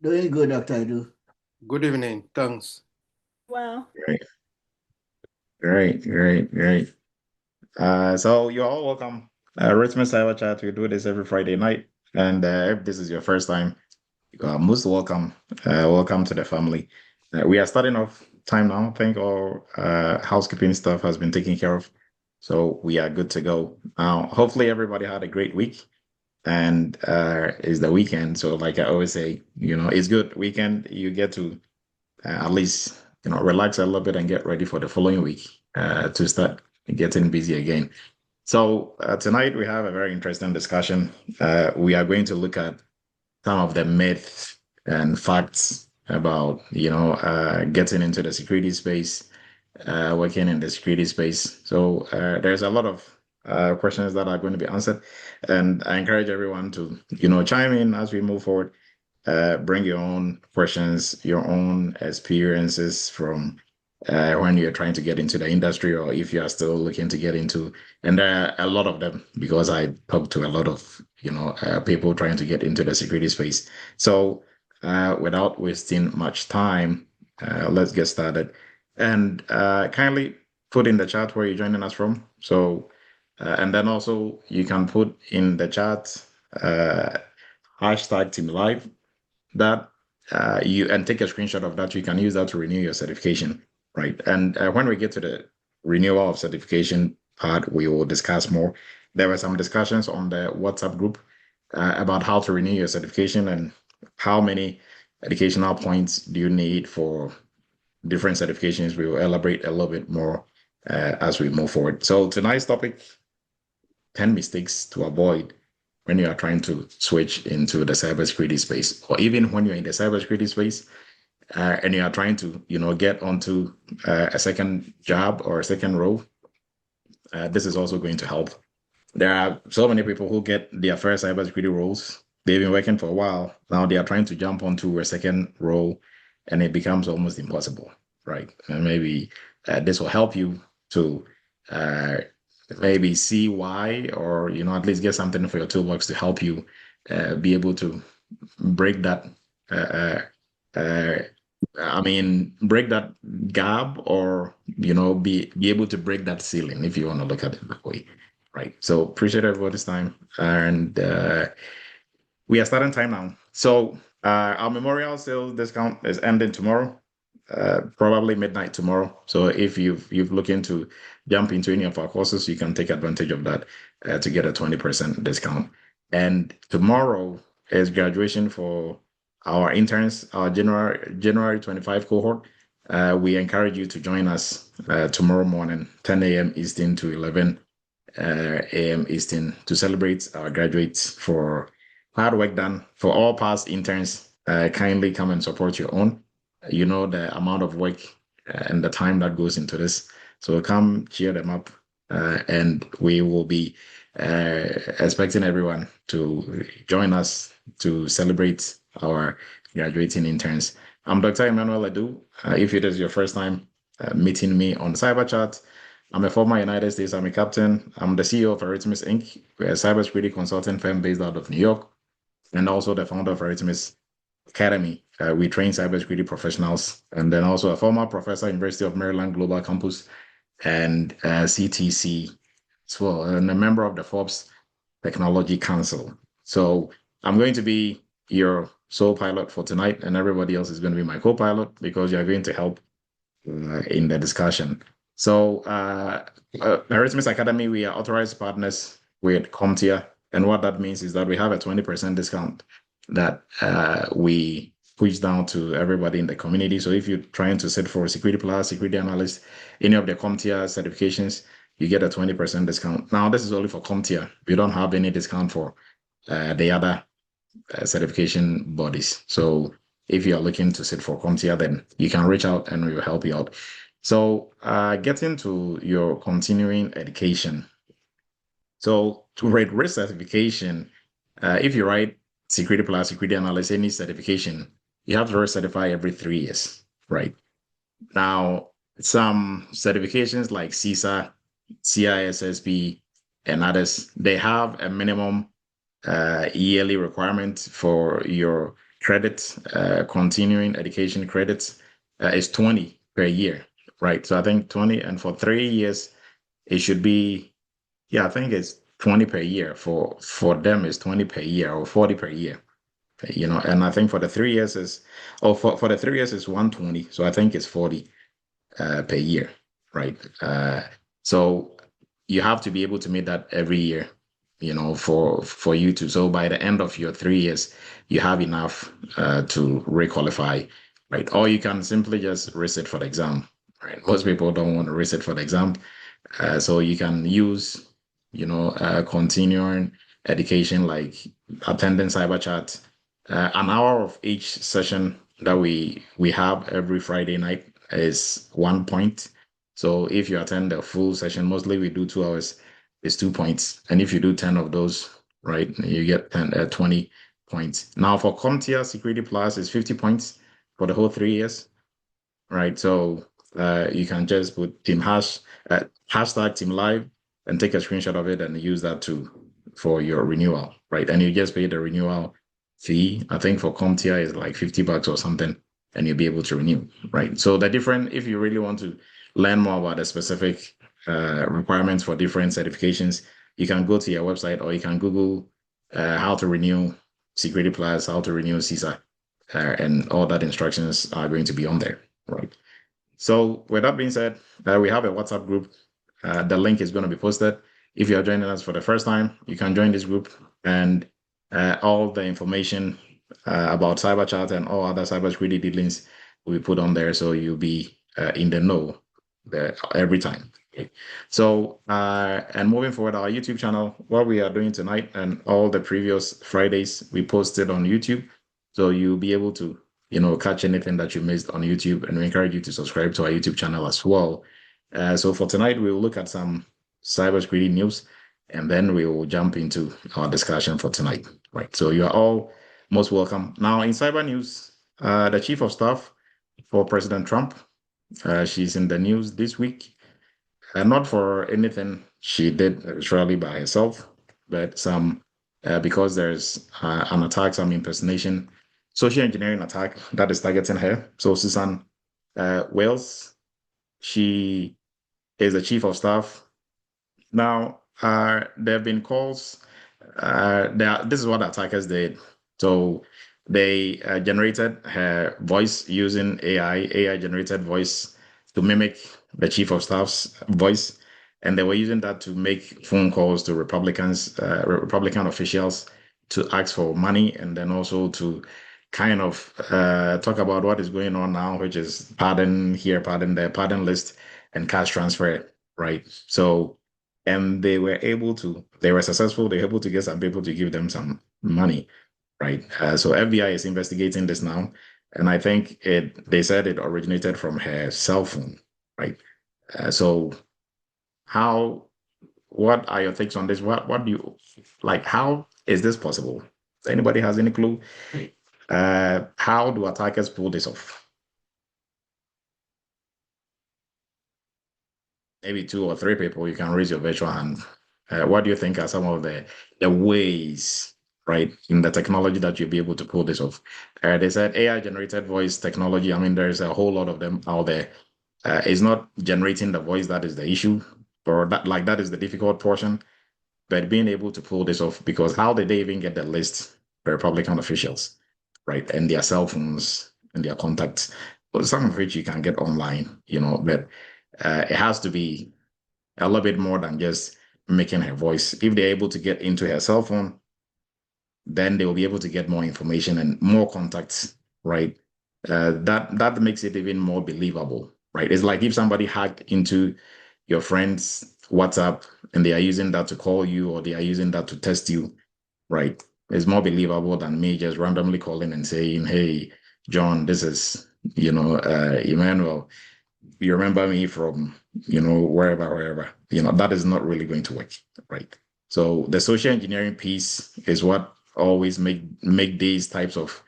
Doing good, Dr. Edu. Good evening. Thanks. Well, Great, great. So you're all welcome. Eretmis Cyber Chat. We do this every Friday night, and if this is your first time, you are most welcome. Welcome to the family. We are starting off time now. I think all housekeeping stuff has been taken care of, so we are good to go. Now, hopefully, everybody had a great week, and it's the weekend. So, like I always say, it's good weekend. You get to at least relax a little bit and get ready for the following week to start getting busy again. So tonight we have a very interesting discussion. We are going to look at some of the myths and facts about getting into the security space, working in the security space. So there's a lot of questions that are going to be answered, and I encourage everyone to chime in as we move forward. Bring your own questions, your own experiences from when you're trying to get into the industry, or if you are still looking to get into. And there are a lot of them because I talk to a lot of people trying to get into the security space. So without wasting much time, let's get started. And kindly put in the chat where you're joining us from. So and then also you can put in the chat hashtag Team Live that you and take a screenshot of that. You can use that to renew your certification, right? And when we get to the renewal of certification part, we will discuss more. There were some discussions on the WhatsApp group about how to renew your certification and how many educational points do you need for different certifications. We will elaborate a little bit more as we move forward. So tonight's topic, 10 mistakes to avoid when you are trying to switch into the cybersecurity space, or even when you're in the cybersecurity space and you are trying to, get onto a second job or a second role. This is also going to help. There are so many people who get their first cybersecurity roles. They've been working for a while. Now they are trying to jump onto a second role, and it becomes almost impossible, right? And maybe this will help you to uh, maybe see why, or at least get something for your toolbox to help you be able to break that uh, uh, break that gap, or be able to break that ceiling, if you want to look at it that way, right? So appreciate everybody's time, and we are starting time now. So our memorial sales discount is ending tomorrow, probably midnight tomorrow. So if you've looking to jump into any of our courses, you can take advantage of that to get a 20% discount. And tomorrow is graduation for our interns, our January 25 cohort. We encourage you to join us tomorrow morning, 10 a.m. Eastern to 11 a.m. Eastern, to celebrate our graduates for hard work done. For all past interns, kindly come and support your own. You know the amount of work and the time that goes into this. So come cheer them up, and we will be expecting everyone to join us to celebrate our graduating interns. I'm Dr. Emmanuel Edu. If it is your first time meeting me on Cyber Chat, I'm a former United States Army captain. I'm the CEO of Eretmis Inc., we're a cybersecurity consulting firm based out of New York, and also the founder of Eretmis Academy. We train cybersecurity professionals, and then also a former professor, University of Maryland Global Campus, and CTC as well, and a member of the Forbes Technology Council. So I'm going to be your sole pilot for tonight, and everybody else is going to be my co-pilot, because you're going to help in the discussion. So Eretmis Academy, we are authorized partners with CompTIA, and what that means is that we have a 20% discount that we push down to everybody in the community. So if you're trying to sit for Security Plus, Security Analyst, any of the CompTIA certifications, you get a 20% discount. Now, this is only for CompTIA. We don't have any discount for the other certification bodies. So if you are looking to sit for CompTIA, then you can reach out and we will help you out. So getting to your continuing education. So to write risk certification, if you write Security Plus, Security Analyst, any certification, you have to recertify every 3 years, right? Now, some certifications like CISA, CISSP, and others, they have a minimum yearly requirement for your credits, continuing education credits, is 20 per year, right? So I think 20, and for 3 years, it should be, yeah, I think it's 20 per year. For them, it's 20 per year or 40 per year, and I think for the 3 years for the 3 years is 120. So I think it's 40 per year, right? So you have to be able to meet that every year, for you to. So by the end of your 3 years, you have enough to requalify, right? Or you can simply just resit for the exam, right? Most people don't want to resit for the exam, so you can use, continuing education like attending cyber chat, an hour of each session that we have every Friday night is 1 point. So if you attend the full session, mostly we do 2 hours, it's 2 points. And if you do 10 of those, right, you get 20 points. Now for CompTIA Security Plus, it's 50 points for the whole 3 years, right? So you can just put hashtag team live and take a screenshot of it and use that for your renewal, right? And you just pay the renewal fee. I think for CompTIA is like $50 or something, and you'll be able to renew, right? So if you really want to learn more about the specific requirements for different certifications, you can go to your website, or you can Google how to renew Security Plus, how to renew CISA, and all that instructions are going to be on there, right? So with that being said, we have a WhatsApp group. The link is going to be posted. If you are joining us for the first time, you can join this group, and all the information about cyber chat and all other cybersecurity dealings will be put on there, so you'll be in the know every time. Okay. So, and moving forward, our YouTube channel, what we are doing tonight and all the previous Fridays, we posted on YouTube. So you'll be able to, catch anything that you missed on YouTube, and we encourage you to subscribe to our YouTube channel as well. So for tonight, we'll look at some cybersecurity news, and then we will jump into our discussion for tonight. Right. So you are all most welcome. Now, in cyber news, the chief of staff for President Trump, she's in the news this week. Not for anything she did surely by herself, but because there's an attack, some impersonation, social engineering attack that is targeting her. So Susan Wales, she is the chief of staff. Now, there have been calls. This is what attackers did. So they generated her voice using AI generated voice to mimic the chief of staff's voice, and they were using that to make phone calls to Republican officials to ask for money, and then also to kind of talk about what is going on now, which is pardon here, pardon there, pardon list, and cash transfer, right? So, and they were successful. They were able to get some people to give them some money, right? So FBI is investigating this now, and I think they said it originated from her cell phone, right? So what are your takes on this? What do you like? How is this possible? Anybody has any clue? How do attackers pull this off? Maybe two or three people, you can raise your virtual hand. What do you think are some of the ways, right, in the technology that you'll be able to pull this off? They said AI generated voice technology. I mean, there's a whole lot of them out there. It's not generating the voice that is the issue, or that is the difficult portion, but being able to pull this off, because how did they even get the list for Republican officials, right, and their cell phones and their contacts, well, some of which you can get online, but it has to be a little bit more than just making her voice. If they're able to get into her cell phone, then they will be able to get more information and more contacts, right? That makes it even more believable, right? It's like if somebody hacked into your friend's WhatsApp and they are using that to call you, or they are using that to test you, right? It's more believable than me just randomly calling and saying, "Hey, John, this is, Emmanuel. You remember me from, wherever, that is not really going to work, right? So the social engineering piece is what always make these types of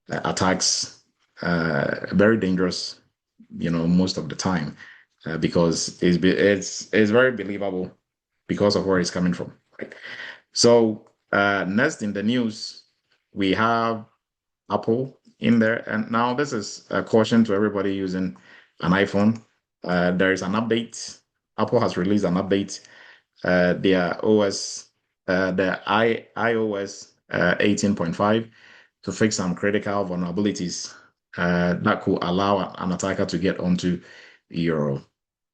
attacks very dangerous, most of the time, because it's very believable because of where it's coming from, right? So next in the news, we have Apple in there. And now this is a caution to everybody using an iPhone. There is an update. Apple has released an update. Their OS, iOS 18.5 to fix some critical vulnerabilities that could allow an attacker to get onto your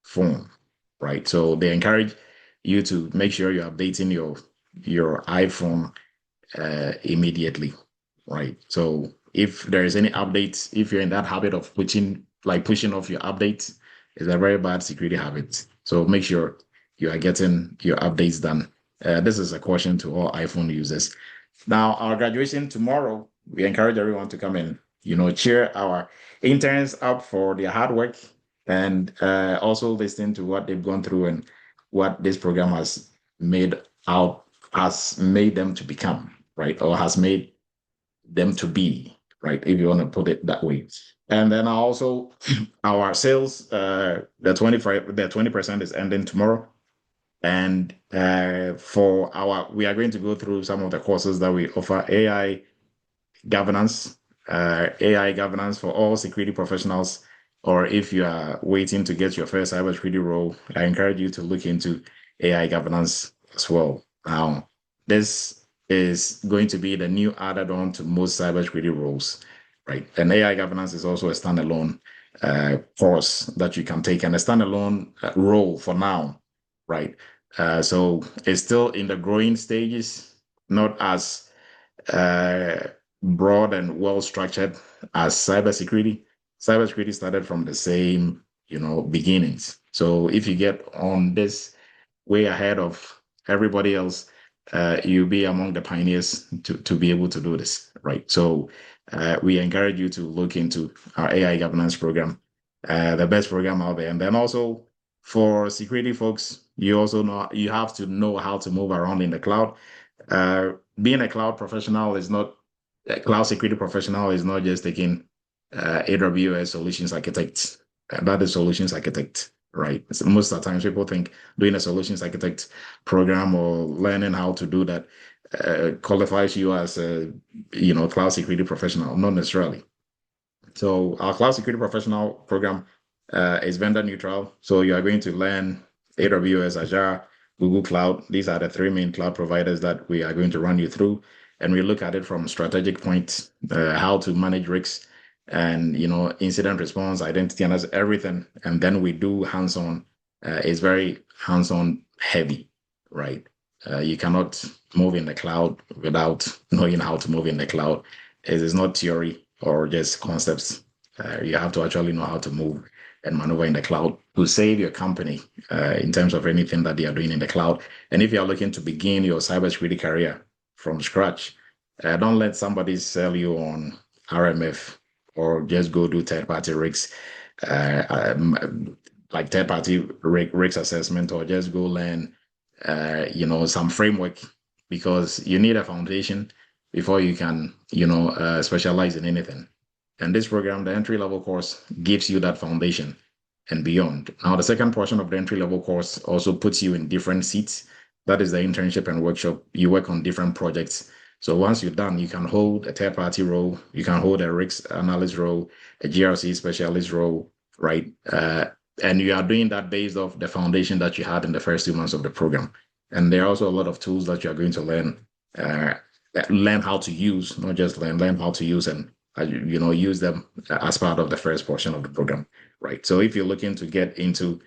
phone, right? So they encourage you to make sure you're updating your iPhone immediately, right? So if there is any updates, if you're in that habit of pushing off your updates, it's a very bad security habit. So make sure you are getting your updates done. This is a caution to all iPhone users. Now, our graduation tomorrow, we encourage everyone to come in, cheer our interns up for their hard work and also listen to what they've gone through and what this program has made them to become, right? Or has made them to be, right? If you want to put it that way. And then also our sales, the 20% is ending tomorrow. And we are going to go through some of the courses that we offer: governance, AI governance for all security professionals. Or if you are waiting to get your first cybersecurity role, I encourage you to look into AI governance as well. Now, this is going to be the new added on to most cybersecurity roles, right? And AI governance is also a standalone course that you can take, and a standalone role for now, right? So it's still in the growing stages, not as broad and well structured as cybersecurity. Cybersecurity started from the same, beginnings. So if you get on this way ahead of everybody else, you'll be among the pioneers to be able to do this, right? So we encourage you to look into our AI governance program, the best program out there. And then also for security folks, you also know you have to know how to move around in the cloud. Being a cloud security professional is not just taking AWS solutions architect. That is solutions architect, right? So most of the times people think doing a solutions architect program or learning how to do that qualifies you as a cloud security professional. Not necessarily. So our cloud security professional program is vendor neutral. So you are going to learn AWS, Azure, Google Cloud. These are the three main cloud providers that we are going to run you through. And we look at it from strategic points, how to manage risks and, incident response, identity, and that's everything. And then we do hands-on. It's very hands-on heavy, right? You cannot move in the cloud without knowing how to move in the cloud. It is not theory or just concepts. You have to actually know how to move and maneuver in the cloud to save your company in terms of anything that they are doing in the cloud. And if you are looking to begin your cybersecurity career from scratch, don't let somebody sell you on RMF or just go do third-party rigs, like third-party rigs assessment, or just go learn, some framework, because you need a foundation before you can, specialize in anything. And this program, the entry level course, gives you that foundation and beyond. Now, the second portion of the entry level course also puts you in different seats. That is the internship and workshop. You work on different projects. So once you're done, you can hold a third party role, you can hold a risk analyst role, a GRC specialist role, right? And you are doing that based off the foundation that you had in the first 2 months of the program. And there are also a lot of tools that you are going to learn how to use, not just learn how to use, and use them as part of the first portion of the program, right? So if you're looking to get into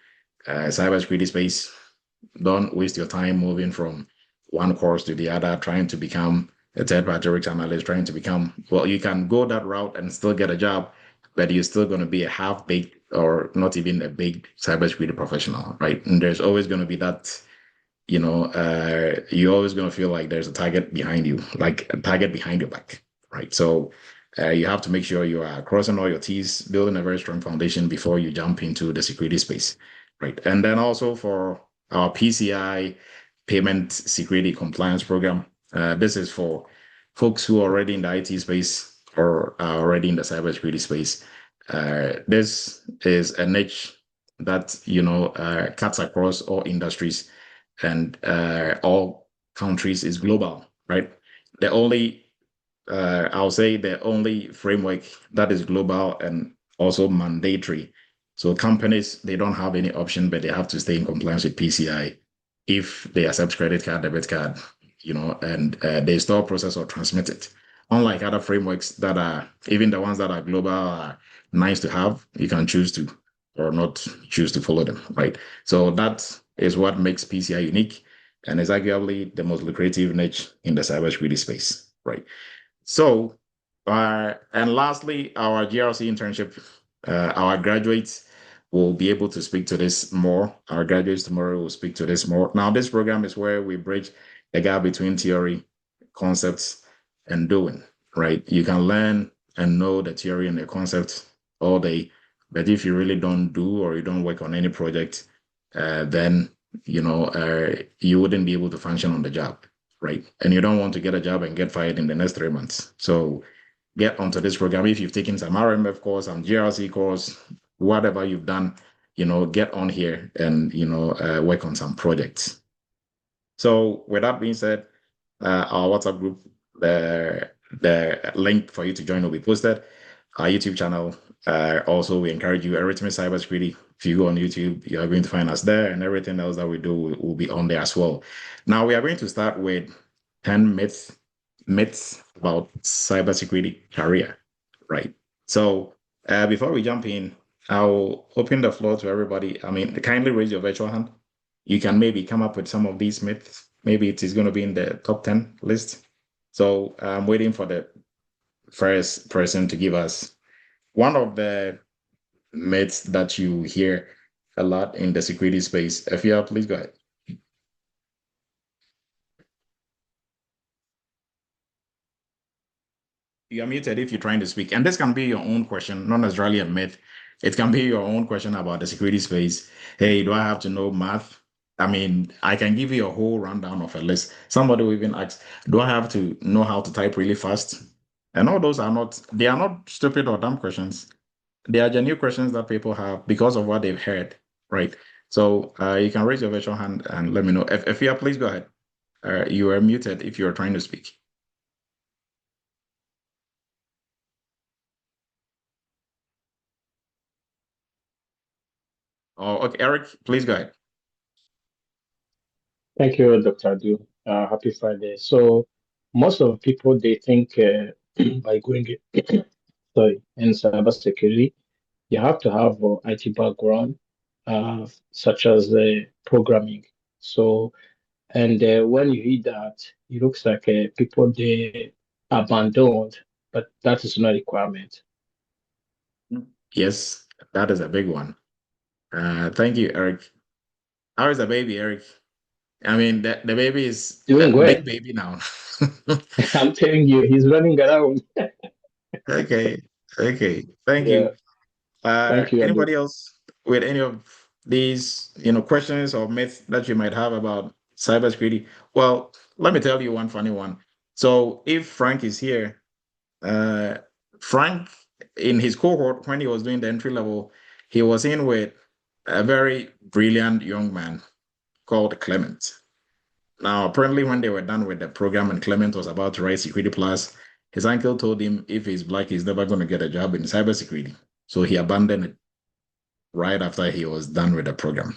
cybersecurity space, don't waste your time moving from one course to the other, trying to become a third-party risk analyst, trying to become, well, you can go that route and still get a job, but you're still going to be a half-baked or not even a big cybersecurity professional, right? And there's always going to be that, you're always going to feel like there's a target behind you, like a target behind your back, right? So you have to make sure you are crossing all your T's, building a very strong foundation before you jump into the security space, right? And then also for our PCI payment security compliance program, this is for folks who are already in the IT space or are already in the cybersecurity space. This is a niche that cuts across all industries and all countries, is global, right? The only I'll say the only framework that is global and also mandatory. So companies, they don't have any option, but they have to stay in compliance with PCI if they accept credit card, debit card, and they store, process, or transmit it. Unlike other frameworks that are, even the ones that are global are nice to have, you can choose to or not choose to follow them, right? So that is what makes PCI unique and is arguably the most lucrative niche in the cybersecurity space, right? So, and lastly, our GRC internship, our graduates will be able to speak to this more. Our graduates tomorrow will speak to this more. Now, this program is where we bridge the gap between theory, concepts, and doing, right? You can learn and know the theory and the concept all day, but if you really don't do or you don't work on any project, then you wouldn't be able to function on the job, right? And you don't want to get a job and get fired in the next 3 months. So get onto this program. If you've taken some RMF course, some GRC course, whatever you've done, get on here and, work on some projects. So with that being said, our WhatsApp group, the link for you to join will be posted. Our YouTube channel. Also, we encourage you, Eretmis Cybersecurity. If you go on YouTube, you are going to find us there, and everything else that we do will be on there as well. Now, we are going to start with 10 myths about cybersecurity career, right? So, before we jump in, I'll open the floor to everybody. I mean, kindly raise your virtual hand. You can maybe come up with some of these myths. Maybe it is going to be in the top 10 list. So I'm waiting for the first person to give us one of the myths that you hear a lot in the security space. Afia, please go ahead. You're muted if you're trying to speak. And this can be your own question, not necessarily a myth. It can be your own question about the security space. Hey, do I have to know math? I mean, I can give you a whole rundown of a list. Somebody will even ask, do I have to know how to type really fast? And all those they are not stupid or dumb questions. They are genuine questions that people have because of what they've heard, right? So you can raise your virtual hand and let me know. If you are, please go ahead. You are muted if you are trying to speak. Oh, okay, Eric, please go ahead. Thank you, Dr. Adu. Happy Friday. So, most of the people they think by going sorry in cybersecurity, you have to have IT background, such as programming. So, and when you read that, it looks like people they abandoned, but that is not a requirement. Yes, that is a big one. Thank you, Eric. How is the baby, Eric? I mean, the baby is Doing a big well. baby now. I'm telling you, he's running around. Okay, okay. Thank Yeah, you. thank you, Adu. Anybody else with any of these, questions or myths that you might have about cybersecurity? Well, let me tell you one funny one. So if Frank is here, uh, Frank in his cohort when he was doing the entry level, he was in with a very brilliant young man called Clement. Now, apparently, when they were done with the program and Clement was about to write Security Plus, his uncle told him if he's black, he's never going to get a job in cybersecurity. So he abandoned it right after he was done with the program.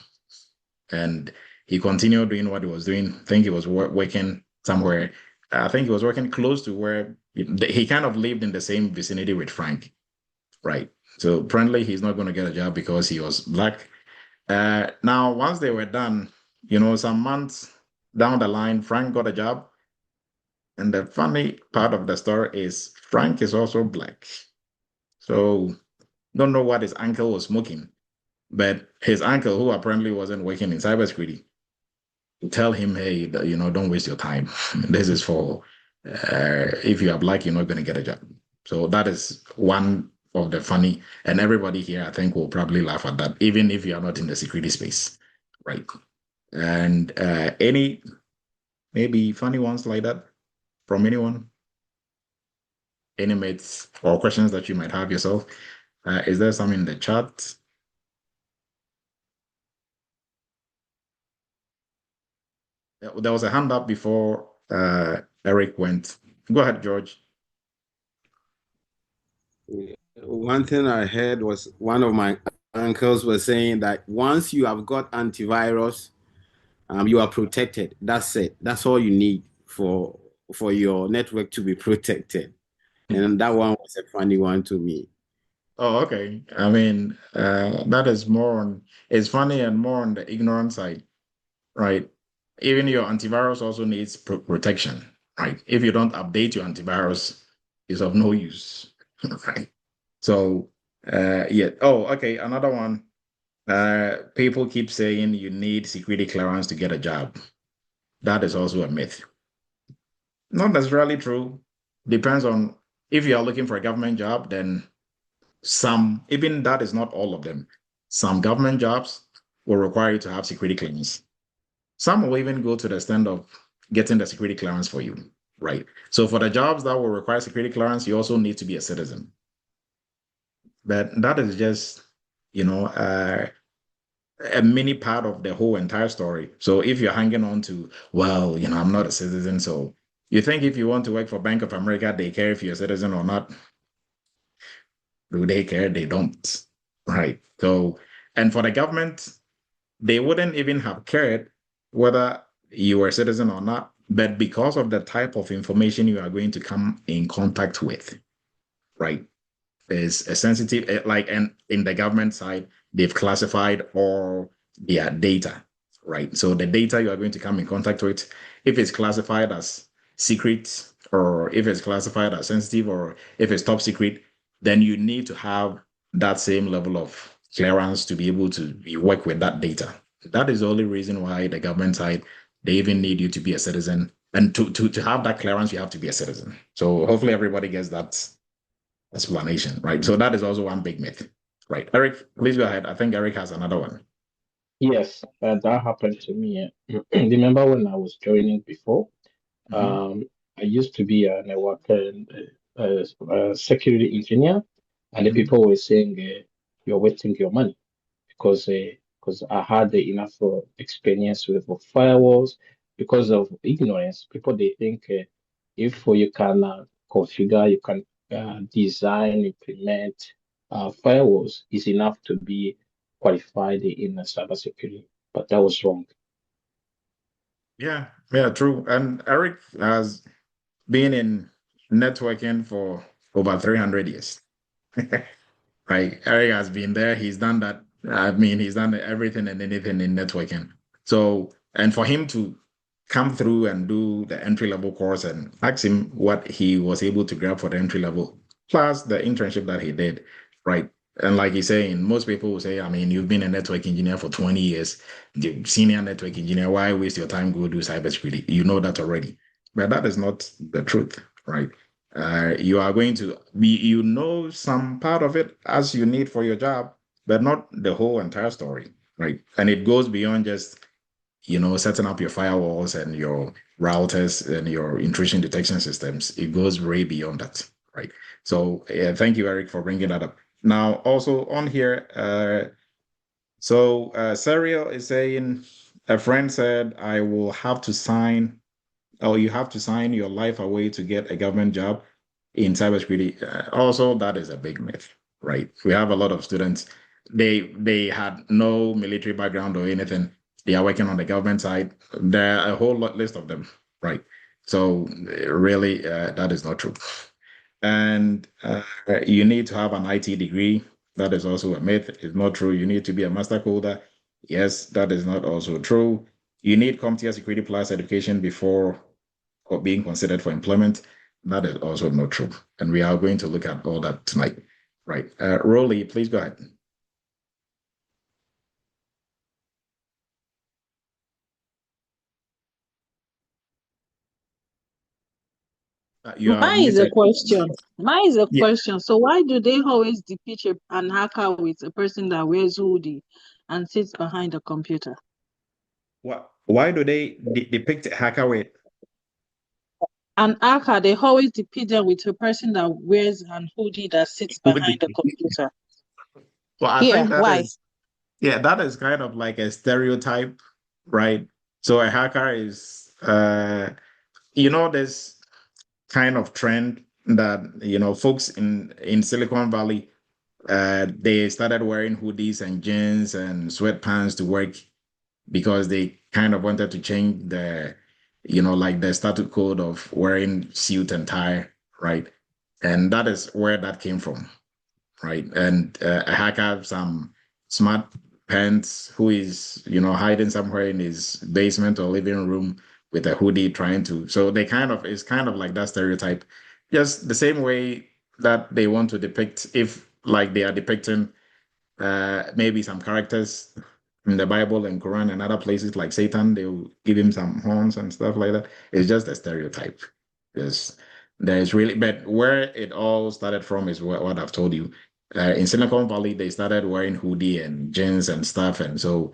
And he continued doing what he was doing. I think he was working somewhere. I think he was working close to where he kind of lived in the same vicinity with Frank, right? So apparently, he's not going to get a job because he was black. Now, once they were done, some months down the line, Frank got a job. And the funny part of the story is Frank is also black. So don't know what his uncle was smoking, but his uncle, who apparently wasn't working in cybersecurity, tell him, hey, don't waste your time. This is for if you are black, you're not going to get a job. So that is one of the funny, and everybody here, I think, will probably laugh at that, even if you are not in the security space, right? And any maybe funny ones like that from anyone? Any myths or questions that you might have yourself? Is there some in the chat? There was a hand up before Eric went. Go ahead, George. One thing I heard was one of my uncles was saying that once you have got antivirus, you are protected. That's it. That's all you need for your network to be protected. And that one was a funny one to me. Oh, okay. I mean, that is more on, it's funny and more on the ignorant side, right? Even your antivirus also needs protection, right? If you don't update your antivirus, it's of no use, right? So, yeah. Oh, okay. Another one. People keep saying you need security clearance to get a job. That is also a myth. Not necessarily true. Depends on if you are looking for a government job, then some, even that is not all of them. Some government jobs will require you to have security clearance. Some will even go to the extent of getting the security clearance for you, right? So for the jobs that will require security clearance, you also need to be a citizen. But that is just, you know, a mini part of the whole entire story. So if you're hanging on to, well, I'm not a citizen, so you think if you want to work for Bank of America, they care if you're a citizen or not? Do they care? They don't, right? So, and for the government, they wouldn't even have cared whether you were a citizen or not, but because of the type of information you are going to come in contact with, right? Is a sensitive, and in the government side, they've classified all their data, right? So the data you are going to come in contact with, if it's classified as secret, or if it's classified as sensitive, or if it's top secret, then you need to have that same level of clearance to be able to work with that data. That is the only reason why the government side, they even need you to be a citizen. And to have that clearance, you have to be a citizen. So hopefully everybody gets that explanation, right? So that is also one big myth, right? Eric, please go ahead. I think Eric has another one. Yes, that happened to me. Remember when I was joining before? I used to be a network security engineer, and the people were saying you're wasting your money because I had enough experience with firewalls. Because of ignorance, people they think if you can configure, you can design, implement firewalls is enough to be qualified in cybersecurity. But that was wrong. Yeah, true. And Eric has been in networking for over 300 years. Right? Eric has been there. He's done that. I mean, he's done everything and anything in networking. So, and for him to come through and do the entry level course and ask him what he was able to grab for the entry level, plus the internship that he did, right? And like he's saying, most people will say, I mean, you've been a network engineer for 20 years, the senior network engineer, why waste your time go do cybersecurity? You know that already. But that is not the truth, right? You are going to be, some part of it as you need for your job, but not the whole entire story, right? And it goes beyond just, setting up your firewalls and your routers and your intrusion detection systems. It goes way beyond that, right? So thank you, Eric, for bringing that up. Now, also on here, Serial is saying, a friend said, I will have to sign, or you have to sign your life away to get a government job in cybersecurity. Also, that is a big myth, right? We have a lot of students. They had no military background or anything. They are working on the government side. There are a whole list of them, right? So really, that is not true. And you need to have an IT degree. That is also a myth. It's not true. You need to be a master coder. Yes, that is not also true. You need CompTIA Security Plus certification before being considered for employment. That is also not true. And we are going to look at all that tonight. Right. Rolly, please go ahead. You are Mine is a muted. question. Mine is a Yeah. question. So why do they always depict an hacker with a person that wears hoodie and sits behind a computer? Why do they depict a hacker with? An hacker, they always depict them with a person that wears an hoodie that sits behind the computer. Well, I Yeah, think why? that is kind of like a stereotype, right? So a hacker is, there's kind of trend that folks in Silicon Valley, they started wearing hoodies and jeans and sweatpants to work because they kind of wanted to change like the status code of wearing suit and tie, right? And that is where that came from, right? And a hacker, some smart pants, who is hiding somewhere in his basement or living room with a hoodie, trying to. So it's kind of like that stereotype, just the same way that they want to depict, if like they are depicting maybe some characters in the Bible and Quran and other places like Satan, they'll give him some horns and stuff like that. It's just a stereotype. There's really, but where it all started from is what I've told you. In Silicon Valley, they started wearing hoodie and jeans and stuff, and so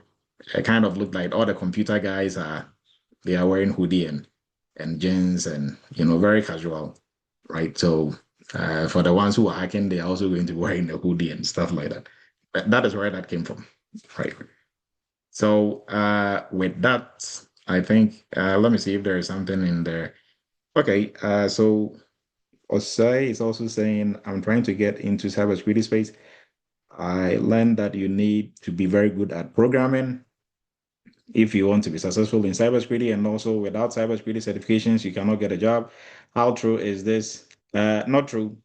it kind of looked like all the computer guys they are wearing hoodie and jeans and very casual, right? So for the ones who are hacking, they are also going to be wearing a hoodie and stuff like that. But that is where that came from, right? So with that, I think let me see if there is something in there. Okay, so Osai is also saying, I'm trying to get into cybersecurity space. I learned that you need to be very good at programming if you want to be successful in cybersecurity, and also without cybersecurity certifications, you cannot get a job. How true is this? Not true,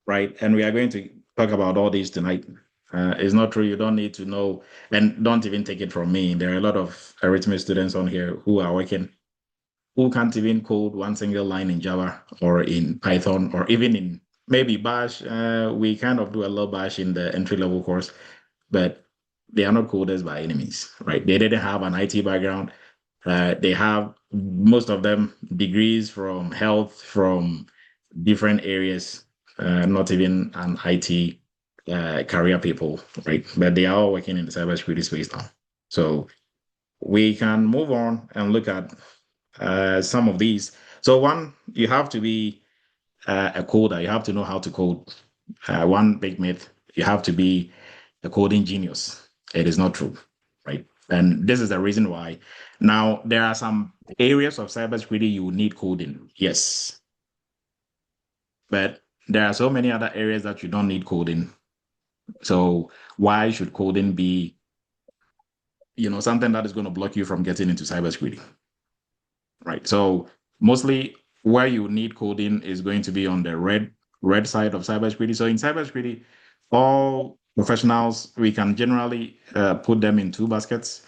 right? And we are going to talk about all these tonight. It's not true. You don't need to know, and don't even take it from me. There are a lot of Eretmis students on here who are working, who can't even code one single line in Java or in Python or even in maybe Bash. We kind of do a little Bash in the entry level course, but they are not coders by any means, right? They didn't have an IT background. They have, most of them, degrees from health, from different areas, not even an IT career people, right? But they are all working in the cybersecurity space now. So we can move on and look at some of these. So one, you have to be a coder. You have to know how to code. One big myth, you have to be a coding genius. It is not true, right? And this is the reason why. Now, there are some areas of cybersecurity you need coding, yes. But there are so many other areas that you don't need coding. So why should coding be, something that is going to block you from getting into cybersecurity? Right. So mostly where you need coding is going to be on the red side of cybersecurity. So in cybersecurity, all professionals, we can generally put them in two baskets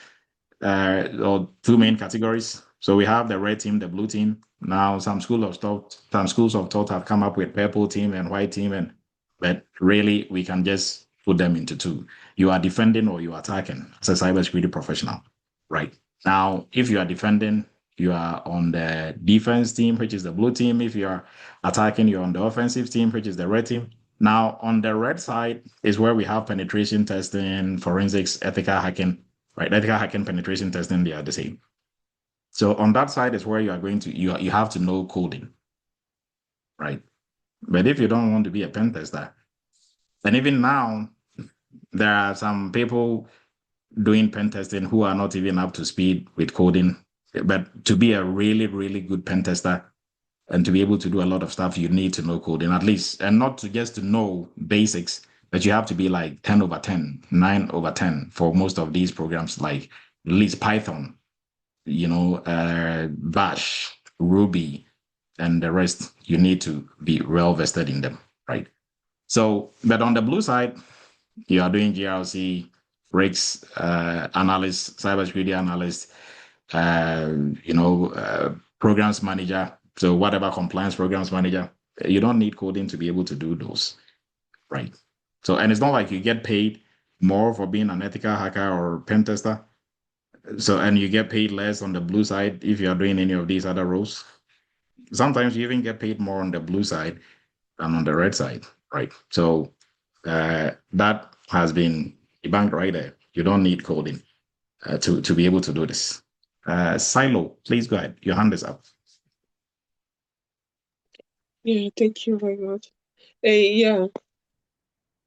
or two main categories. So we have the red team, the blue team. Now some schools of thought have come up with purple team and white team, but really we can just put them into two. You are defending or you are attacking as a cybersecurity professional, right? Now, if you are defending, you are on the defense team, which is the blue team. If you are attacking, you're on the offensive team, which is the red team. Now, on the red side is where we have penetration testing, forensics, ethical hacking, right? Ethical hacking, penetration testing, they are the same. So on that side is where you are going to, you have to know coding, right? But if you don't want to be a pen tester, and even now, there are some people doing pen testing who are not even up to speed with coding. But to be a really, really good pen tester and to be able to do a lot of stuff, you need to know coding at least, and not to just to know basics, but you have to be like 10 over 10, 9 over 10 for most of these programs, like at least Python, Bash, Ruby, and the rest. You need to be well vested in them, right? So, but on the blue side, you are doing GRC, rigs analyst, cybersecurity analyst, programs manager. So whatever compliance programs manager, you don't need coding to be able to do those, right? So, and it's not like you get paid more for being an ethical hacker or pen tester. So, and you get paid less on the blue side if you are doing any of these other roles. Sometimes you even get paid more on the blue side than on the red side, right? So that has been debunked right there. You don't need coding to be able to do this. Silo, please go ahead. Your hand is up. Yeah, thank you very much. Yeah,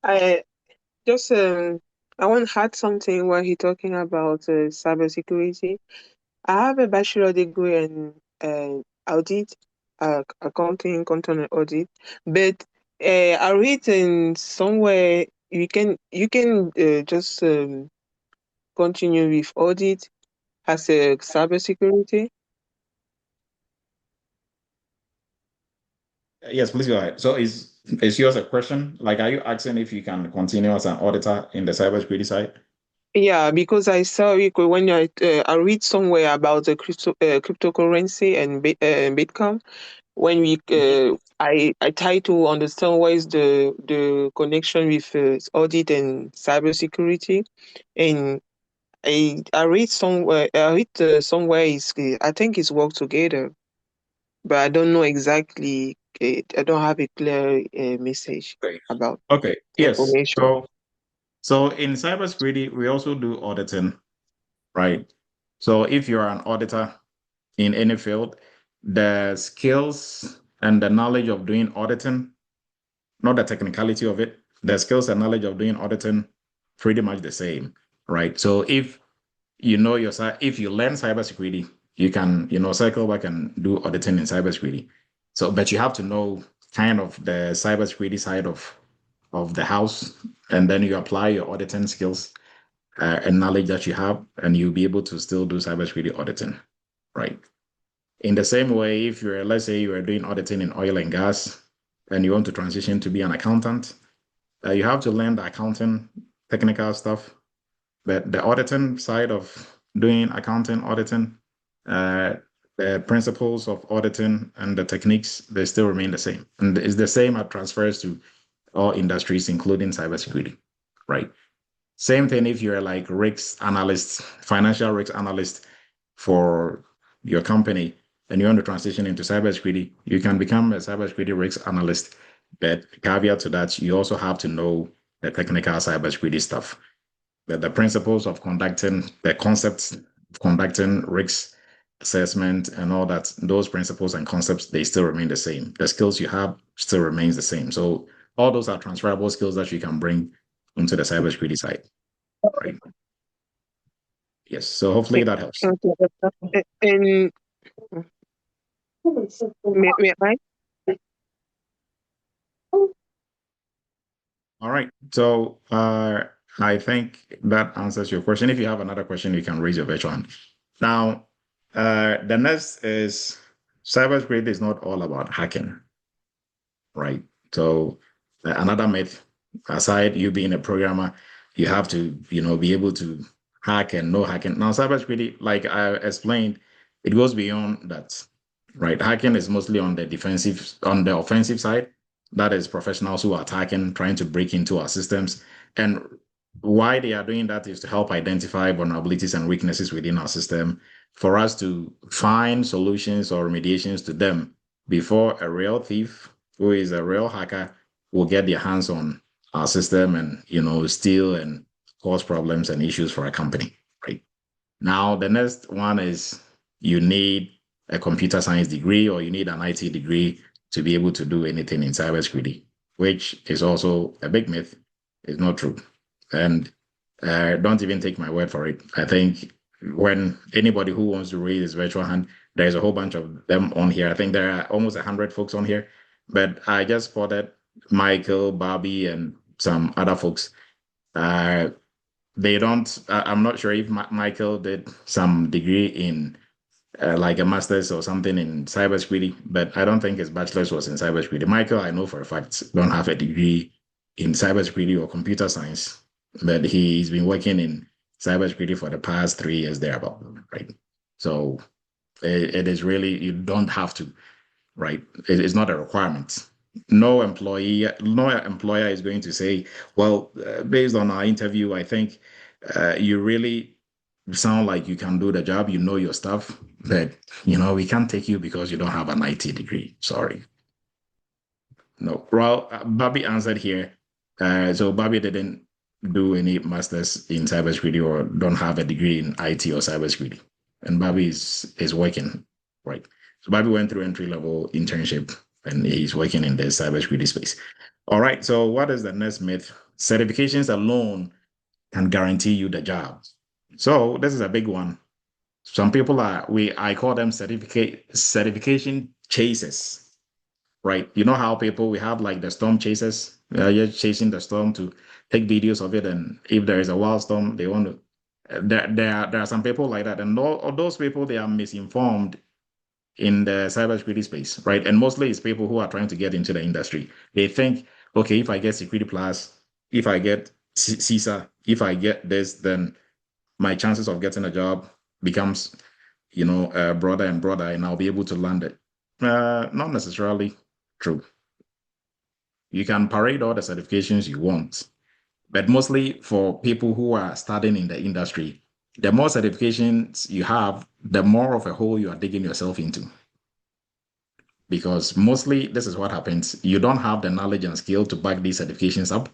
I just I want to add something while he talking about cybersecurity. I have a bachelor degree in audit accounting, content and audit. But I read in somewhere you can just continue with audit as a cybersecurity. Yes, please go ahead. So is yours a question? Like, are you asking if you can continue as an auditor in the cybersecurity side? Yeah, because I saw it when I read somewhere about the cryptocurrency and Bitcoin. When I try to understand what is the connection with audit and cybersecurity, and I read somewhere is I think it's work together, but I don't know exactly. I don't have a clear message Okay. about Okay. the Yes. information. So in cybersecurity, we also do auditing, right? So if you're an auditor in any field, the skills and the knowledge of doing auditing, not the technicality of it, the skills and knowledge of doing auditing, pretty much the same, right? So if you know if you learn cybersecurity, you can, cycle back and do auditing in cybersecurity. So, but you have to know kind of the cybersecurity side of the house, and then you apply your auditing skills and knowledge that you have, and you'll be able to still do cybersecurity auditing, right? In the same way, if let's say you are doing auditing in oil and gas, and you want to transition to be an accountant, you have to learn the accounting technical stuff, but the auditing side of doing accounting auditing, uh, the principles of auditing and the techniques, they still remain the same. And it's the same that transfers to all industries, including cybersecurity, right? Same thing if you're like risk analyst, financial risk analyst for your company, and you want to transition into cybersecurity, you can become a cybersecurity risk analyst. But caveat to that, you also have to know the technical cybersecurity stuff, the principles of conducting, the concepts of conducting risk assessment and all that, those principles and concepts, they still remain the same. The skills you have still remains the same. So all those are transferable skills that you can bring into the cybersecurity side, right? Yes. So hopefully that helps. Okay. And may I? All right. So I think that answers your question. If you have another question, you can raise your virtual hand. Now, the next is cybersecurity is not all about hacking, right? So another myth, aside you being a programmer, you have to, be able to hack and know hacking. Now, cybersecurity, like I explained, it goes beyond that, right? Hacking is mostly on the offensive side. That is professionals who are attacking, trying to break into our systems. And why they are doing that is to help identify vulnerabilities and weaknesses within our system for us to find solutions or remediations to them before a real thief who is a real hacker will get their hands on our system and steal and cause problems and issues for a company, right? Now the next one is you need a computer science degree or you need an IT degree to be able to do anything in cybersecurity, which is also a big myth. It's not true. And don't even take my word for it. I think when anybody who wants to raise his virtual hand, there's a whole bunch of them on here. I think there are almost 100 folks on here, but I just spotted Michael, Bobby, and some other folks. They don't. I'm not sure if Michael did some degree in like a master's or something in cybersecurity, but I don't think his bachelor's was in cybersecurity. Michael, I know for a fact, don't have a degree in cybersecurity or computer science, but he's been working in cybersecurity for the past 3 years thereabout, right? So it is really, you don't have to, right? It's not a requirement. No employer is going to say, well, based on our interview, I think you really sound like you can do the job, you know your stuff, but we can't take you because you don't have an IT degree. Sorry. No. Well, Bobby answered here. So Bobby didn't do any masters in cybersecurity or don't have a degree in IT or cybersecurity. And Bobby is working, right? So Bobby went through entry level internship and he's working in the cybersecurity space. All right. So what is the next myth? Certifications alone can guarantee you the job. So this is a big one. Some people I call them certification chases, right? You know how we have like the storm chasers, you're chasing the storm to take videos of it, and if there is a wild storm, they want to. There are some people like that, and all those people, they are misinformed in the cybersecurity space, right? And mostly it's people who are trying to get into the industry. They think, okay, if I get Security Plus, if I get CISA, if I get this, then my chances of getting a job becomes, broader and broader, and I'll be able to land it. Not necessarily true. You can parade all the certifications you want, but mostly for people who are starting in the industry, the more certifications you have, the more of a hole you are digging yourself into. Because mostly this is what happens. You don't have the knowledge and skill to back these certifications up.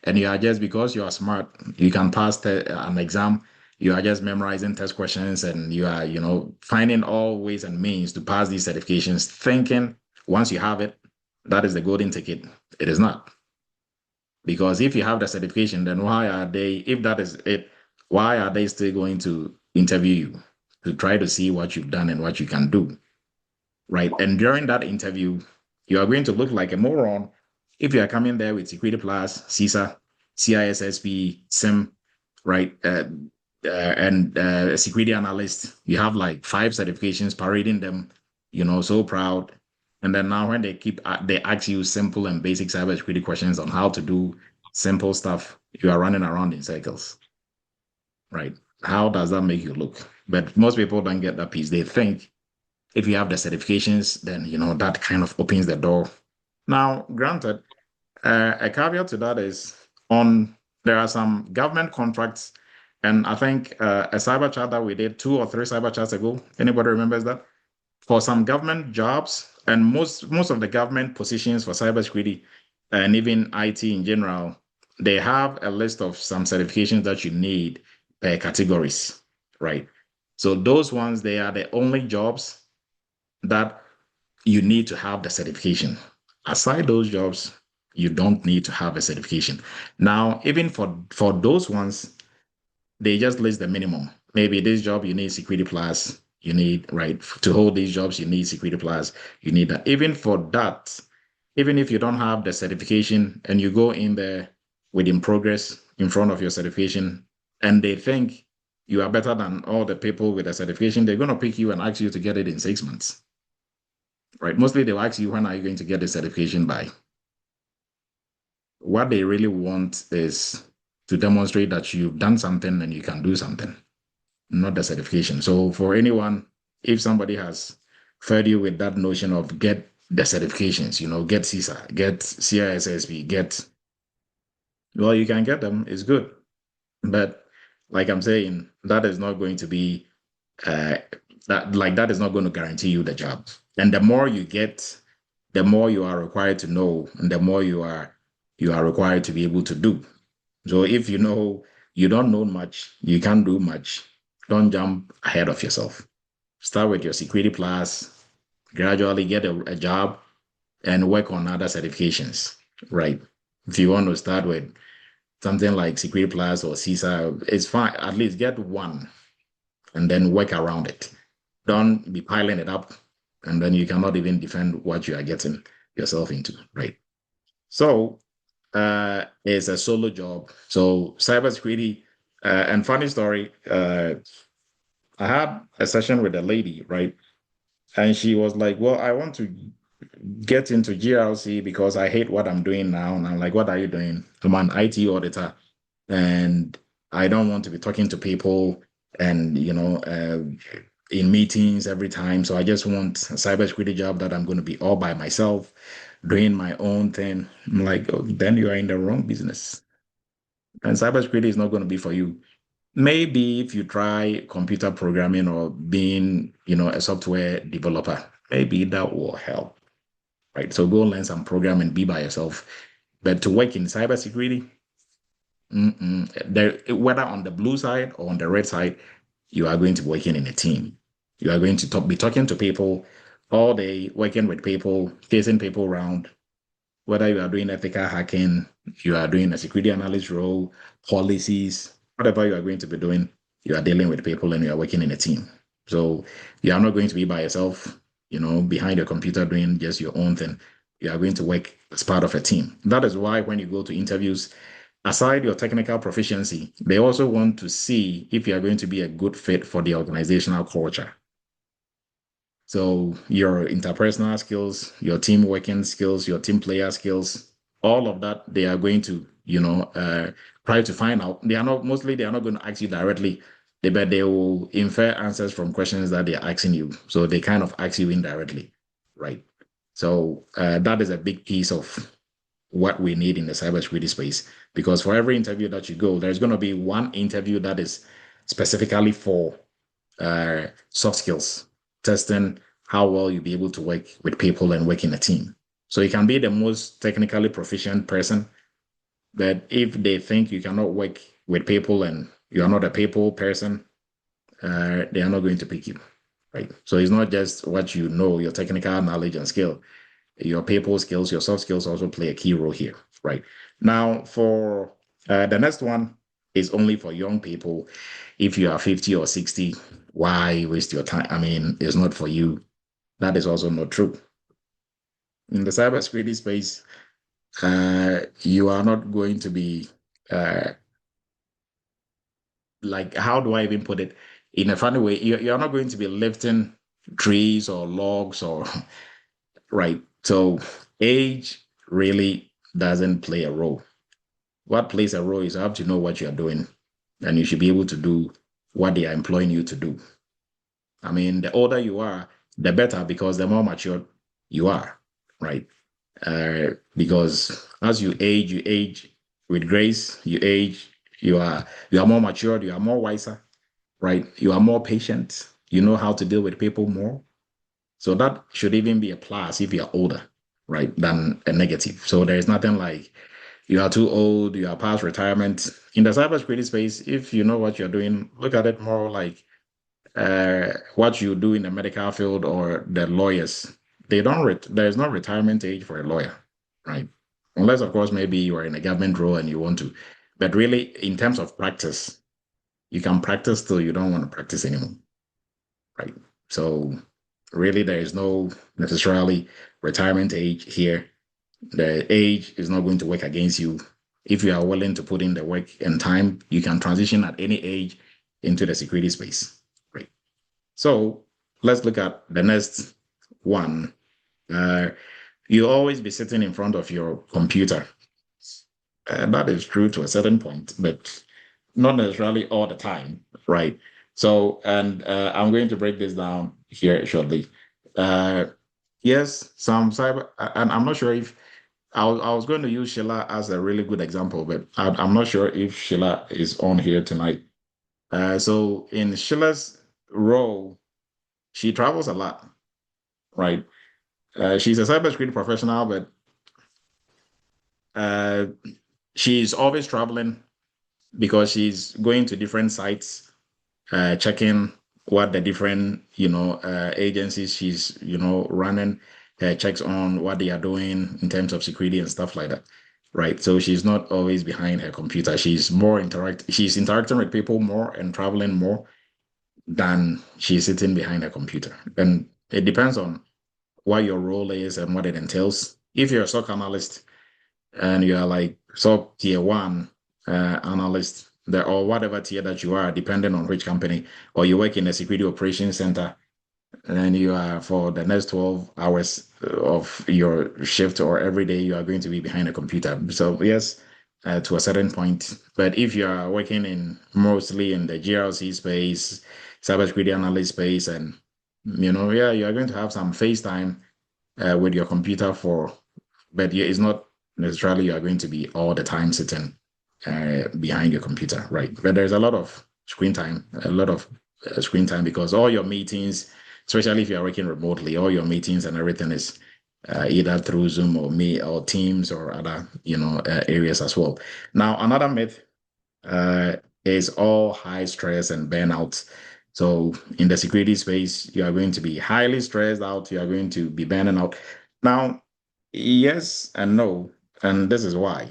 And you are just, because you are smart, you can pass an exam, you are just memorizing test questions, and you are, finding all ways and means to pass these certifications, thinking once you have it, that is the golden ticket. It is not. Because if you have the certification, then if that is it, why are they still going to interview you to try to see what you've done and what you can do? Right. And during that interview, you are going to look like a moron if you are coming there with Security Plus, CISA, CISSP, SIM, right? And security analyst. You have like 5 certifications, parading them, so proud. And then now when they ask you simple and basic cybersecurity questions on how to do simple stuff, you are running around in circles, right? How does that make you look? But most people don't get that piece. They think if you have the certifications, then, that kind of opens the door. Now, granted, a caveat to that is there are some government contracts, and I think a cyber chat that we did 2 or 3 cyber chats ago, anybody remembers that? For some government jobs, and most of the government positions for cybersecurity and even IT in general, they have a list of some certifications that you need per categories, right? So those ones, they are the only jobs that you need to have the certification. Aside those jobs, you don't need to have a certification. Now, even for those ones, they just list the minimum. Maybe this job, you need Security Plus. You need, right, to hold these jobs, you need Security Plus. You need that. Even for that, even if you don't have the certification and you go in there within progress in front of your certification, and they think you are better than all the people with a certification, they're going to pick you and ask you to get it in 6 months. Right? Mostly they'll ask you, when are you going to get the certification by? What they really want is to demonstrate that you've done something and you can do something, not the certification. So for anyone, if somebody has fed you with that notion of get the certifications, get CISA, get CISSP, well, you can get them, it's good. But like I'm saying, that is not going to be, that is not going to guarantee you the job. And the more you get, the more you are required to know, and the more you are required to be able to do. So if you don't know much, you can't do much, don't jump ahead of yourself. Start with your Security Plus, gradually get a job, and work on other certifications, right? If you want to start with something like Security Plus or CISA, it's fine. At least get one and then work around it. Don't be piling it up, and then you cannot even defend what you are getting yourself into, right? So it's a solo job. So cybersecurity, and funny story, I had a session with a lady, right? And she was like, well, I want to get into GRC because I hate what I'm doing now. And I'm like, what are you doing? I'm an IT auditor, and I don't want to be talking to people and, in meetings every time. So I just want a cybersecurity job that I'm going to be all by myself, doing my own thing. I'm like, oh, then you are in the wrong business. And cybersecurity is not going to be for you. Maybe if you try computer programming or being, a software developer, maybe that will help, right? So go learn some programming, be by yourself. But to work in cybersecurity, whether on the blue side or on the red side, you are going to be working in a team. You are going to be talking to people all day, working with people, chasing people around. Whether you are doing ethical hacking, you are doing a security analyst role, policies, whatever you are going to be doing, you are dealing with people and you are working in a team. So you are not going to be by yourself. behind your computer doing just your own thing. You are going to work as part of a team. That is why when you go to interviews, aside your technical proficiency, they also want to see if you are going to be a good fit for the organizational culture. So your interpersonal skills, your team working skills, your team player skills, all of that, they are going to, try to find out. They are not going to ask you directly, but they will infer answers from questions that they are asking you. So they kind of ask you indirectly, right? So that is a big piece of what we need in the cybersecurity space, because for every interview that you go, there's going to be one interview that is specifically for soft skills, testing how well you'll be able to work with people and work in a team. So you can be the most technically proficient person, but if they think you cannot work with people and you are not a people person, they are not going to pick you, right? So it's not just what you know, your technical knowledge and skill. Your people skills, your soft skills also play a key role here, right? Now, for the next one is only for young people. If you are 50 or 60, why waste your time? I mean, it's not for you. That is also not true. In the cybersecurity space, you are not going to be like, how do I even put it? In a funny way, you're not going to be lifting trees or logs or right. So age really doesn't play a role. What plays a role is you have to know what you're doing, and you should be able to do what they are employing you to do. I mean, the older you are, the better, because the more mature you are, right? Because as you age with grace. You are more matured, you are more wiser, right? You are more patient. You know how to deal with people more. So that should even be a plus if you're older, right, than a negative. So there is nothing like you are too old, you are past retirement. In the cybersecurity space, if you know what you're doing, look at it more like what you do in the medical field or the lawyers. There is no retirement age for a lawyer, right? Unless, of course, maybe you are in a government role and you want to. But really, in terms of practice, you can practice till you don't want to practice anymore, right? So really, there is no necessarily retirement age here. The age is not going to work against you. If you are willing to put in the work and time, you can transition at any age into the security space. Right. So let's look at the next one. You'll always be sitting in front of your computer. That is true to a certain point, but not necessarily all the time, right? So, and I'm going to break this down here shortly. Yes, some cyber, and I'm not sure if I was going to use Sheila as a really good example, but I'm not sure if Sheila is on here tonight. So in Sheila's role, she travels a lot, right? She's a cybersecurity professional, but she's always traveling because she's going to different sites, checking what the different, agencies she's, running, checks on what they are doing in terms of security and stuff like that. Right. So she's not always behind her computer. She's interacting with people more and traveling more than she's sitting behind her computer. And it depends on what your role is and what it entails. If you're a SOC analyst and you are like SOC tier one analyst, or whatever tier that you are, depending on which company, or you work in a security operations center, and then you are for the next 12 hours of your shift or every day, you are going to be behind a computer. So yes, to a certain point. But if you are working mostly in the GRC space, cybersecurity analyst space, and you are going to have some face time with your computer but it's not necessarily you are going to be all the time sitting behind your computer, right? But there's a lot of screen time, because all your meetings, especially if you're working remotely, all your meetings and everything is either through Zoom or Me or Teams or other, areas as well. Now, another myth is all high stress and burnout. So in the security space, you are going to be highly stressed out. You are going to be burning out. Now, yes and no, and this is why.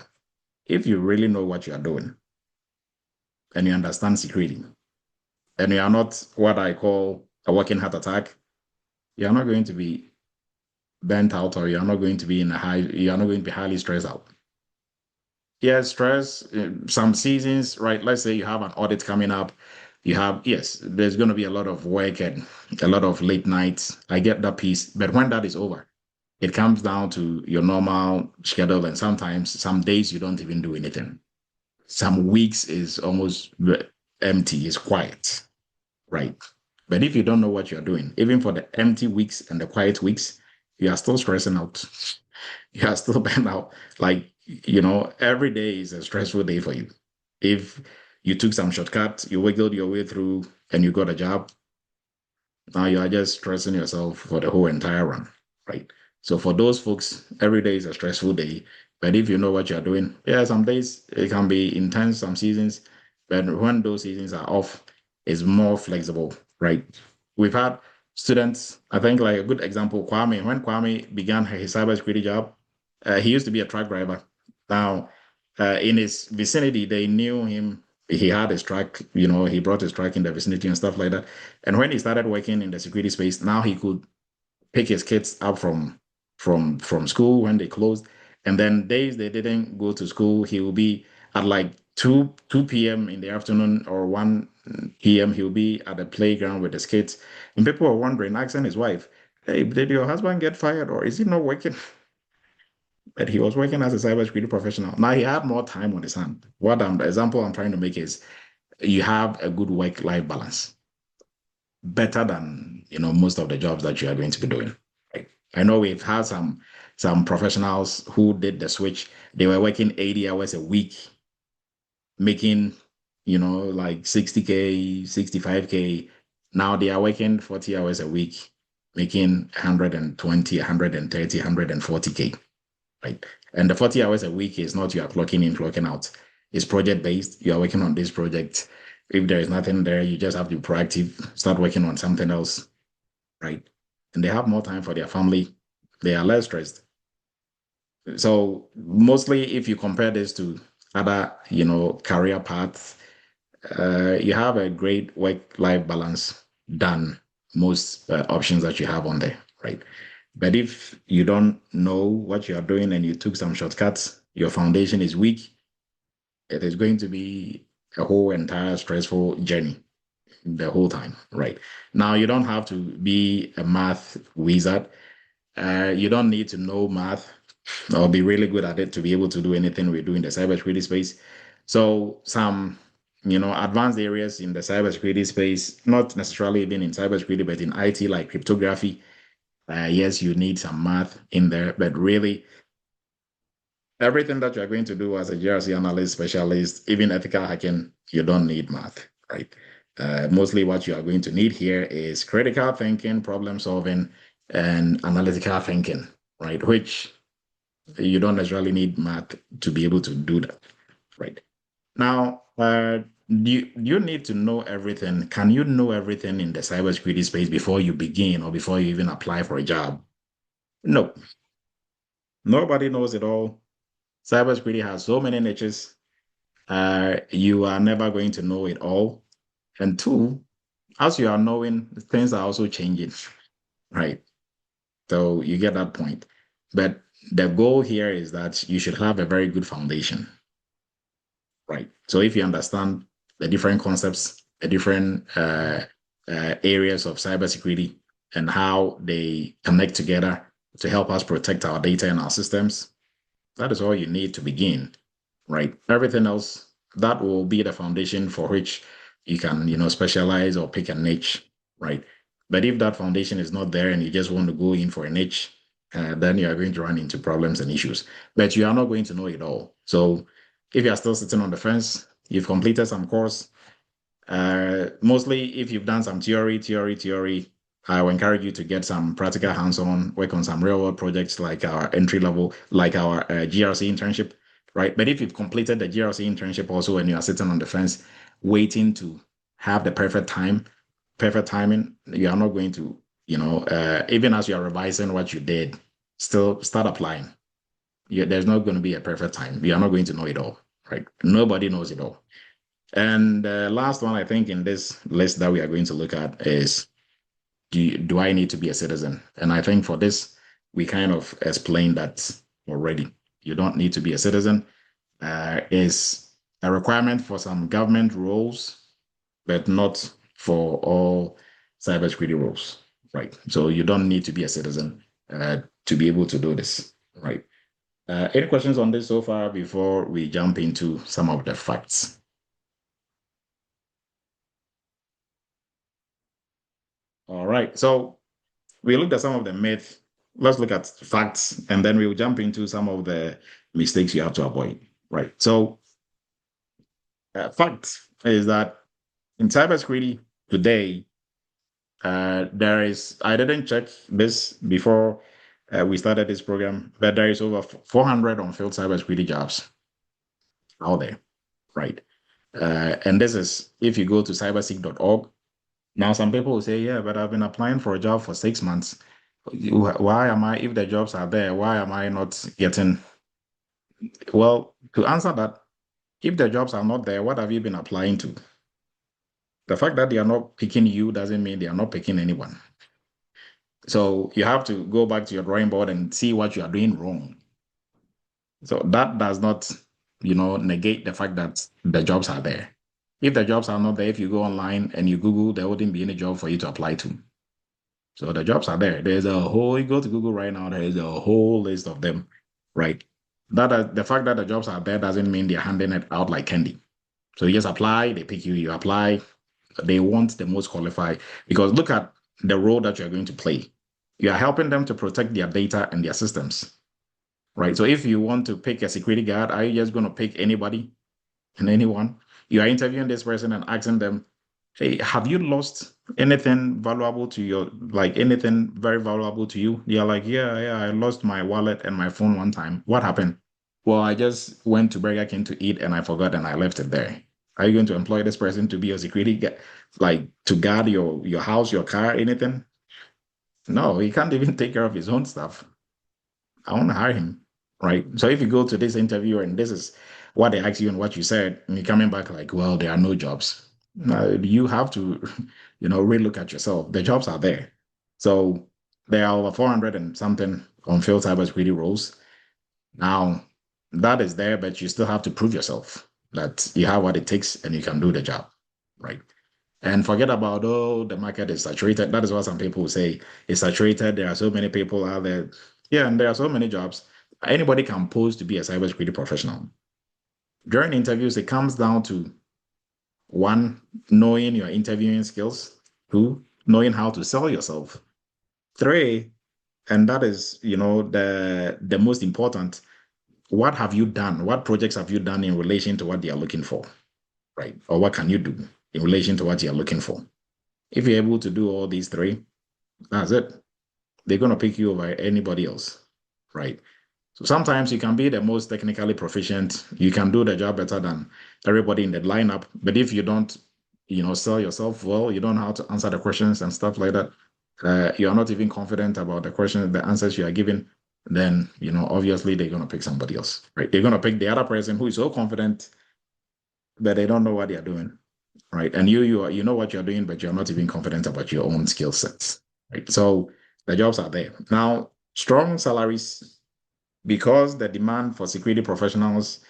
If you really know what you are doing and you understand security, and you are not what I call a working heart attack, you're not going to be burnt out, or you're not going to be you're not going to be highly stressed out. Yeah, stress, some seasons, right? Let's say you have an audit coming up. Yes, there's going to be a lot of work and a lot of late nights. I get that piece. But when that is over, it comes down to your normal schedule. And sometimes, some days you don't even do anything. Some weeks is almost empty, it's quiet, right? But if you don't know what you're doing, even for the empty weeks and the quiet weeks, you are still stressing out. You are still burnt out. Like, every day is a stressful day for you. If you took some shortcut, you wiggled your way through and you got a job, now you are just stressing yourself for the whole entire run, right? So for those folks, every day is a stressful day. But if you know what you're doing, yeah, some days it can be intense, some seasons, but when those seasons are off, it's more flexible, right? We've had students, I think like a good example, Kwame, when Kwame began his cybersecurity job, he used to be a truck driver. Now, in his vicinity, they knew him. He had his truck, he brought his truck in the vicinity and stuff like that. And when he started working in the security space, now he could pick his kids up from school when they closed. And then days they didn't go to school, he will be at like 2 p.m. in the afternoon or 1 p.m. He'll be at the playground with his kids. And people were wondering, asking his wife, hey, did your husband get fired or is he not working? But he was working as a cybersecurity professional. Now he had more time on his hand. The example I'm trying to make is you have a good work-life balance, better than most of the jobs that you are going to be doing. Right? I know we've had some professionals who did the switch. They were working 80 hours a week, making like 60K, 65K. Now they are working 40 hours a week, making 120, 130, 140K. Right. And the 40 hours a week is not you are clocking in, clocking out. It's project based. You are working on this project. If there is nothing there, you just have to be proactive, start working on something else. Right. And they have more time for their family. They are less stressed. So mostly if you compare this to other, career paths, you have a great work-life balance than most options that you have on there. Right. But if you don't know what you are doing and you took some shortcuts, your foundation is weak, it is going to be a whole entire stressful journey the whole time, right? Now, you don't have to be a math wizard. You don't need to know math or be really good at it to be able to do anything we do in the cybersecurity space. So some, advanced areas in the cybersecurity space, not necessarily even in cybersecurity, but in IT, like cryptography, yes, you need some math in there, but really everything that you're going to do as a GRC analyst, specialist, even ethical hacking, you don't need math, right? Mostly what you are going to need here is critical thinking, problem solving, and analytical thinking, right? Which you don't necessarily need math to be able to do that, right? Now, do you need to know everything? Can you know everything in the cybersecurity space before you begin or before you even apply for a job? No, nobody knows it all. Cybersecurity has so many niches. You are never going to know it all. And two, as you are knowing, things are also changing, right? So you get that point. But the goal here is that you should have a very good foundation, right? So if you understand the different concepts, the different areas of cybersecurity and how they connect together to help us protect our data and our systems, that is all you need to begin, right? Everything else, that will be the foundation for which you can, specialize or pick a niche, right? But if that foundation is not there and you just want to go in for a niche, then you are going to run into problems and issues. But you are not going to know it all. So if you are still sitting on the fence, you've completed some course, mostly if you've done some theory, I will encourage you to get some practical hands-on, work on some real-world projects like our entry level, like our GRC internship, right? But if you've completed the GRC internship also and you are sitting on the fence waiting to have the perfect timing, you are not going to, even as you are revising what you did, still start applying. There's not going to be a perfect time. You are not going to know it all, right? Nobody knows it all. And the last one, I think, in this list that we are going to look at is do I need to be a citizen? And I think for this, we kind of explained that already. You don't need to be a citizen. Is a requirement for some government roles, but not for all cybersecurity roles, right? So you don't need to be a citizen to be able to do this, right? Any questions on this so far before we jump into some of the facts? All right, so we looked at some of the myths. Let's look at facts, and then we'll jump into some of the mistakes you have to avoid, right? So, fact is that in cybersecurity today, there is, I didn't check this before we started this program, but there is over 400 unfilled cybersecurity jobs out there, right? And this is if you go to cybersec.org. Now, some people will say, yeah, but I've been applying for a job for 6 months. Why am I, if the jobs are there, why am I not getting? Well, to answer that, if the jobs are not there, what have you been applying to? The fact that they are not picking you doesn't mean they are not picking anyone. So you have to go back to your drawing board and see what you are doing wrong. So that does not, negate the fact that the jobs are there. If the jobs are not there, if you go online and you Google, there wouldn't be any job for you to apply to. So the jobs are there. There's a whole, you go to Google right now, there is a whole list of them, right? The fact that the jobs are there doesn't mean they're handing it out like candy. So you just apply, they pick you, you apply, they want the most qualified. Because look at the role that you're going to play. You are helping them to protect their data and their systems, right? So if you want to pick a security guard, are you just going to pick anybody and anyone? You are interviewing this person and asking them, hey, have you lost anything valuable to your, like anything very valuable to you? They're like, yeah, I lost my wallet and my phone one time. What happened? Well, I just went to Burger King to eat and I forgot and I left it there. Are you going to employ this person to be your security, like to guard your house, your car, anything? No, he can't even take care of his own stuff. I want to hire him, right? So if you go to this interview and this is what they ask you and what you said, and you're coming back like, well, there are no jobs. You have to, relook at yourself. The jobs are there. So there are over 400 and something unfilled cybersecurity roles. Now, that is there, but you still have to prove yourself that you have what it takes and you can do the job, right? And forget about, oh, the market is saturated. That is what some people say. It's saturated. There are so many people out there. Yeah, and there are so many jobs. Anybody can pose to be a cybersecurity professional. During interviews, it comes down to one, knowing your interviewing skills. Two, knowing how to sell yourself. Three, and that is, the most important, what have you done? What projects have you done in relation to what they are looking for, right? Or what can you do in relation to what you're looking for? If you're able to do all these three, that's it. They're going to pick you over anybody else, right? So sometimes you can be the most technically proficient. You can do the job better than everybody in the lineup. But if you don't, sell yourself well, you don't know how to answer the questions and stuff like that. You are not even confident about the questions, the answers you are giving. Then, obviously they're going to pick somebody else, right? They're going to pick the other person who is so confident, but they don't know what they are doing, right? And you know what you're doing, but you're not even confident about your own skill sets, right? So the jobs are there. Now, strong salaries, because the demand for security professionals,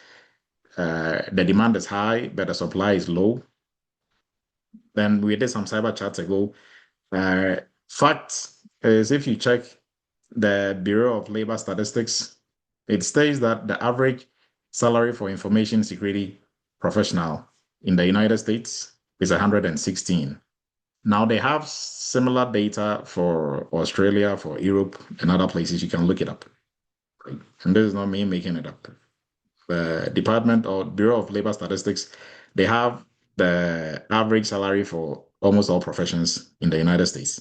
the demand is high, but the supply is low. Then we did some cyber chats ago. Fact is, if you check the Bureau of Labor Statistics, it states that the average salary for information security professional in the United States is 116. Now they have similar data for Australia, for Europe, and other places. You can look it up. Right? And this is not me making it up. The Department or Bureau of Labor Statistics, they have the average salary for almost all professions in the United States.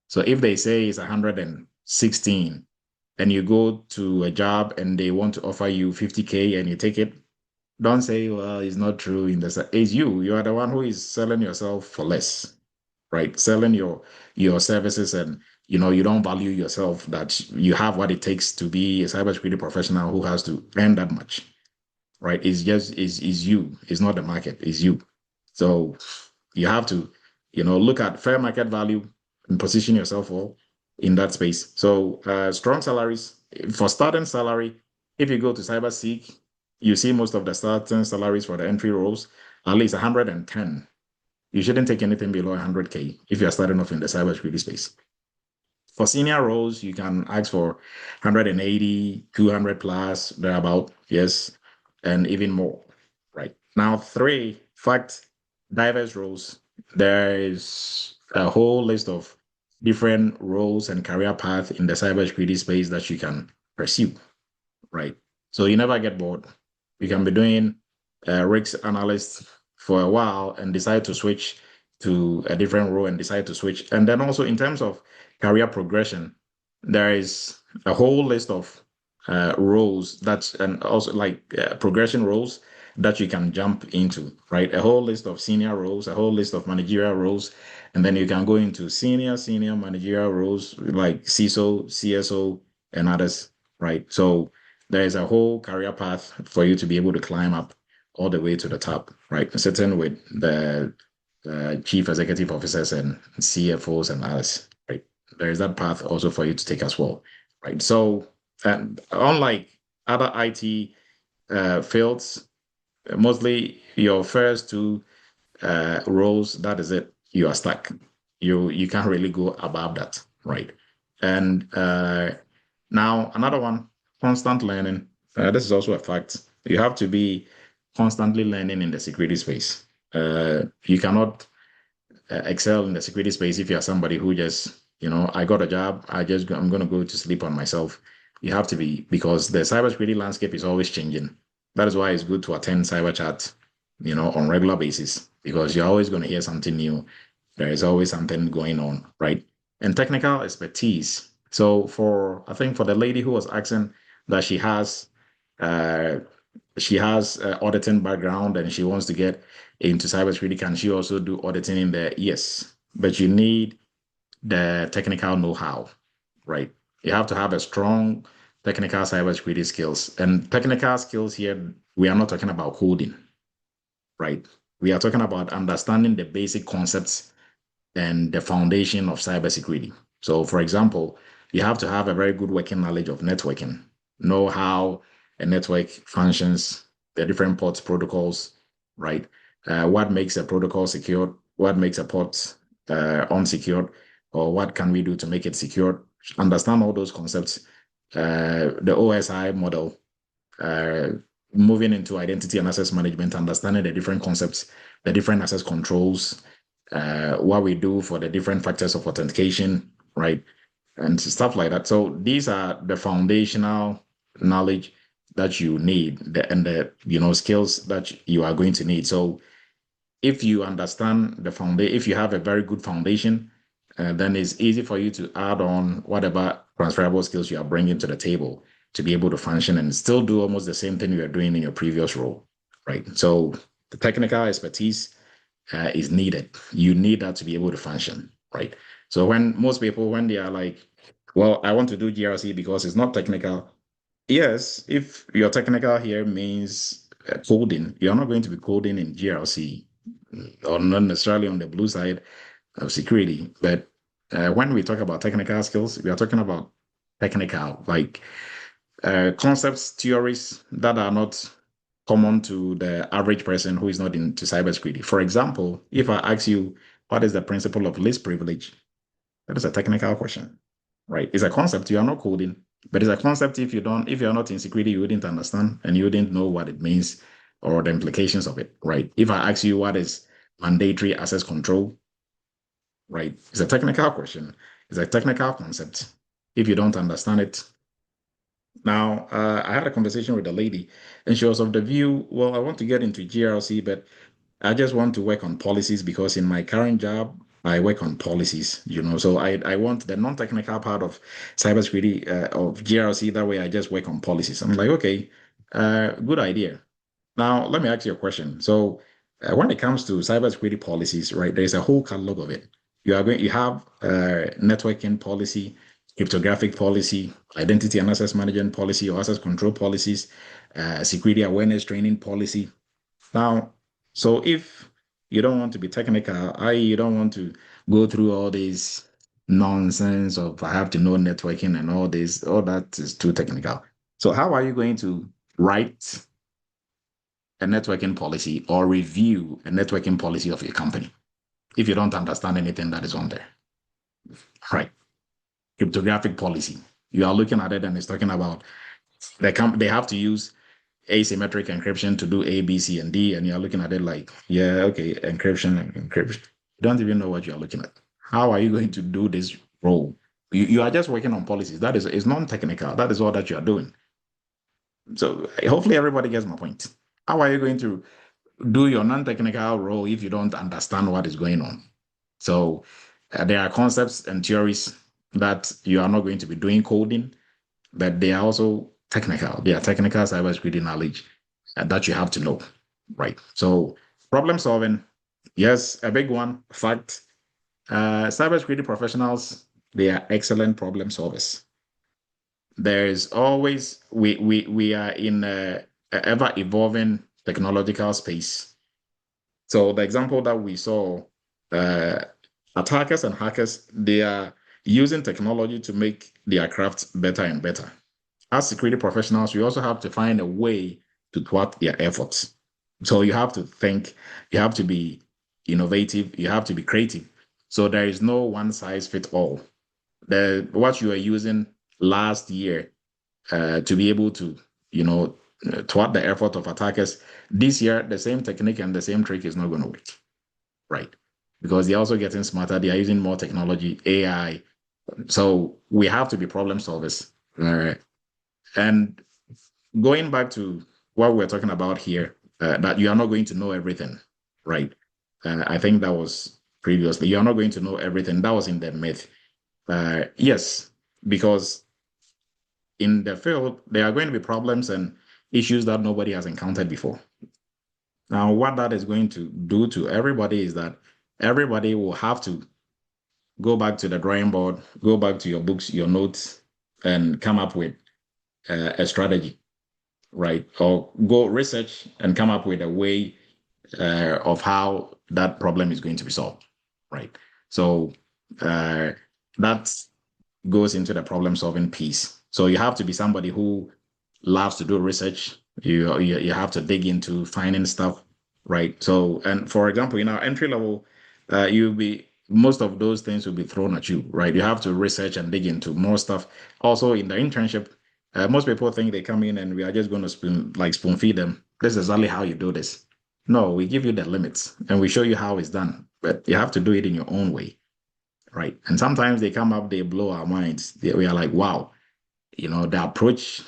So if they say it's 116 and you go to a job and they want to offer you 50K and you take it, don't say, well, it's not true. It's you are the one who is selling yourself for less, right? Selling your services, and you don't value yourself, that you have what it takes to be a cybersecurity professional who has to earn that much, right? It's just is you. It's not the market. It's you. So you have to, look at fair market value and position yourself well in that space. So strong salaries for starting salary. If you go to CyberSeek, you see most of the starting salaries for the entry roles at least 110. You shouldn't take anything below 100K if you're starting off in the cybersecurity space. For senior roles, you can ask for 180, 200 plus, thereabout, yes, and even more, right? Now, three, fact, diverse roles. There is a whole list of different roles and career paths in the cybersecurity space that you can pursue, right? So you never get bored. You can be doing risk analyst for a while and decide to switch to a different role and decide to switch. And then also in terms of career progression, there is a whole list of roles that's and also like progression roles that you can jump into, right? A whole list of senior roles, a whole list of managerial roles, and then you can go into senior managerial roles like CISO, CSO, and others, right? So there is a whole career path for you to be able to climb up all the way to the top, right? Sitting with the chief executive officers and CFOs and others, right? There is that path also for you to take as well, right? So, and unlike other IT fields, mostly your first two roles, that is it. You are stuck. You can't really go above that, right? And now another one, constant learning. This is also a fact. You have to be constantly learning in the security space. You cannot excel in the security space if you're somebody who just, I got a job, I'm going to go to sleep on myself. You have to be, because the cybersecurity landscape is always changing. That is why it's good to attend cyber chat, on regular basis, because you're always going to hear something new. There is always something going on, right? And technical expertise. So I think for the lady who was asking that uh, she has auditing background and she wants to get into cybersecurity, can she also do auditing in there? Yes, but you need the technical know-how, right? You have to have a strong technical cybersecurity skills. And technical skills here, we are not talking about coding, right? We are talking about understanding the basic concepts and the foundation of cybersecurity. So, for example, you have to have a very good working knowledge of networking, know how a network functions, the different ports protocols, right? What makes a protocol secure? What makes a port unsecured? Or what can we do to make it secure? Understand all those concepts. The OSI model, uh, moving into identity and access management, understanding the different concepts, the different access controls, what we do for the different factors of authentication, right? And stuff like that. So these are the foundational knowledge that you need and the skills that you are going to need. So if you understand the foundation, if you have a very good foundation, then it's easy for you to add on whatever transferable skills you are bringing to the table to be able to function and still do almost the same thing you are doing in your previous role, right? So the technical expertise is needed. You need that to be able to function, right? So when most people, when they are like, well, I want to do GRC because it's not technical. Yes, if your technical here means coding, you're not going to be coding in GRC or not necessarily on the blue side of security. But when we talk about technical skills, we are talking about technical, like concepts, theories that are not common to the average person who is not into cybersecurity. For example, if I ask you, what is the principle of least privilege? That is a technical question, right? It's a concept. You are not coding, but it's a concept. If you're not in security, you wouldn't understand and you wouldn't know what it means or the implications of it, right? If I ask you what is mandatory access control, right? It's a technical question. It's a technical concept. If you don't understand it, now, I had a conversation with a lady, and she was of the view, well, I want to get into GRC, but I just want to work on policies because in my current job, I work on policies, So I want the non-technical part of cybersecurity, of GRC. That way, I just work on policies. I'm like, okay, good idea. Now, let me ask you a question. So, when it comes to cybersecurity policies, right, there's a whole catalog of it. You have networking policy, cryptographic policy, identity and access management policy, or access control policies, security awareness training policy. Now, so if you don't want to be technical, you don't want to go through all these nonsense of I have to know networking and all this. All that is too technical. So how are you going to write a networking policy or review a networking policy of your company if you don't understand anything that is on there? Right. Cryptographic policy. You are looking at it and it's talking about they have to use asymmetric encryption to do A, B, C, and D, and you're looking at it like, yeah, okay, encryption and encryption. You don't even know what you're looking at. How are you going to do this role? You are just working on policies. That is, it's non-technical. That is all that you are doing. So hopefully everybody gets my point. How are you going to do your non-technical role if you don't understand what is going on? So there are concepts and theories that you are not going to be doing coding, but they are also technical. They are technical cybersecurity knowledge that you have to know, right? So problem solving, yes, a big one. Fact, cybersecurity professionals, they are excellent problem solvers. There's always we are in a ever evolving technological space. So the example that we saw, attackers and hackers, they are using technology to make their craft better and better. As security professionals, we also have to find a way to thwart their efforts. So you have to think, you have to be innovative, you have to be creative. So there is no one size fit all. What you are using last year to be able to, thwart the effort of attackers, this year, the same technique and the same trick is not going to work, right? Because they're also getting smarter, they are using more technology, AI. So we have to be problem solvers. And going back to what we're talking about here, that you are not going to know everything, right? I think that was previously, you are not going to know everything. That was in the myth. Yes, because in the field, there are going to be problems and issues that nobody has encountered before. Now, what that is going to do to everybody is that everybody will have to go back to the drawing board, go back to your books, your notes, and come up with a strategy, right? Or go research and come up with a way of how that problem is going to be solved, right? So that goes into the problem solving piece. So you have to be somebody who loves to do research. You have to dig into finding stuff, right? So, and for example, in our entry level, you'll be most of those things will be thrown at you, right? You have to research and dig into more stuff. Also, in the internship, most people think they come in and we are just going to spoon feed them. This is exactly how you do this. No, we give you the limits and we show you how it's done, but you have to do it in your own way, right? And sometimes they come up, they blow our minds. We are like, wow, the approach,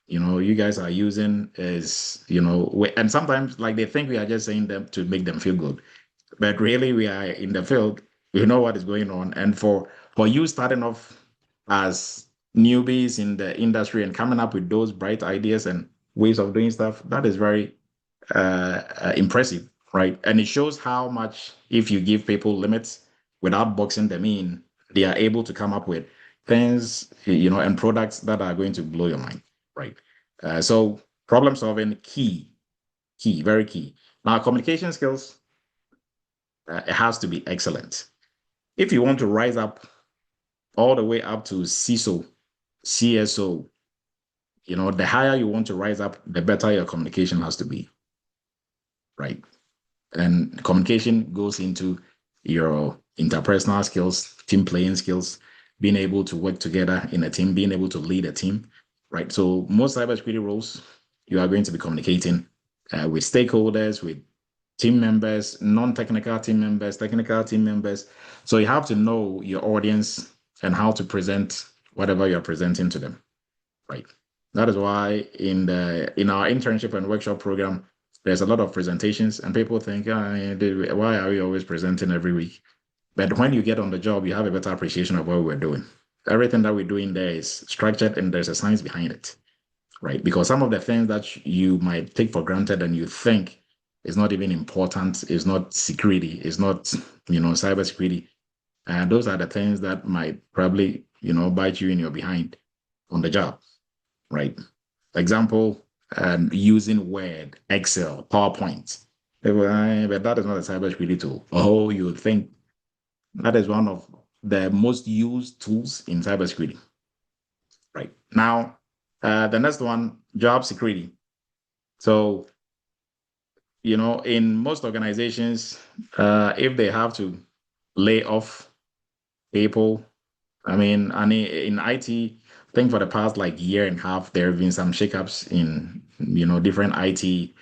you guys are using is, and sometimes like they think we are just saying them to make them feel good, but really we are in the field, we know what is going on. And for you starting off as newbies in the industry and coming up with those bright ideas and ways of doing stuff, that is very impressive, right? And it shows how much, if you give people limits without boxing them in, they are able to come up with things, and products that are going to blow your mind, right? So problem solving, key, very key. Now, communication skills, it has to be excellent. If you want to rise up all the way up to CISO, CSO, the higher you want to rise up, the better your communication has to be, right? And communication goes into your interpersonal skills, team playing skills, being able to work together in a team, being able to lead a team, right? So most cybersecurity roles, you are going to be communicating with stakeholders, with team members, non-technical team members, technical team members. So you have to know your audience and how to present whatever you're presenting to them, right? That is why in our internship and workshop program, there's a lot of presentations and people think, why are we always presenting every week? But when you get on the job, you have a better appreciation of what we're doing. Everything that we're doing there is structured and there's a science behind it, right? Because some of the things that you might take for granted and you think is not even important, is not security, is not, cybersecurity. And those are the things that might probably, bite you in your behind on the job, right? Example, using Word, Excel, PowerPoint. But that is not a cybersecurity tool. Oh, you think that is one of the most used tools in cybersecurity. Right now, the next one, job security. So, in most organizations, if they have to lay off people, I mean, in IT, I think for the past year and a half, there have been some shakeups in different IT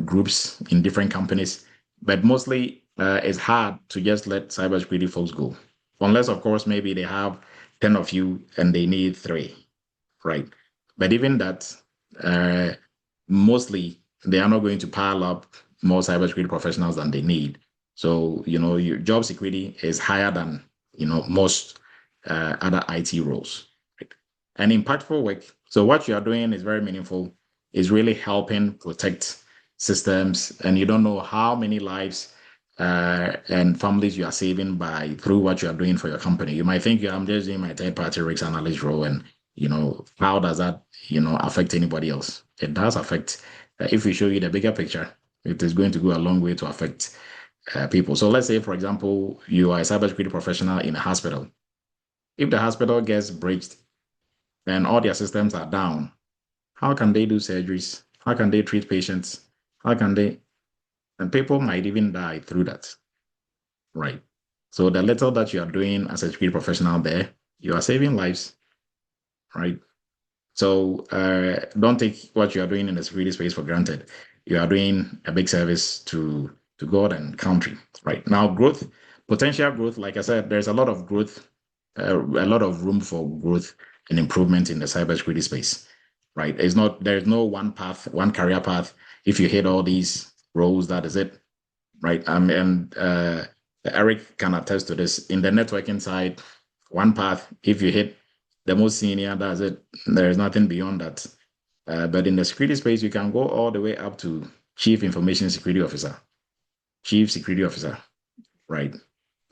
groups in different companies, but mostly it's hard to just let cybersecurity folks go, unless of course maybe they have 10 of you and they need 3, right? But even that, mostly they are not going to pile up more cybersecurity professionals than they need. So your job security is higher than most other IT roles. Right? And impactful work. So what you are doing is very meaningful. Is really helping protect systems, and you don't know how many lives and families you are saving through what you are doing for your company. You might think I'm just doing my third-party risk analyst role, and how does that affect anybody else? It does affect. If we show you the bigger picture, it is going to go a long way to affect people. So let's say, for example, you are a cybersecurity professional in a hospital. If the hospital gets breached and all their systems are down, how can they do surgeries? How can they treat patients? How can they? And people might even die through that, right? So the little that you are doing as a security professional there, you are saving lives, right? So don't take what you are doing in the security space for granted. You are doing a big service to God and country, right? Now, potential growth, like I said, there's a lot of growth, a lot of room for growth and improvement in the cybersecurity space, right? There's no one path, one career path. If you hit all these roles, that is it, right? And Eric can attest to this. In the networking side, one path. If you hit the most senior, that's it. There is nothing beyond that. But in the security space, you can go all the way up to chief information security officer, chief security officer, right?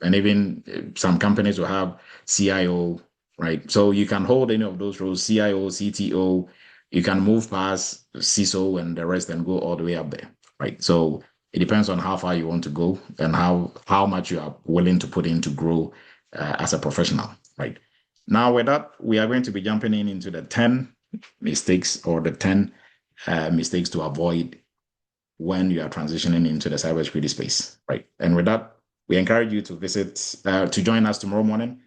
And even some companies will have CIO, right? So you can hold any of those roles, CIO, CTO. You can move past CISO and the rest and go all the way up there, right? So it depends on how far you want to go and how much you are willing to put in to grow as a professional, right? Now, with that, we are going to be jumping into the 10 mistakes or the 10 mistakes to avoid when you are transitioning into the cybersecurity space, right? And with that, we encourage you to join us tomorrow morning.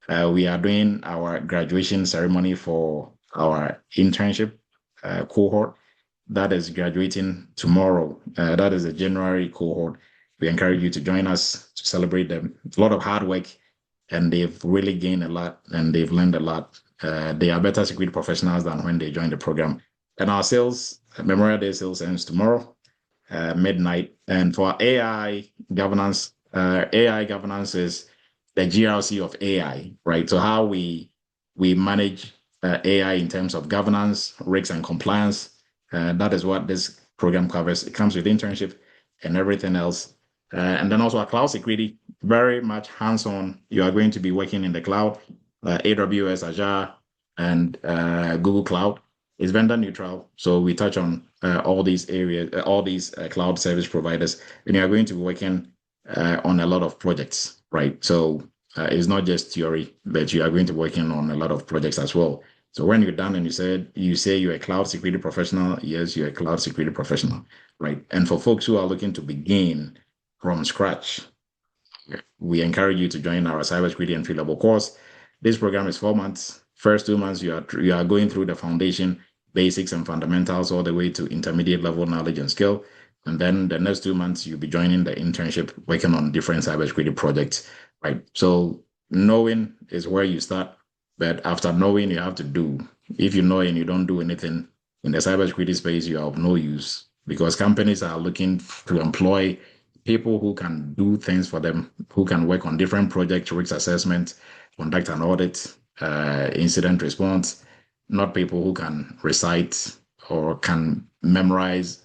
We are doing our graduation ceremony for our internship cohort that is graduating tomorrow. That is the January cohort. We encourage you to join us to celebrate them. It's a lot of hard work, and they've really gained a lot and they've learned a lot. They are better security professionals than when they joined the program. And our Memorial Day sales ends tomorrow, midnight. And for AI governance is the GRC of AI, right? So how we manage AI in terms of governance, risks, and compliance. That is what this program covers. It comes with internship and everything else. And then also our cloud security, very much hands-on. You are going to be working in the cloud, AWS, Azure, and Google Cloud. Is vendor neutral. So we touch on all these areas, all these cloud service providers, and you are going to be working on a lot of projects, right? So it's not just theory, but you are going to be working on a lot of projects as well. So when you're done and you say you're a cloud security professional, yes, you're a cloud security professional, right? And for folks who are looking to begin from scratch, we encourage you to join our cybersecurity entry level course. This program is 4 months. First 2 months, you are going through the foundation, basics, and fundamentals all the way to intermediate level knowledge and skill. And then the next 2 months, you'll be joining the internship, working on different cybersecurity projects, right? So knowing is where you start, but after knowing, you have to do. If you know and you don't do anything in the cybersecurity space, you are of no use because companies are looking to employ people who can do things for them, who can work on different projects, risk assessment, conduct an audit, incident response, not people who can recite or can memorize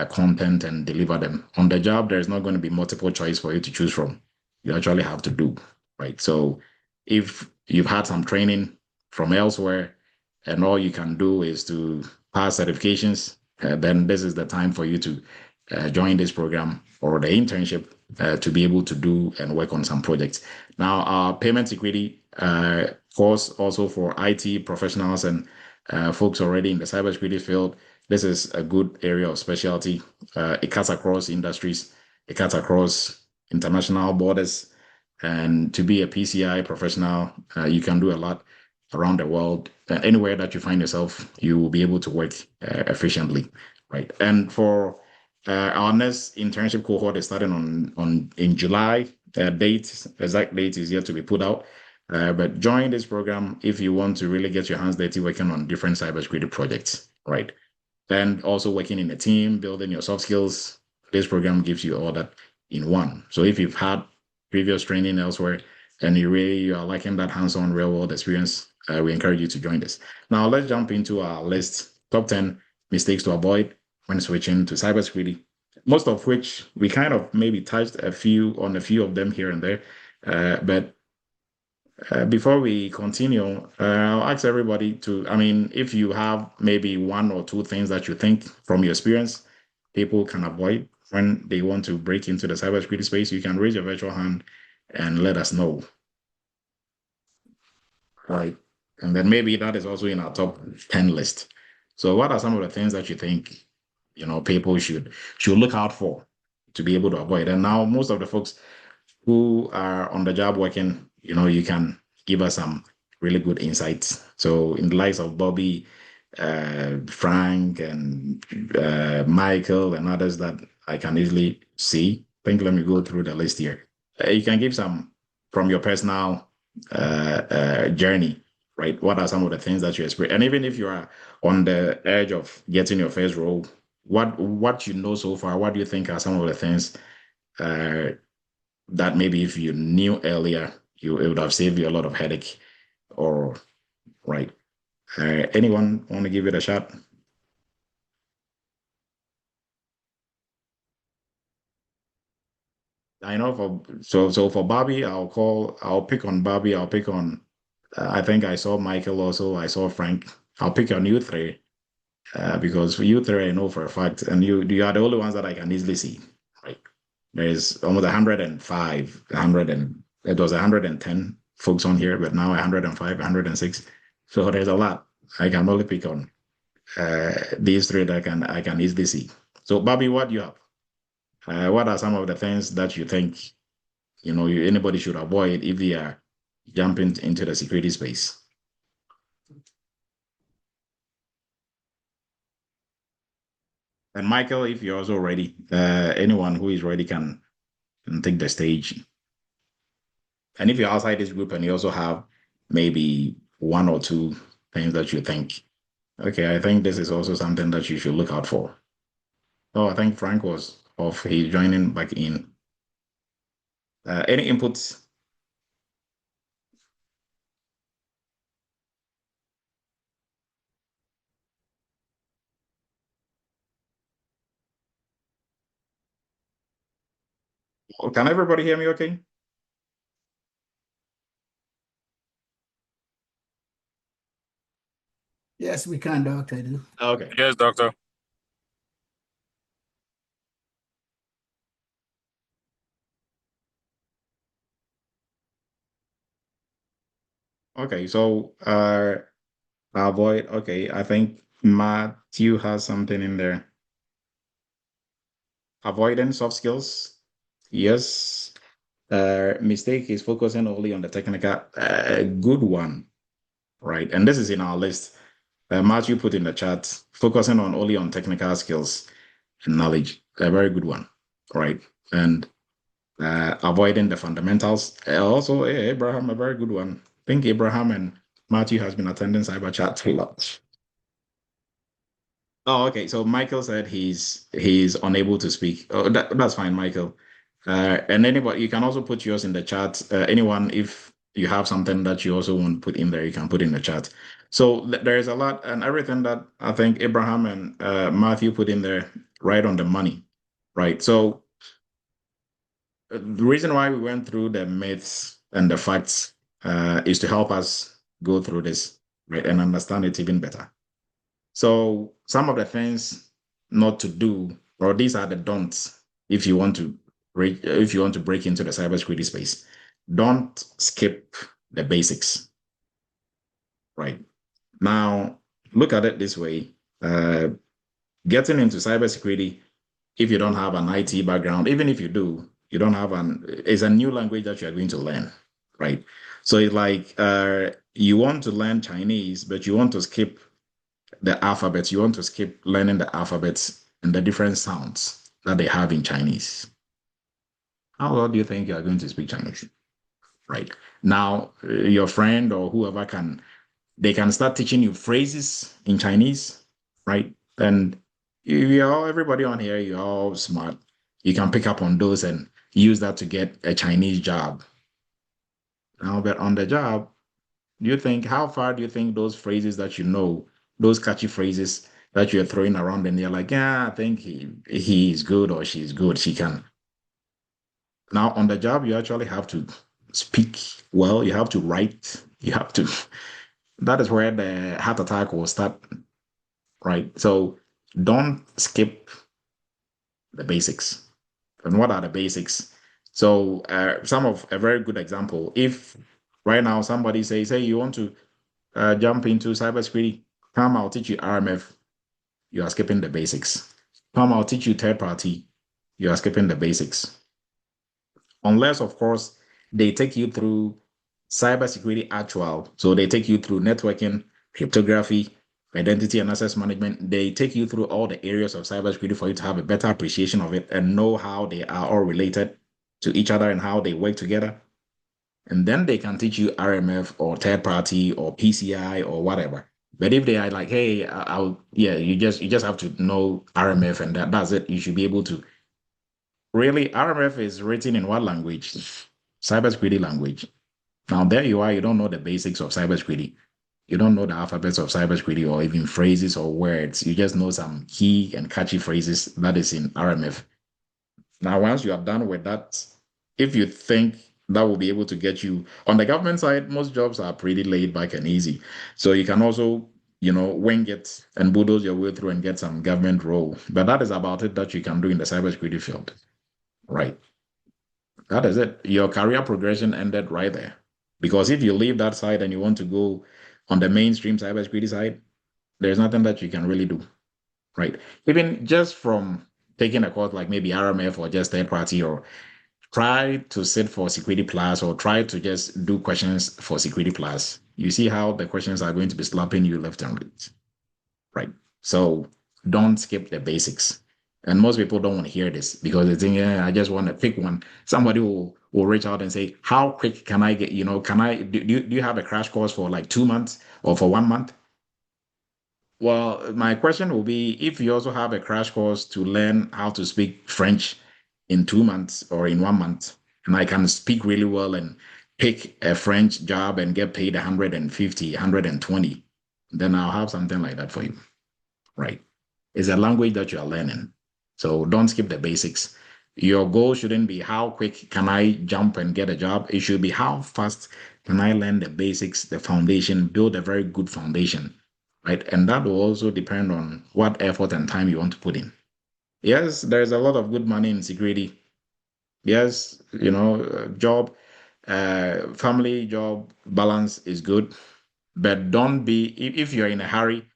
content and deliver them. On the job, there's not going to be multiple choice for you to choose from. You actually have to do, right? So if you've had some training from elsewhere and all you can do is to pass certifications, then this is the time for you to join this program or the internship to be able to do and work on some projects. Now, our payment security course also for IT professionals and folks already in the cybersecurity field, this is a good area of specialty. It cuts across industries, it cuts across international borders. And to be a PCI professional, you can do a lot around the world. Anywhere that you find yourself, you will be able to work efficiently, right? And for our next internship cohort is starting in July. Exact date is yet to be put out. But join this program if you want to really get your hands dirty working on different cybersecurity projects, right? And also working in a team, building your soft skills. This program gives you all that in one. So if you've had previous training elsewhere and you are liking that hands-on real-world experience, we encourage you to join this. Now let's jump into our list. Top 10 mistakes to avoid when switching to cybersecurity. Most of which we kind of maybe touched a few of them here and there. But before we continue, I'll ask everybody if you have maybe one or two things that you think from your experience people can avoid when they want to break into the cybersecurity space, you can raise your virtual hand and let us know. Right. And then maybe that is also in our top 10 list. So what are some of the things that you think, people should look out for to be able to avoid? And now most of the folks who are on the job working, you can give us some really good insights. So in the likes of Bobby, Frank, and Michael, and others that I can easily see. I think let me go through the list here. You can give some from your personal journey, right? What are some of the things that you experience? And even if you are on the edge of getting your first role, what you know so far, what do you think are some of the things that maybe if you knew earlier, it would have saved you a lot of headache, or right? Anyone want to give it a shot? I know for Bobby, I'll pick on Bobby. I'll pick on. I think I saw Michael also. I saw Frank. I'll pick on you three because for you three, I know for a fact, and you are the only ones that I can easily see. Right? There's almost 105, 100 and it was 110 folks on here, but now 105, 106. So there's a lot. I can only pick on these three that I can easily see. So Bobby, what do you have? What are some of the things that you think anybody should avoid if they are jumping into the security space? And Michael, if you're also ready, anyone who is ready can take the stage. And if you're outside this group and you also have maybe one or two things that you think, okay, I think this is also something that you should look out for. Oh, I think Frank was off. He's joining back in. Any inputs? Can everybody hear me okay? Yes, we can, Doctor. Okay. Yes, doctor. Okay, so avoid. Okay, I think Matthew has something in there. Avoidance soft skills. Yes. Mistake is focusing only on the technical. Good one, right? And this is in our list. Matthew put in the chat, focusing only on technical skills and knowledge. A very good one, right? And avoiding the fundamentals. Also, Abraham, a very good one. I think Abraham and Matthew has been attending Cyber Chat a lot. Oh, okay. So Michael said he's unable to speak. Oh, that's fine, Michael. And anybody, you can also put yours in the chat. Anyone, if you have something that you also want to put in there, you can put in the chat. So there is a lot, and everything that I think Abraham and Matthew put in there, right on the money, right? So the reason why we went through the myths and the facts is to help us go through this, right, and understand it even better. So some of the things not to do, or these are the don'ts if you want to if you want to break into the cybersecurity space, don't skip the basics. Right. Now, look at it this way. Getting into cybersecurity, if you don't have an IT background, even if you do, you don't have it's a new language that you're going to learn, right? So it's like you want to learn Chinese, but you want to skip the alphabets. You want to skip learning the alphabets and the different sounds that they have in Chinese. How well do you think you are going to speak Chinese? Right. Now, your friend or whoever they can start teaching you phrases in Chinese, right? And everybody on here, you're all smart. You can pick up on those and use that to get a Chinese job. Now, but on the job, how far do you think those phrases that you know, those catchy phrases that you're throwing around and they're like, yeah, I think he's good or she's good, she can. Now, on the job, you actually have to speak well, you have to write, that is where the heart attack will start, right? So don't skip the basics. And what are the basics? So a very good example, if right now somebody says, hey, you want to jump into cybersecurity, come, I'll teach you RMF, you are skipping the basics. Come, I'll teach you third party, you are skipping the basics. Unless, of course, they take you through cybersecurity actual. So they take you through networking, cryptography, identity and access management. They take you through all the areas of cybersecurity for you to have a better appreciation of it and know how they are all related to each other and how they work together. And then they can teach you RMF or third party or PCI or whatever. But if they are like, hey, you just have to know RMF and that's it. You should be able to. Really, RMF is written in what language? Cybersecurity language. Now there you are, you don't know the basics of cybersecurity. You don't know the alphabets of cybersecurity or even phrases or words. You just know some key and catchy phrases that is in RMF. Now, once you are done with that, if you think that will be able to get you on the government side, most jobs are pretty laid back and easy. So you can also, wing it and bulldoze your way through and get some government role. But that is about it that you can do in the cybersecurity field. Right. That is it. Your career progression ended right there. Because if you leave that side and you want to go on the mainstream cybersecurity side, there's nothing that you can really do. Right. Even just from taking a course like maybe RMF or just third party, or try to sit for Security Plus, or try to just do questions for Security Plus. You see how the questions are going to be slapping you left and right. Right. So don't skip the basics. And most people don't want to hear this because they think, yeah, I just want to pick one. Somebody will reach out and say, how quick can I get, do you have a crash course for like 2 months or for 1 month? Well, my question will be, if you also have a crash course to learn how to speak French in 2 months or in 1 month, and I can speak really well and pick a French job and get paid 150, 120, then I'll have something like that for you. Right. It's a language that you are learning. So don't skip the basics. Your goal shouldn't be how quick can I jump and get a job. It should be how fast can I learn the basics, the foundation, build a very good foundation, right? And that will also depend on what effort and time you want to put in. Yes, there's a lot of good money in security. Yes, job, family job balance is good, but don't be, if you're in a hurry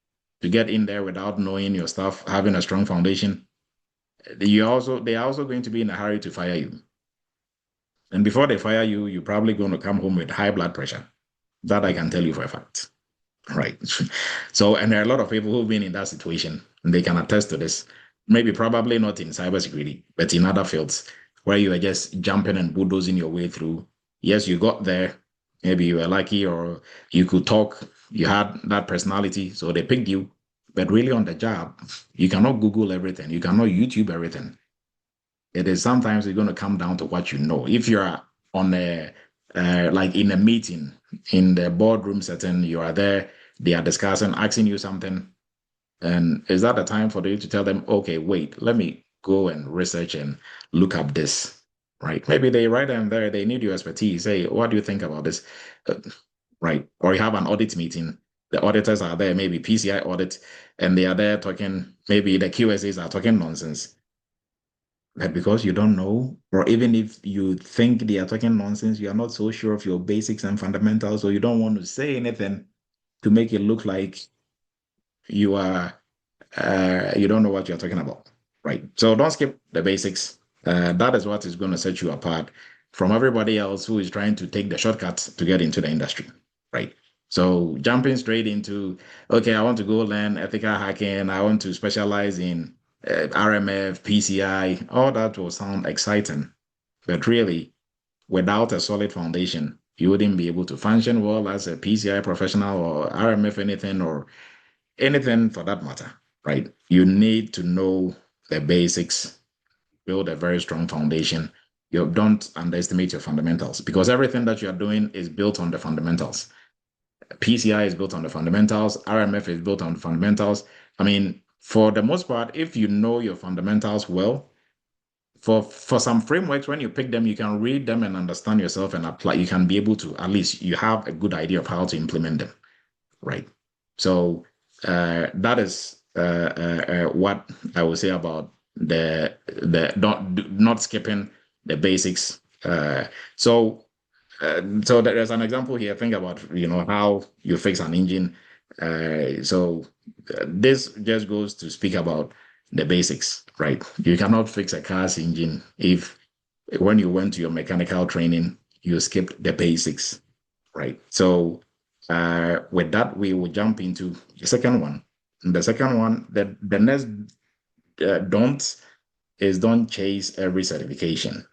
to get in there without knowing your stuff, having a strong foundation, they are also going to be in a hurry to fire you. And before they fire you, you're probably going to come home with high blood pressure. That I can tell you for a fact. Right. So, and there are a lot of people who've been in that situation, and they can attest to this. Maybe probably not in cybersecurity, but in other fields where you are just jumping and bulldozing your way through. Yes, you got there. Maybe you were lucky, or you could talk. You had that personality, so they picked you. But really on the job, you cannot Google everything. You cannot YouTube everything. It is sometimes it's going to come down to what you know. If you're on like in a meeting, in the boardroom setting, you are there, they are discussing, asking you something. And is that the time for you to tell them, okay, wait, let me go and research and look up this, right? Maybe they right and there, they need your expertise. Say, what do you think about this? Right. Or you have an audit meeting. The auditors are there, maybe PCI audit, and they are there talking, maybe the QSAs are talking nonsense. but because you don't know, or even if you think they are talking nonsense, you are not so sure of your basics and fundamentals, so you don't want to say anything to make it look like you are you don't know what you're talking about, right? So don't skip the basics. That is what is going to set you apart from everybody else who is trying to take the shortcuts to get into the industry, right? So jumping straight into, okay, I want to go learn ethical hacking. I want to specialize in RMF, PCI. All that will sound exciting, but really, without a solid foundation, you wouldn't be able to function well as a PCI professional or RMF anything or anything for that matter, right? You need to know the basics, build a very strong foundation. You don't underestimate your fundamentals because everything that you are doing is built on the fundamentals. PCI is built on the fundamentals, RMF is built on the fundamentals. I mean, for the most part, if you know your fundamentals well, for some frameworks, when you pick them, you can read them and understand yourself and apply. You can be able to, at least you have a good idea of how to implement them, right? So that is what I would say about the not skipping the basics. So there's an example here. Think about how you fix an engine. This just goes to speak about the basics, right? You cannot fix a car's engine if when you went to your mechanical training you skipped the basics, right? So with that, we will jump into the second one. The second one, the next don't chase every certification.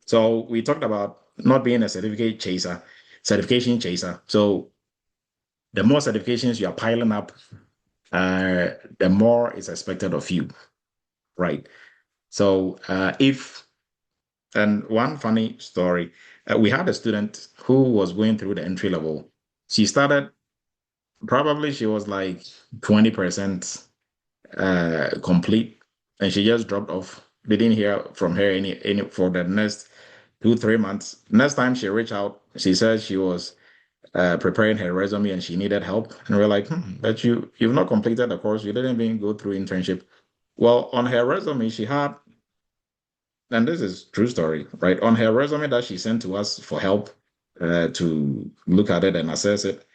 So we talked about not being a certification chaser. So the more certifications you are piling up, the more is expected of you, right? So and one funny story, we had a student who was going through the entry level. She started, probably she was like 20% complete, and she just dropped off. Didn't hear from her any for the next 2-3 months. Next time she reached out, she said she was preparing her resume and she needed help. And we're like, but you've not completed the course. You didn't even go through internship. Well, on her resume, she had, and this is true story, right? On her resume that she sent to us for help to look at it and assess it.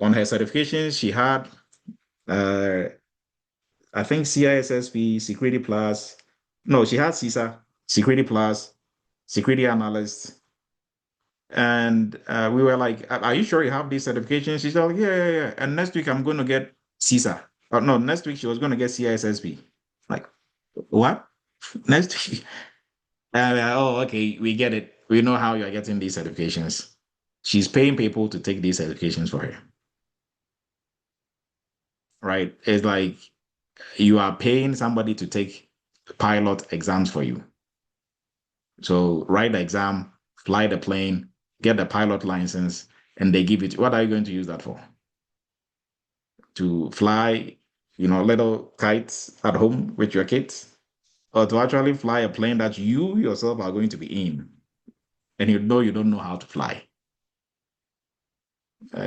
On her certifications, she had, I think CISSP, Security Plus. No, she had CISA, Security Plus, Security Analyst. And we were like, are you sure you have these certifications? She's like, yeah. And next week I'm going to get CISA. No, next week she was going to get CISSP. Like, what? Next week? Oh, okay, we get it. We know how you're getting these certifications. She's paying people to take these certifications for her. Right? It's like you are paying somebody to take pilot exams for you. So write the exam, fly the plane, get the pilot license, and they give it. What are you going to use that for? To fly, little kites at home with your kids? Or to actually fly a plane that you yourself are going to be in, and you don't know how to fly?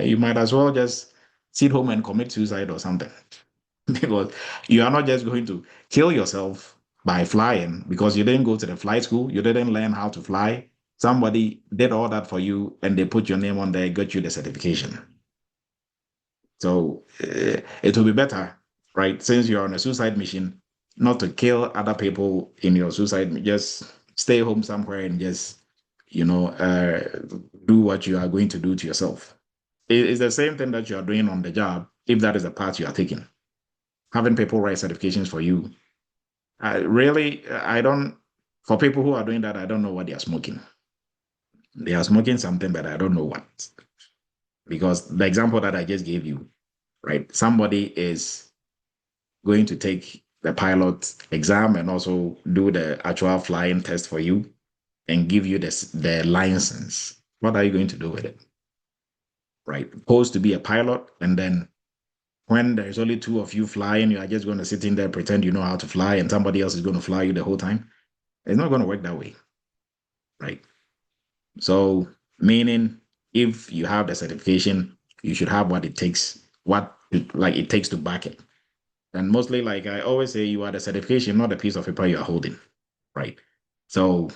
You might as well just sit home and commit suicide or something. Because you are not just going to kill yourself by flying because you didn't go to the flight school, you didn't learn how to fly. Somebody did all that for you and they put your name on there, got you the certification. So it will be better, right? Since you're on a suicide mission, not to kill other people in your suicide, just stay home somewhere and just, do what you are going to do to yourself. It's the same thing that you are doing on the job if that is the path you are taking. Having people write certifications for you. For people who are doing that, I don't know what they are smoking. They are smoking something, but I don't know what. Because the example that I just gave you, right? Somebody is going to take the pilot exam and also do the actual flying test for you and give you the license. What are you going to do with it? Right? Supposed to be a pilot, and then when there's only two of you flying, you are just going to sit in there, pretend you know how to fly, and somebody else is going to fly you the whole time. It's not going to work that way, right? So, meaning if you have the certification, you should have what it takes, it takes to back it. And mostly, like I always say, you are the certification, not the piece of paper you are holding, right? So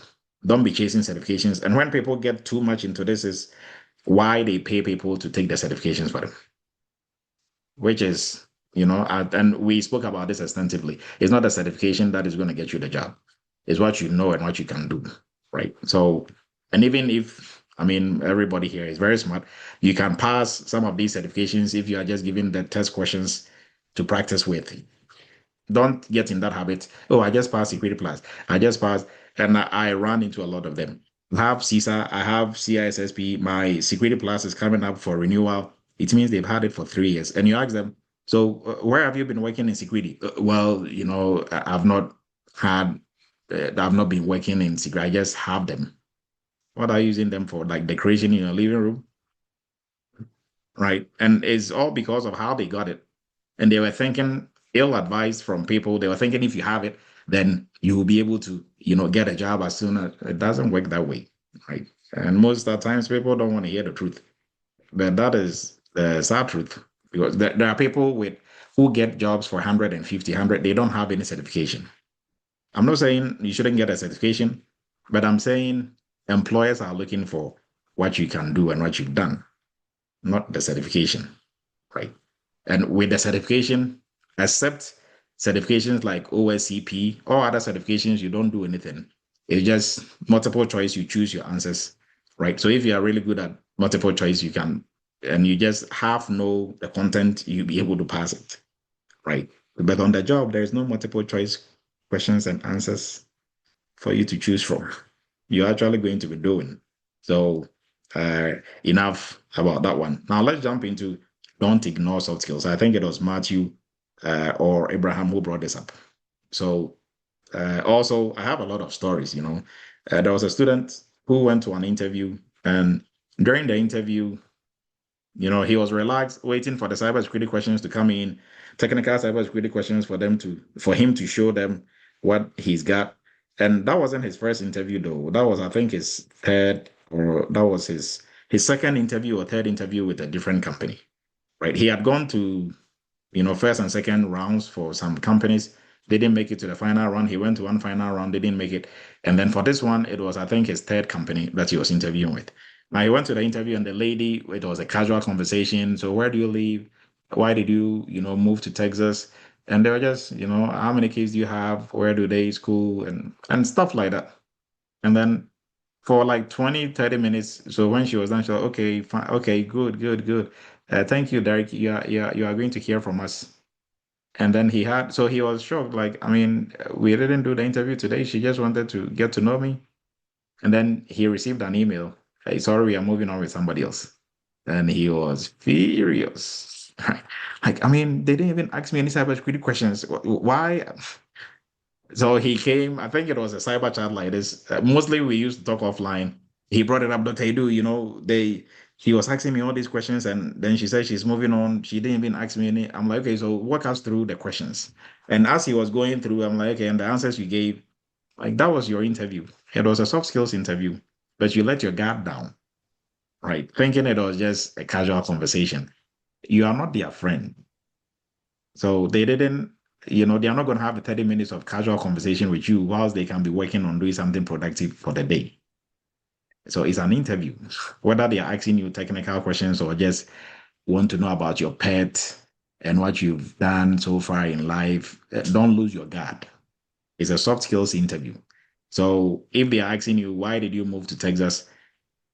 don't be chasing certifications. And when people get too much into this, is why they pay people to take the certifications for them, which is, and we spoke about this extensively. It's not the certification that is going to get you the job. It's what you know and what you can do, right? So, and even if, everybody here is very smart, you can pass some of these certifications if you are just given the test questions to practice with. Don't get in that habit. Oh, I just passed Security Plus. I just passed, and I ran into a lot of them. I have CISA, I have CISSP. My Security Plus is coming up for renewal. It means they've had it for 3 years. And you ask them, so where have you been working in security? Well, I've not had, I've not been working in security. I just have them. What are you using them for? Like decoration in your living room? Right. And it's all because of how they got it. And they were thinking ill advice from people. They were thinking if you have it, then you will be able to, get a job as soon as it doesn't work that way. Right. And most of the times people don't want to hear the truth. But that is the sad truth. Because there are people who get jobs for 150, 100, they don't have any certification. I'm not saying you shouldn't get a certification, but I'm saying employers are looking for what you can do and what you've done, not the certification, right? And with the certification, except certifications like OSCP or other certifications, you don't do anything. It's just multiple choice, you choose your answers, right? So if you are really good at multiple choice, you can, and you just half know the content, you'll be able to pass it, right? But on the job, there's no multiple choice questions and answers for you to choose from. You're actually going to be doing. So enough about that one. Now let's jump into don't ignore soft skills. I think it was Matthew or Abraham who brought this up. So also, I have a lot of stories. There was a student who went to an interview, and during the interview, he was relaxed, waiting for the cybersecurity questions to come in, technical cybersecurity questions for him to show them what he's got. And that wasn't his first interview, though. That was, I think, his third, or that was his second interview or third interview with a different company, right? He had gone to, first and second rounds for some companies. They didn't make it to the final round. He went to one final round. They didn't make it. And then for this one, it was, I think, his third company that he was interviewing with. Now he went to the interview and the lady, it was a casual conversation. So where do you live? Why did you, move to Texas? And they were just, how many kids do you have? Where do they school? And stuff like that. And then for like 20, 30 minutes. So when she was done, she was like, okay, fine, okay, good, good, good. Thank you, Derek. You are going to hear from us. And then he was shocked. Like, we didn't do the interview today. She just wanted to get to know me. And then he received an email. Hey, sorry, we are moving on with somebody else. And he was furious. Like, they didn't even ask me any cybersecurity questions. Why? So he came, I think it was a cyber chat like this. Mostly we used to talk offline. He brought it up, Dr. Edu, he was asking me all these questions, and then she said she's moving on. She didn't even ask me any. I'm like, okay, so walk us through the questions. And as he was going through, I'm like, okay, and the answers you gave, like that was your interview. It was a soft skills interview, but you let your guard down, right? Thinking it was just a casual conversation. You are not their friend. So they didn't, they are not going to have the 30 minutes of casual conversation with you whilst they can be working on doing something productive for the day. So it's an interview, whether they are asking you technical questions or just want to know about your pet and what you've done so far in life. Don't lose your guard. It's a soft skills interview. So if they are asking you, why did you move to Texas?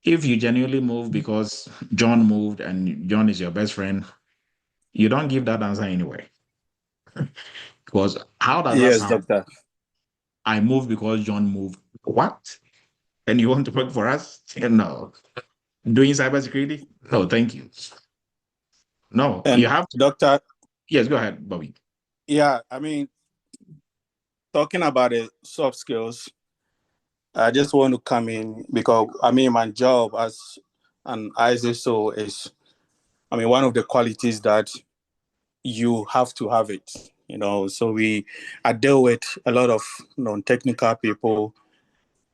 If you genuinely moved because John moved and John is your best friend, you don't give that answer anyway. Because how does that Yes, sound? doctor. I moved because John moved. What? And you want to work for us? No. Doing cybersecurity? No, thank you. No, you And have to. doctor, Yes, go ahead, Bobby. yeah, talking about the soft skills, I just want to come in because my job as an ISO is, one of the qualities that you have to have it. So I deal with a lot of non-technical people,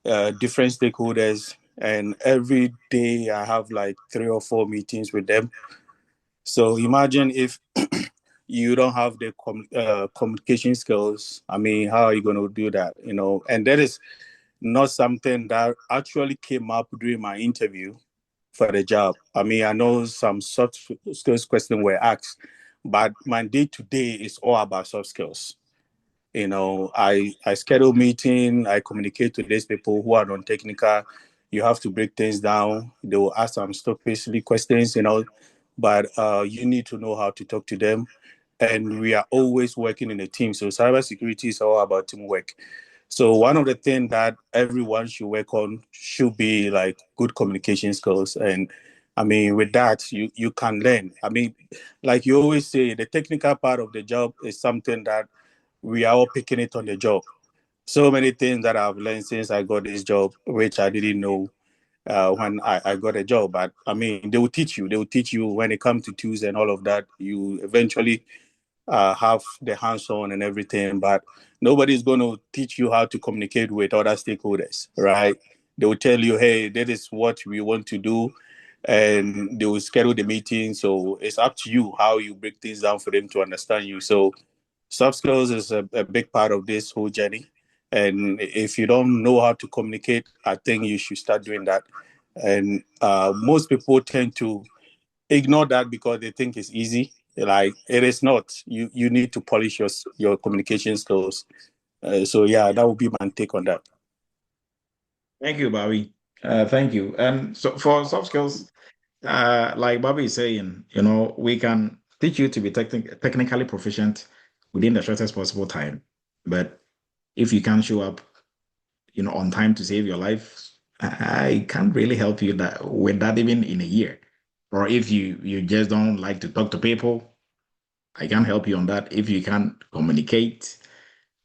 different stakeholders, and every day I have like 3 or 4 meetings with them. So imagine if you don't have the communication skills, I mean, how are you going to do that? You know, and that is not something that actually came up during my interview for the job. I mean, I know some soft skills questions were asked, but my day to day is all about soft skills. You know, I schedule meeting, I communicate to these people who are non-technical. You have to break things down. They will ask some stupid, silly questions, you know, but you need to know how to talk to them. And we are always working in a team. So cybersecurity is all about teamwork. So one of the things that everyone should work on should be like good communication skills. And I mean, with that, you can learn. I mean, like you always say, the technical part of the job is something that we are all picking it on the job. So many things that I've learned since I got this job, which I didn't know when I got a job. But I mean, they will teach you. They will teach you when it comes to tools and all of that. You eventually have the hands-on and everything, but nobody's going to teach you how to communicate with other stakeholders, right? They will tell you, hey, that is what we want to do, and they will schedule the meeting. So it's up to you how you break things down for them to understand you. So soft skills is a big part of this whole journey. And if you don't know how to communicate, I think you should start doing that. And most people tend to ignore that because they think it's easy. Like it is not. You need to polish your communication skills. So yeah, that would be my take on that. Thank you, Bobby. Thank you. And so for soft skills, like Bobby is saying, we can teach you to be technically proficient within the shortest possible time. But if you can't show up, on time to save your life, I can't really help you with that even in a year. Or if you just don't like to talk to people, I can't help you on that. If you can't communicate,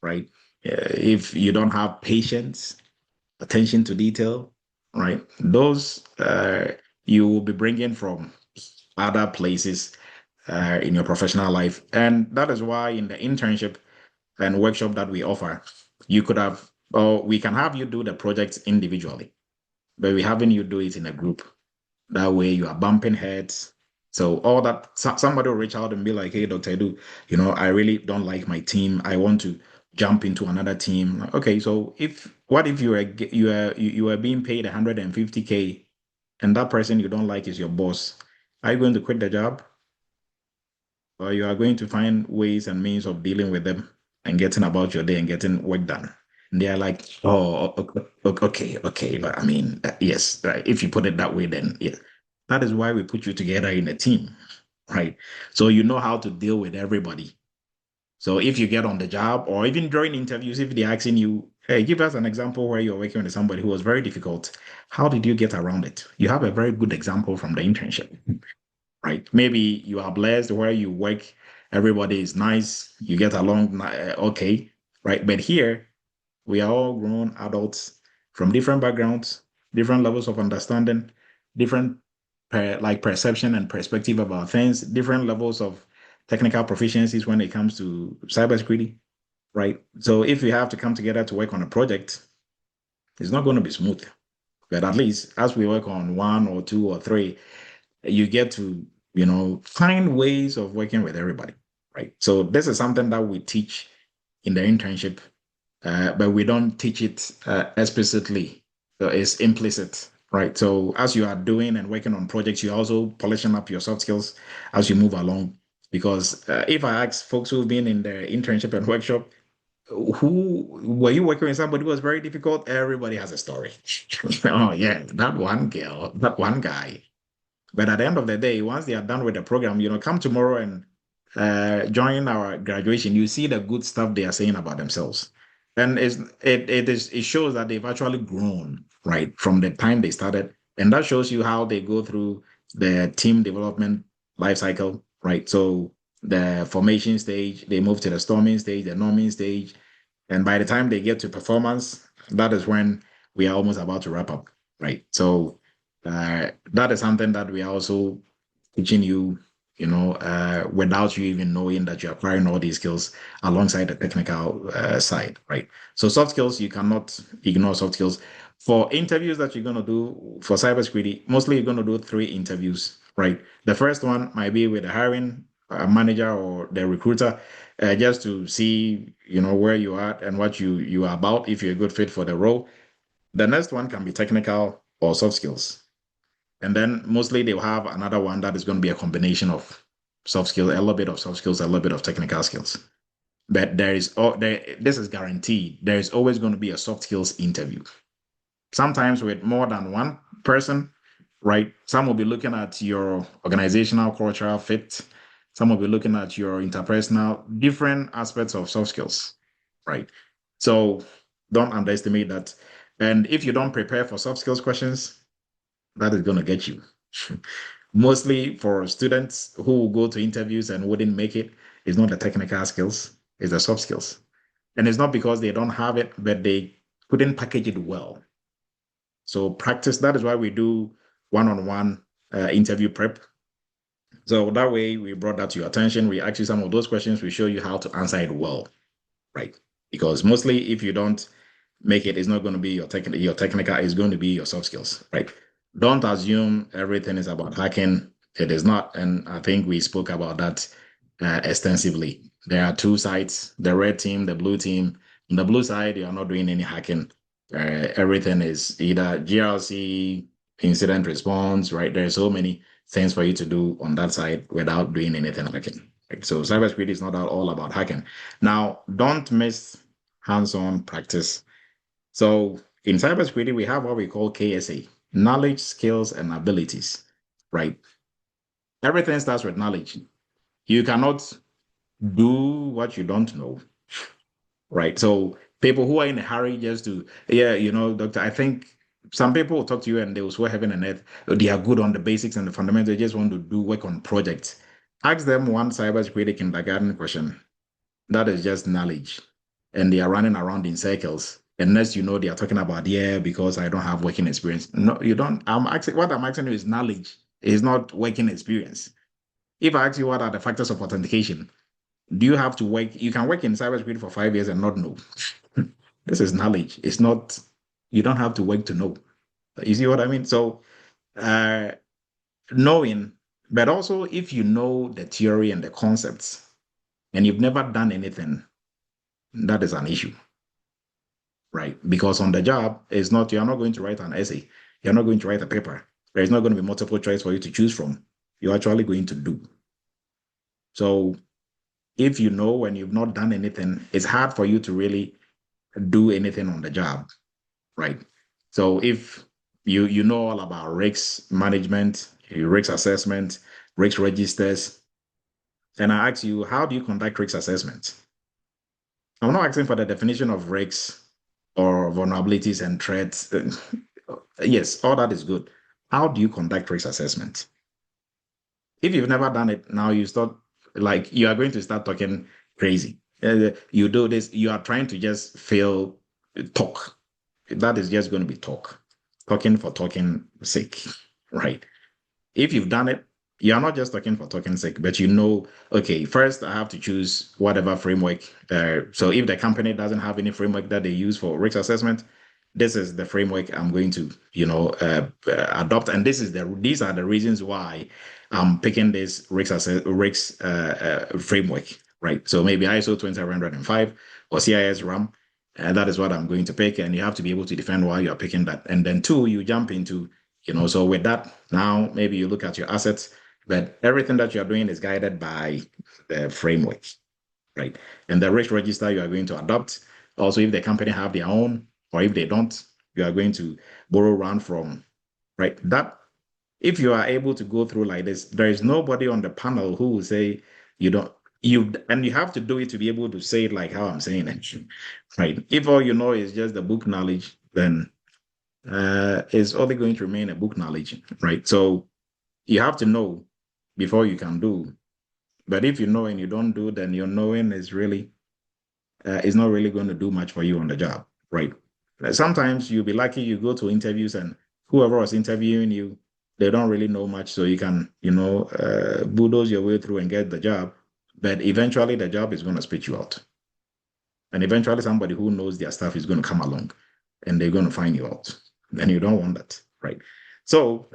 right? If you don't have patience, attention to detail, right? Those you will be bringing from other places in your professional life. And that is why in the internship and workshop that we offer, you could have, or we can have you do the projects individually, but we having you do it in a group. That way you are bumping heads. So all that, somebody will reach out and be like, hey, Dr. Edu, I really don't like my team. I want to jump into another team. Okay, so what if you are being paid 150K and that person you don't like is your boss? Are you going to quit the job? Or you are going to find ways and means of dealing with them and getting about your day and getting work done? And they are like, oh, okay. But I mean, yes, right. If you put it that way, then yeah. That is why we put you together in a team, right? So you know how to deal with everybody. So if you get on the job or even during interviews, if they're asking you, hey, give us an example where you're working with somebody who was very difficult, how did you get around it? You have a very good example from the internship, right? Maybe you are blessed where you work, everybody is nice, you get along, okay, right? But here, we are all grown adults from different backgrounds, different levels of understanding, different perception and perspective about things, different levels of technical proficiencies when it comes to cybersecurity, right? So if we have to come together to work on a project, it's not going to be smooth. But at least as we work on one or two or three, you get to, find ways of working with everybody, right? So this is something that we teach in the internship, but we don't teach it explicitly. So it's implicit, right? So as you are doing and working on projects, you're also polishing up your soft skills as you move along. Because if I ask folks who've been in the internship and workshop, who were you working with somebody who was very difficult? Everybody has a story. Oh yeah, that one girl, that one guy. But at the end of the day, once they are done with the program, come tomorrow and join our graduation. You see the good stuff they are saying about themselves, and it shows that they've actually grown right from the time they started, and that shows you how they go through the team development life cycle, right? So the formation stage, they move to the storming stage, the norming stage, and by the time they get to performance, that is when we are almost about to wrap up, right? So that is something that we are also teaching you, without you even knowing that you're acquiring all these skills alongside the technical side, right? So soft skills, you cannot ignore soft skills. For interviews that you're going to do for cybersecurity, mostly you're going to do 3 interviews, right? The first one might be with the hiring manager or the recruiter, just to see, where you are and what you are about, if you're a good fit for the role. The next one can be technical or soft skills. And then mostly they'll have another one that is going to be a combination of soft skills, a little bit of soft skills, a little bit of technical skills. But this is guaranteed. There is always going to be a soft skills interview. Sometimes with more than one person, right? Some will be looking at your organizational cultural fit. Some will be looking at your interpersonal, different aspects of soft skills, right? So don't underestimate that. And if you don't prepare for soft skills questions, that is going to get you. Mostly for students who will go to interviews and wouldn't make it, it's not the technical skills, it's the soft skills. And it's not because they don't have it, but they couldn't package it well. So practice, that is why we do one-on-one interview prep. So that way we brought that to your attention. We ask you some of those questions. We show you how to answer it well, right? Because mostly if you don't make it, it's not going to be your technical, it's going to be your soft skills, right? Don't assume everything is about hacking. It is not. And I think we spoke about that extensively. There are two sides, the red team, the blue team. On the blue side, you are not doing any hacking. Everything is either GRC, incident response, right? There are so many things for you to do on that side without doing anything hacking. Right? So cybersecurity is not all about hacking. Now, don't miss hands-on practice. So in cybersecurity, we have what we call KSA, knowledge, skills, and abilities, right? Everything starts with knowledge. You cannot do what you don't know, right? So people who are in a hurry just to, doctor, I think some people will talk to you and they will swear heaven and earth. They are good on the basics and the fundamentals. They just want to do work on projects. Ask them one cybersecurity kindergarten question. That is just knowledge. And they are running around in circles. Unless you know they are talking about, because I don't have working experience. No, you don't. What I'm asking you is knowledge. It's not working experience. If I ask you what are the factors of authentication, do you have to work? You can work in cybersecurity for 5 years and not know. This is knowledge. It's not, you don't have to work to know. You see what I mean? So knowing, but also if you know the theory and the concepts and you've never done anything, that is an issue, right? Because on the job, you're not going to write an essay. You're not going to write a paper. There's not going to be multiple choice for you to choose from. You're actually going to do. So if you know when you've not done anything, it's hard for you to really do anything on the job, right? So if you know all about risk management, risk assessment, risk registers, and I ask you, how do you conduct risk assessment? I'm not asking for the definition of risks or vulnerabilities and threats. Yes, all that is good. How do you conduct risk assessment? If you've never done it, now you start, like, you are going to start talking crazy. You do this, you are trying to just talk. That is just going to be talking for talking sake, right? If you've done it, you're not just talking for talking sake, but okay, first I have to choose whatever framework. So if the company doesn't have any framework that they use for risk assessment, this is the framework I'm going to, adopt. And these are the reasons why I'm picking this risk framework, right? So maybe ISO 20705 or CIS RAM. And that is what I'm going to pick. And you have to be able to defend why you're picking that. And then two, you jump into, so with that, now maybe you look at your assets, but everything that you're doing is guided by the framework, right? And the risk register you are going to adopt. Also, if the company have their own, or if they don't, you are going to borrow around from, right? That, if you are able to go through like this, there is nobody on the panel who will say and you have to do it to be able to say it like how I'm saying it, right? If all you know is just the book knowledge, then it's only going to remain a book knowledge, right? So you have to know before you can do. But if you know and you don't do, then your knowing is not really going to do much for you on the job, right? Sometimes you'll be lucky, you go to interviews and whoever was interviewing you, they don't really know much, so you can, bulldoze your way through and get the job. But eventually the job is going to spit you out. And eventually somebody who knows their stuff is going to come along and they're going to find you out. And you don't want that, right? So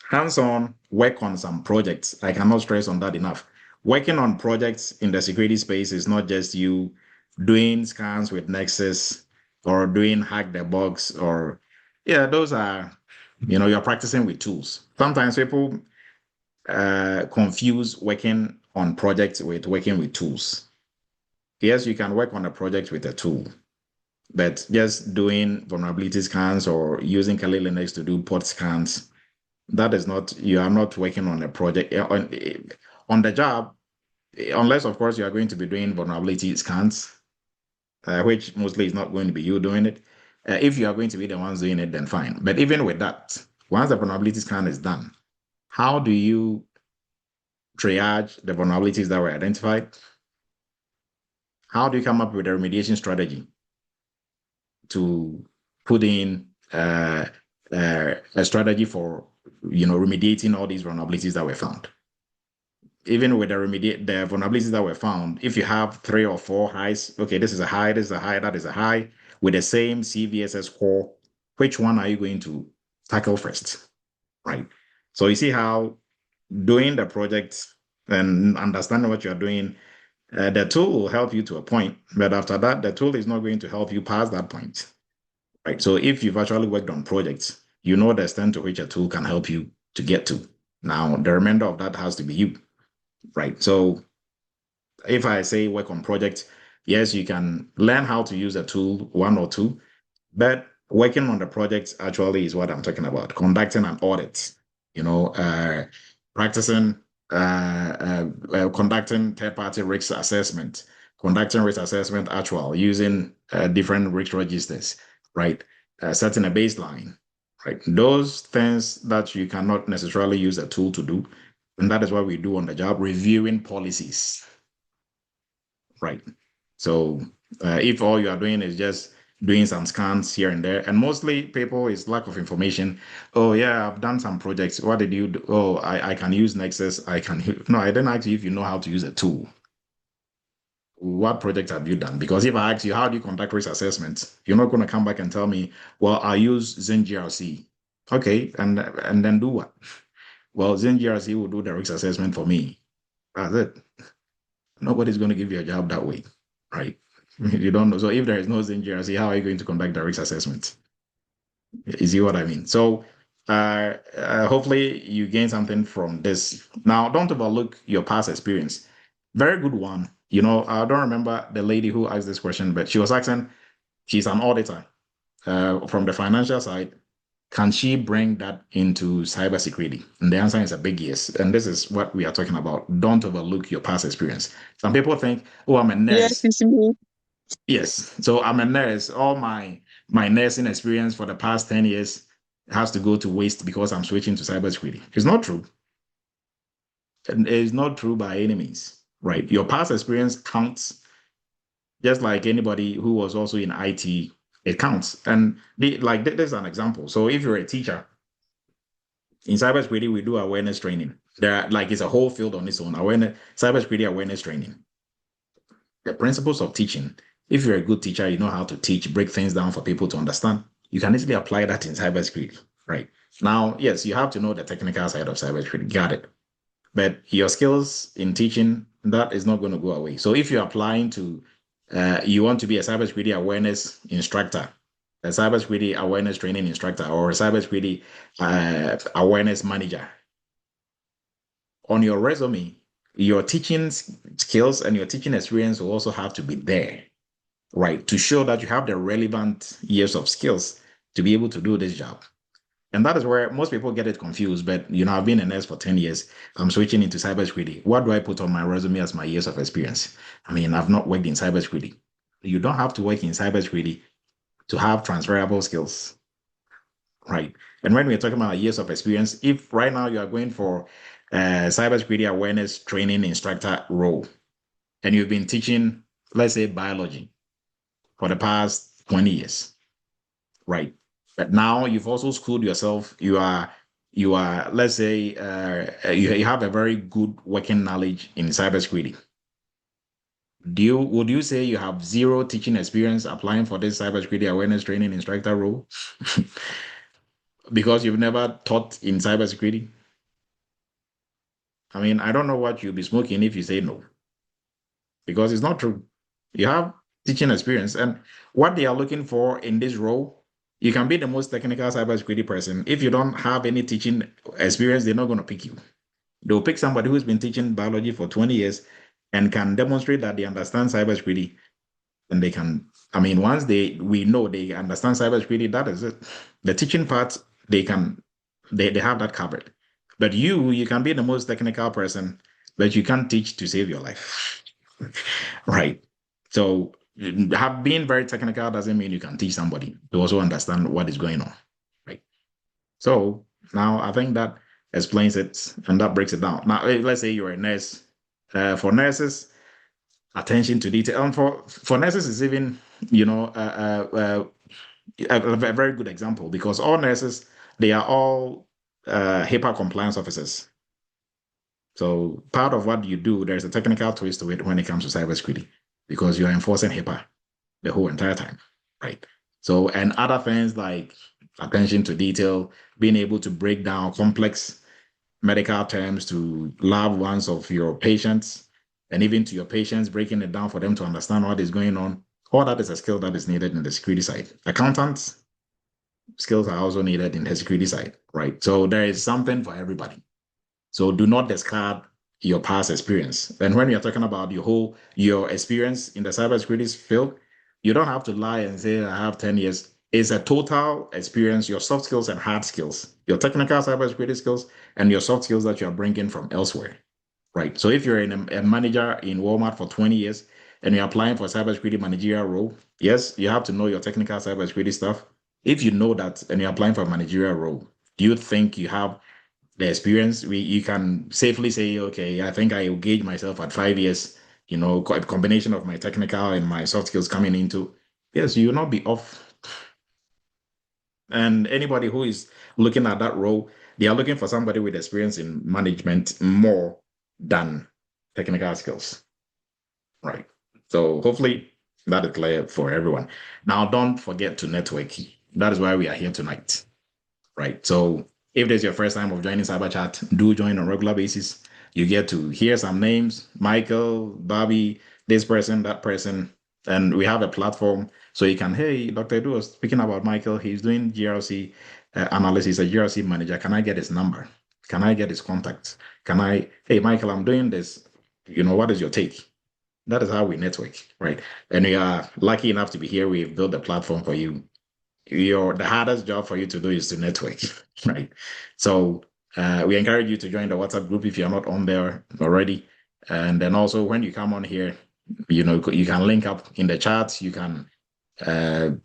hands-on, work on some projects. I cannot stress on that enough. working on projects in the security space is not just you doing scans with Nexus or doing hack the box or those are, you're practicing with tools. Sometimes people confuse working on projects with working with tools. Yes, you can work on a project with a tool, but just doing vulnerability scans or using Kali Linux to do port scans, that is not, you are not working on a project on the job, unless of course you are going to be doing vulnerability scans, which mostly is not going to be you doing it. If you are going to be the ones doing it, then fine. But even with that, once the vulnerability scan is done, how do you triage the vulnerabilities that were identified? How do you come up with a remediation strategy to put in a strategy for remediating all these vulnerabilities that were found? Even with the vulnerabilities that were found, if you have 3 or 4 highs, okay, this is a high, this is a high, that is a high, with the same CVSS core, which one are you going to tackle first, right? So you see how doing the project and understanding what you're doing, the tool will help you to a point, but after that, the tool is not going to help you past that point, right? So if you've actually worked on projects, you know the extent to which a tool can help you to get to. Now, the remainder of that has to be you, right? So if I say work on projects, yes, you can learn how to use a tool, 1 or 2, but working on the project actually is what I'm talking about. Conducting an audit, practicing, conducting third-party risk assessment, conducting risk assessment actual using different risk registers, right? Setting a baseline, right? Those things that you cannot necessarily use a tool to do, and that is what we do on the job, reviewing policies, right? So if all you are doing is just doing some scans here and there, and mostly people is lack of information. Oh yeah, I've done some projects. What did you do? Oh, I can use Nexus. No, I didn't ask you if you know how to use a tool. What project have you done? Because if I ask you, how do you conduct risk assessments? You're not going to come back and tell me, well, I use ZenGRC. Okay, and then do what? Well, ZenGRC will do the risk assessment for me. That's it. Nobody's going to give you a job that way, right? You don't know. So if there is no ZenGRC, how are you going to conduct the risk assessment? You see what I mean? So hopefully you gain something from this. Now, don't overlook your past experience. Very good one. I don't remember the lady who asked this question, but she was asking, she's an auditor from the financial side. Can she bring that into cybersecurity? And the answer is a big yes. And this is what we are talking about. Don't overlook your past experience. Some people think, oh, I'm a Yes, nurse. it's me. Yes. So I'm a nurse. All my nursing experience for the past 10 years has to go to waste because I'm switching to cybersecurity. It's not true. And it's not true by any means, right? Your past experience counts just like anybody who was also in IT, it counts. And there's an example. So if you're a teacher, in cybersecurity, we do awareness training. It's a whole field on its own. Cybersecurity awareness training. The principles of teaching. If you're a good teacher, you know how to teach, break things down for people to understand. You can easily apply that in cybersecurity, right? Now, yes, you have to know the technical side of cybersecurity. Got it. But your skills in teaching, that is not going to go away. So if you're applying to, you want to be a cybersecurity awareness instructor, a cybersecurity awareness training instructor, or a cybersecurity awareness manager, on your resume, your teaching skills and your teaching experience will also have to be there, right? To show that you have the relevant years of skills to be able to do this job. And that is where most people get it confused. But, I've been a nurse for 10 years. I'm switching into cybersecurity. What do I put on my resume as my years of experience? I mean, I've not worked in cybersecurity. You don't have to work in cybersecurity to have transferable skills, right? And when we're talking about years of experience, if right now you are going for a cybersecurity awareness training instructor role, and you've been teaching, let's say, biology for the past 20 years, right? But now you've also schooled yourself. You are, let's say, you have a very good working knowledge in cybersecurity. Would you say you have zero teaching experience applying for this cybersecurity awareness training instructor role because you've never taught in cybersecurity? I mean, I don't know what you'll be smoking if you say no, because it's not true. You have teaching experience, and what they are looking for in this role, you can be the most technical cybersecurity person. If you don't have any teaching experience, they're not going to pick you. They'll pick somebody who's been teaching biology for 20 years and can demonstrate that they understand cybersecurity. And they can, I mean, once we know they understand cybersecurity, that is it. The teaching part, they have that covered. But you can be the most technical person, but you can't teach to save your life. Right. So being very technical doesn't mean you can teach somebody to also understand what is going on. Right. So now I think that explains it and that breaks it down. Now, let's say you're a nurse. For nurses, attention to detail. And for nurses is even, a very good example, because all nurses, they are all HIPAA compliance officers. So part of what you do, there's a technical twist to it when it comes to cybersecurity, because you're enforcing HIPAA the whole entire time, right? So, and other things like attention to detail, being able to break down complex medical terms to loved ones of your patients, and even to your patients, breaking it down for them to understand what is going on. All that is a skill that is needed in the security side. Accountants skills are also needed in the security side, right? So there is something for everybody. So do not discard your past experience. And when you're talking about your experience in the cybersecurity field, you don't have to lie and say I have 10 years. It's a total experience, your soft skills and hard skills, your technical cybersecurity skills, and your soft skills that you're bringing from elsewhere, right? So if you're a manager in Walmart for 20 years and you're applying for a cybersecurity managerial role, yes, you have to know your technical cybersecurity stuff. If you know that and you're applying for a managerial role, do you think you have the experience? You can safely say, okay, I think I will gauge myself at 5 years, a combination of my technical and my soft skills coming into, yes, you will not be off. And anybody who is looking at that role, they are looking for somebody with experience in management more than technical skills, right? So hopefully that is clear for everyone. Now, don't forget to network. That is why we are here tonight, right? So if this is your first time of joining Cyber Chat, do join on a regular basis. You get to hear some names: Michael, Bobby, this person, that person, and we have a platform so you can, hey, Dr. Edu was speaking about Michael. He's doing GRC analysis, a GRC manager. Can I get his number? Can I get his contact? Hey, Michael, I'm doing this. What is your take? That is how we network, right? And we are lucky enough to be here. We've built a platform for you. The hardest job for you to do is to network, right? So we encourage you to join the WhatsApp group if you're not on there already. And then also when you come on here, you can link up in the chat. You can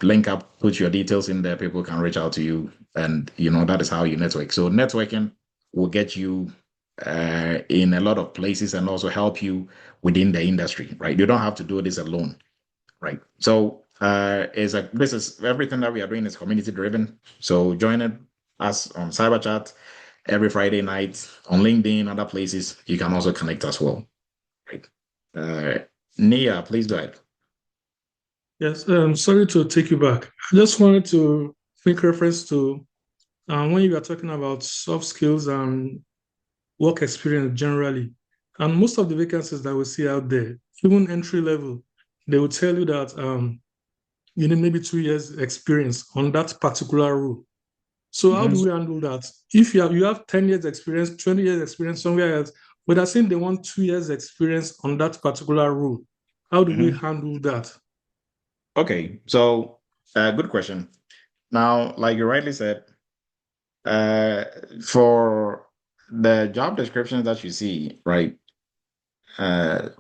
link up, put your details in there. People can reach out to you, and that is how you network. So networking will get you in a lot of places and also help you within the industry, right? You don't have to do this alone, right? So this is everything that we are doing is community driven. So join us on Cyber Chat every Friday night, on LinkedIn, other places. You can also connect as well, right? Nia, please go ahead. Yes, sorry to take you back. I just wanted to make reference to when you are talking about soft skills and work experience generally. And most of the vacancies that we see out there, even entry level, they will tell you that you need maybe 2 years experience on that particular role. So how do we handle that? If you have 10 years experience, 20 years experience somewhere else, but they're saying they want 2 years experience on that particular role, how do we handle that? Okay, so good question. Now, like you rightly said, for the job descriptions that you see, right,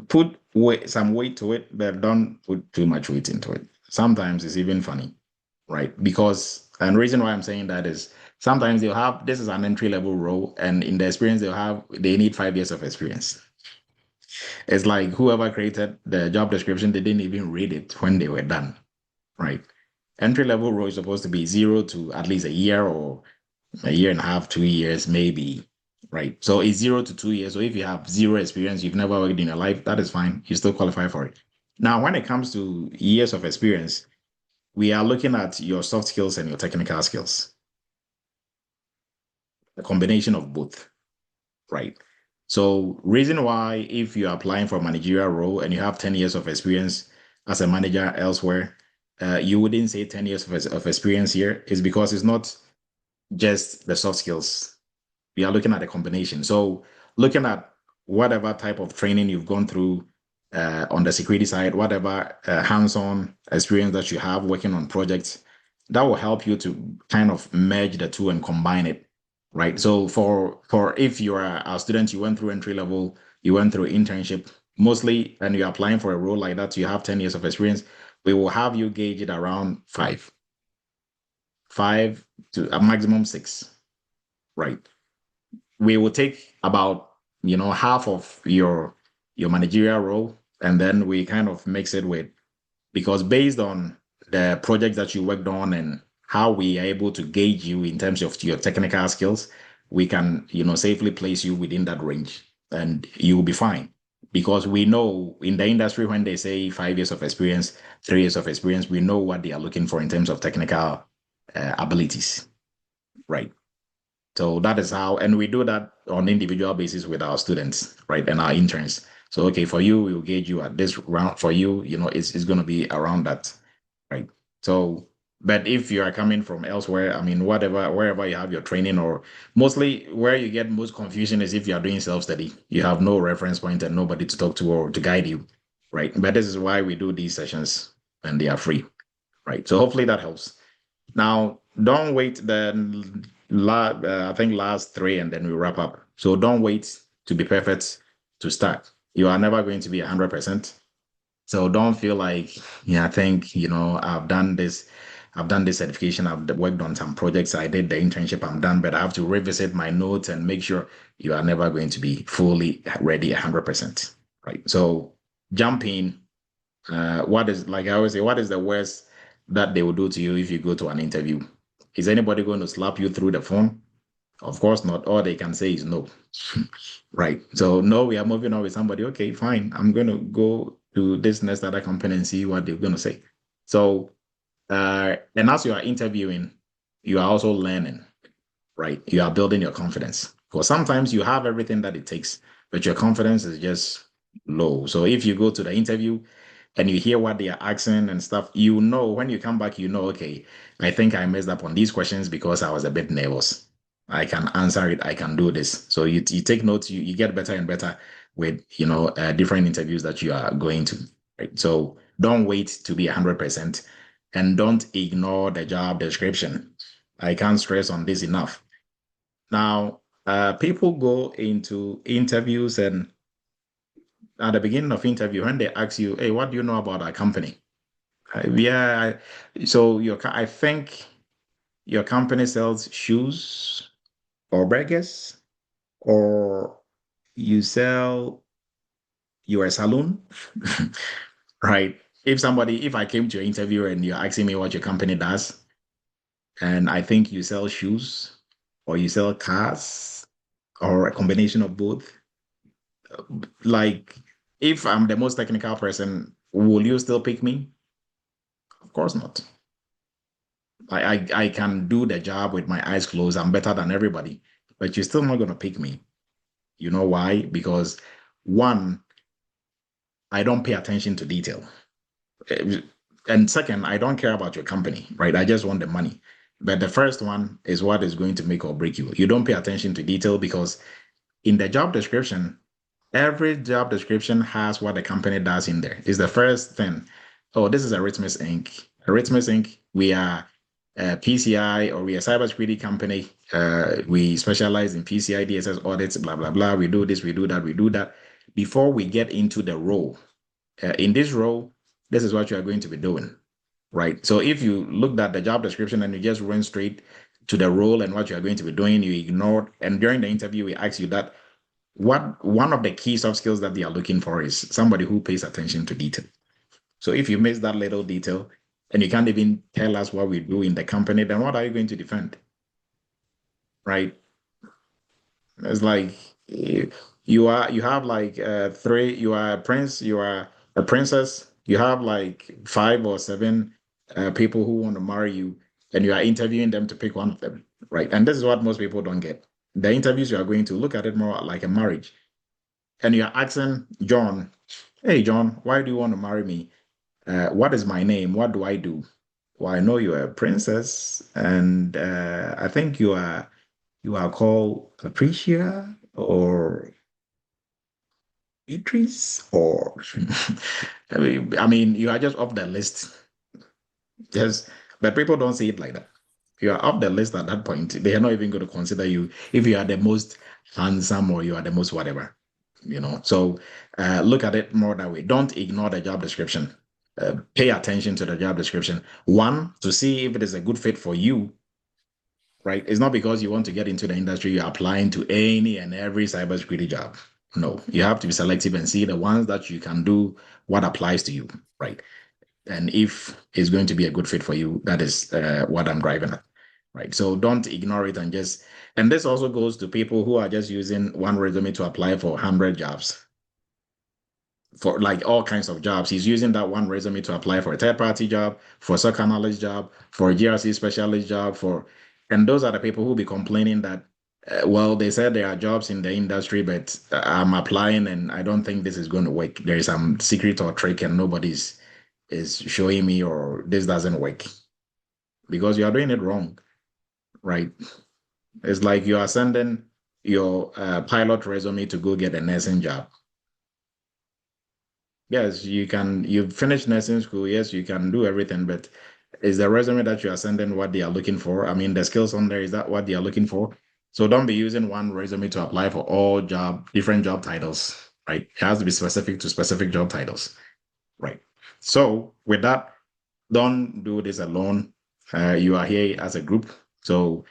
put some weight to it, but don't put too much weight into it. Sometimes it's even funny, right? Because, and the reason why I'm saying that is sometimes they'll have, this is an entry level role, and in the experience they need 5 years of experience. It's like whoever created the job description, they didn't even read it when they were done, right? Entry level role is supposed to be 0 to at least a year or a year and a half, 2 years, maybe, right? So it's 0 to 2 years. So if you have zero experience, you've never worked in your life, that is fine. You still qualify for it. Now, when it comes to years of experience, we are looking at your soft skills and your technical skills, a combination of both, right? So reason why if you're applying for a managerial role and you have 10 years of experience as a manager elsewhere, you wouldn't say 10 years of experience here is because it's not just the soft skills. We are looking at a combination. So looking at whatever type of training you've gone through on the security side, whatever hands-on experience that you have working on projects, that will help you to kind of merge the two and combine it, right? So for if you are a student, you went through entry level, you went through internship, mostly, and you're applying for a role like that, you have 10 years of experience, we will have you gauge it around five to a maximum 6, right? We will take about half of your managerial role, and then we kind of mix it with, because based on the project that you worked on and how we are able to gauge you in terms of your technical skills, we can safely place you within that range, and you will be fine. Because we know in the industry, when they say 5 years of experience, 3 years of experience, we know what they are looking for in terms of technical abilities, right? So that is how, and we do that on individual basis with our students, right, and our interns. So, okay, for you, we'll gauge you at this round. For you, it's going to be around that, right? So, but if you are coming from elsewhere, I mean, wherever you have your training, or mostly where you get most confusion is if you are doing self-study, you have no reference point and nobody to talk to or to guide you, right? But this is why we do these sessions, and they are free, right? So hopefully that helps. Now, don't wait I think last 3 and then we wrap up. So don't wait to be perfect to start. You are never going to be 100%. So don't feel like, I think, I've done this certification, I've worked on some projects, I did the internship, I'm done, but I have to revisit my notes and make sure. You are never going to be fully ready 100%, right? So jump in. What is, like I always say, what is the worst that they will do to you if you go to an interview? Is anybody going to slap you through the phone? Of course not. All they can say is no. Right. So no, we are moving on with somebody. Okay, fine. I'm going to go to this next other company and see what they're going to say. So, and as you are interviewing, you are also learning, right? You are building your confidence. Because sometimes you have everything that it takes, but your confidence is just low. So if you go to the interview and you hear what they are asking and stuff, when you come back, okay, I think I messed up on these questions because I was a bit nervous. I can answer it. I can do this. So you take notes, you get better and better with, different interviews that you are going to, right? So don't wait to be 100% and don't ignore the job description. I can't stress on this enough. Now, people go into interviews, and at the beginning of interview, when they ask you, "Hey, what do you know about our company?" So I think your company sells shoes or burgers, or you're a salon, right? If I came to your interview and you're asking me what your company does, and I think you sell shoes or you sell cars or a combination of both, like, if I'm the most technical person, will you still pick me? Of course not. I can do the job with my eyes closed. I'm better than everybody, but you're still not going to pick me. You know why? Because one, I don't pay attention to detail. And second, I don't care about your company, right? I just want the money. But the first one is what is going to make or break you. You don't pay attention to detail because in the job description, every job description has what the company does in there. It's the first thing. Oh, this is Eretmis Inc. Eretmis Inc. We are a PCI, or we are a cybersecurity company. We specialize in PCI DSS audits, blah, blah, blah. We do this, we do that, we do that. Before we get into the role, in this role, this is what you are going to be doing, right? So if you looked at the job description and you just went straight to the role and what you are going to be doing, you ignored, and during the interview, we ask you that, one of the key soft skills that they are looking for is somebody who pays attention to detail. So if you miss that little detail and you can't even tell us what we do in the company, then what are you going to defend? Right? It's like you have like three, you are a prince, you are a princess, you have like 5 or 7 people who want to marry you, and you are interviewing them to pick one of them, right? And this is what most people don't get. The interviews you are going to look at it more like a marriage. and you're asking John, hey, John, why do you want to marry me? What is my name? What do I do? Well, I know you're a princess, and I think you are called Patricia or Beatrice or I mean, you are just off the list. Yes, but people don't see it like that. You are off the list at that point. They are not even going to consider you if you are the most handsome or you are the most whatever. So look at it more that way. Don't ignore the job description. Pay attention to the job description. One, to see if it is a good fit for you, right? It's not because you want to get into the industry, you're applying to any and every cybersecurity job. No, you have to be selective and see the ones that you can do what applies to you, right? And if it's going to be a good fit for you, that is what I'm driving at, right? So don't ignore it and this also goes to people who are just using one resume to apply for 100 jobs, for like all kinds of jobs. He's using that one resume to apply for a third-party job, for a SOC analyst job, for a GRC specialist job, and those are the people who be complaining that, well, they said there are jobs in the industry, but I'm applying and I don't think this is going to work. There is some secret or trick and nobody's is showing me or this doesn't work because you are doing it wrong, right? It's like you are sending your pilot resume to go get a nursing job. Yes, you finish nursing school. Yes, you can do everything, but is the resume that you are sending what they are looking for? I mean, the skills on there, is that what they are looking for? So don't be using one resume to apply for all different job titles, right? It has to be specific to specific job titles, right? So with that, don't do this alone. You are here as a group. So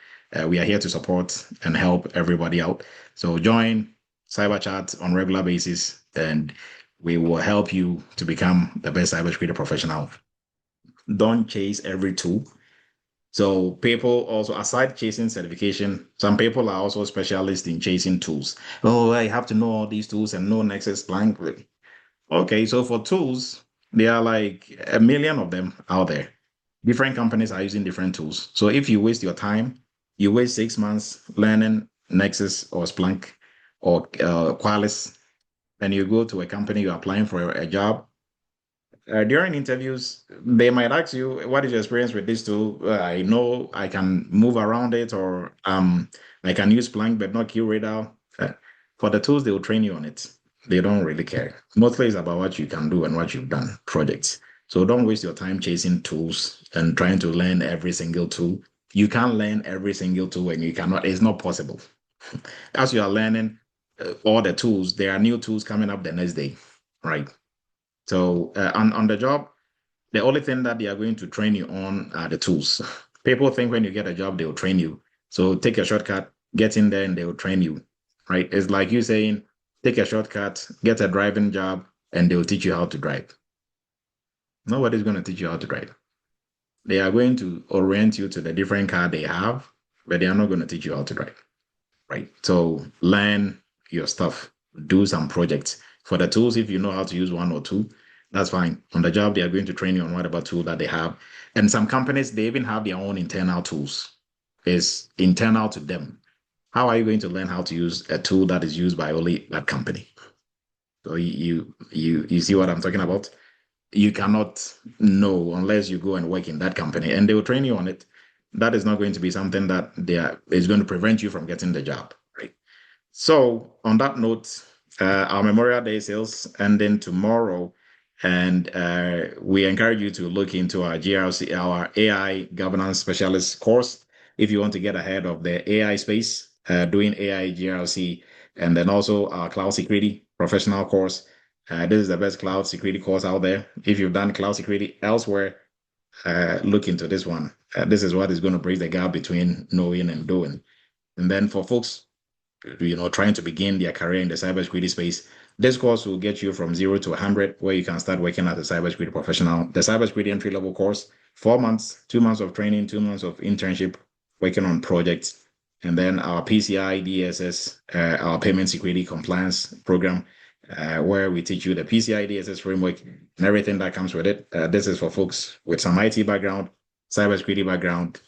we are here to support and help everybody out. So join Cyber Chat on regular basis and we will help you to become the best cybersecurity professional. Don't chase every tool. So people also, aside chasing certification, some people are also specialists in chasing tools. Oh, I have to know all these tools and know Nexus Blank. Okay, so for tools, there are like a million of them out there. Different companies are using different tools. So if you waste your time, you waste 6 months learning Nexus or Splunk or Qualys, and you go to a company, you're applying for a job. During interviews, they might ask you, what is your experience with this tool? I know I can move around it or I can use Splunk, but not QRadar. For the tools, they will train you on it. They don't really care. Mostly it's about what you can do and what you've done, projects. So don't waste your time chasing tools and trying to learn every single tool. You can't learn every single tool and you cannot, it's not possible. As you are learning all the tools, there are new tools coming up the next day, right? So on the job, the only thing that they are going to train you on are the tools. People think when you get a job, they will train you. So take a shortcut, get in there and they will train you, right? It's like you saying, take a shortcut, get a driving job, and they will teach you how to drive. Nobody's going to teach you how to drive. They are going to orient you to the different car they have, but they are not going to teach you how to drive, right? So learn your stuff, do some projects. For the tools, if you know how to use one or two, that's fine. On the job, they are going to train you on whatever tool that they have. And some companies, they even have their own internal tools. It's internal to them. How are you going to learn how to use a tool that is used by only that company? So you see what I'm talking about? You cannot know unless you go and work in that company and they will train you on it. That is not going to be something that is going to prevent you from getting the job, right? So on that note, our Memorial Day sales ending tomorrow, and we encourage you to look into our GRC, our AI governance specialist course, if you want to get ahead of the AI space, doing AI GRC, and then also our cloud security professional course. This is the best cloud security course out there. If you've done cloud security elsewhere, look into this one. This is what is going to bridge the gap between knowing and doing. And then for folks trying to begin their career in the cybersecurity space, this course will get you from 0 to 100, where you can start working as a cybersecurity professional. The cybersecurity entry-level course, 4 months, 2 months of training, 2 months of internship, working on projects. And then our PCI DSS, our payment security compliance program, where we teach you the PCI DSS framework and everything that comes with it. This is for folks with some IT background, cybersecurity background,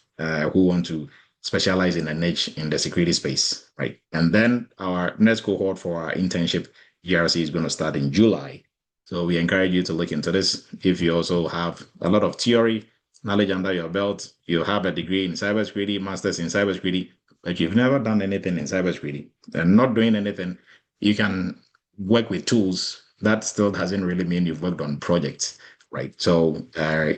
who want to specialize in a niche in the security space, right? And then our next cohort for our internship GRC is going to start in July. So we encourage you to look into this. If you also have a lot of theory knowledge under your belt, you have a degree in cybersecurity, master's in cybersecurity, but you've never done anything in cybersecurity and not doing anything, you can work with tools. That still doesn't really mean you've worked on projects, right? So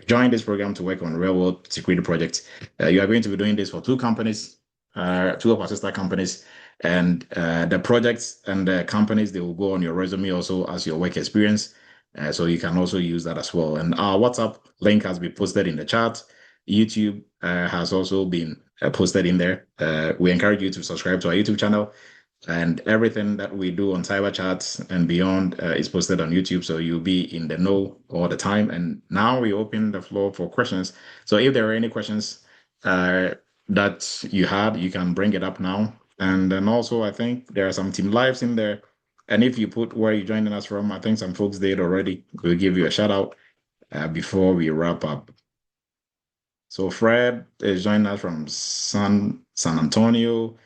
join this program to work on real world security projects. You are going to be doing this for two companies, two of our sister companies, and the projects and the companies, they will go on your resume also as your work experience. So you can also use that as well. And our WhatsApp link has been posted in the chat. YouTube has also been posted in there. We encourage you to subscribe to our YouTube channel. And everything that we do on Cyber Chats and beyond is posted on YouTube. So you'll be in the know all the time. And now we open the floor for questions. So if there are any questions that you had, you can bring it up now. And then also, I think there are some team lives in there. And if you put where you're joining us from, I think some folks did already. We'll give you a shout out before we wrap up. So Fred is joining us from San Antonio,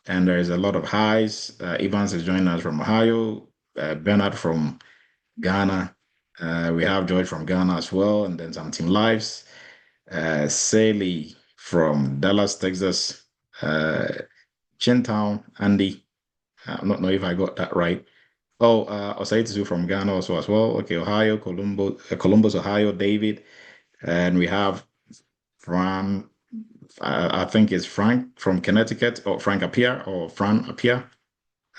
and there is a lot of highs. Evans is joining us from Ohio. Bernard from Ghana. We have George from Ghana as well, and then some team lives. Sally from Dallas, Texas. Chintown, Andy. I don't know if I got that right. Oh, Osaitu from Ghana also as well. Okay, Ohio, Columbus, Ohio, David. And we have from, I think it's Frank from Connecticut, or Frank Appiah, or Fran Appiah.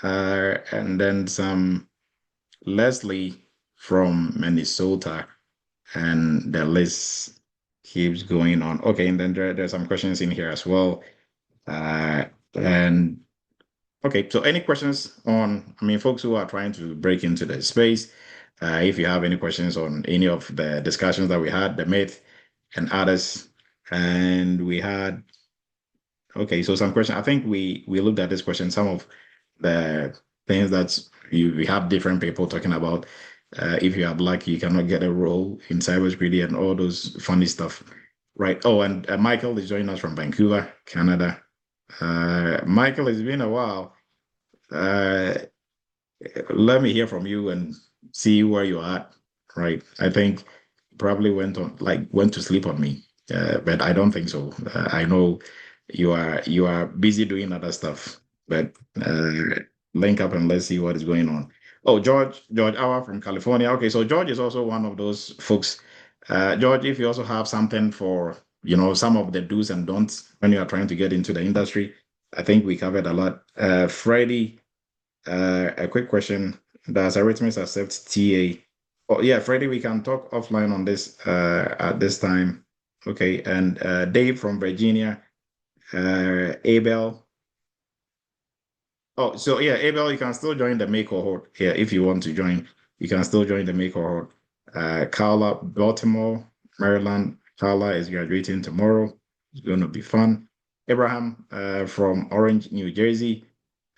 And then some Leslie from Minnesota. And the list keeps going on. Okay, and then there's some questions in here as well. And okay, so any questions on, folks who are trying to break into the space, if you have any questions on any of the discussions that we had, the myth and others, and we had, okay, so some questions, I think we looked at this question, some of the things that we have different people talking about. If you are black, you cannot get a role in cybersecurity and all those funny stuff, right? Oh, and Michael is joining us from Vancouver, Canada. Michael, it's been a while. Let me hear from you and see where you're at, right? I think you probably went to sleep on me, but I don't think so. I know you are busy doing other stuff, but link up and let's see what is going on. Oh, George Awa from California. Okay, so George is also one of those folks. George, if you also have something for some of the do's and don'ts when you are trying to get into the industry, I think we covered a lot. Freddie, a quick question. Does Eretmis accept TA? Oh, yeah, Freddie, we can talk offline on this at this time. Okay, and Dave from Virginia, Abel. Oh, so yeah, Abel, you can still join the May cohort here if you want to join. You can still join the May cohort. Carla, Baltimore, Maryland. Carla is graduating tomorrow. It's going to be fun. Abraham from Orange, New Jersey.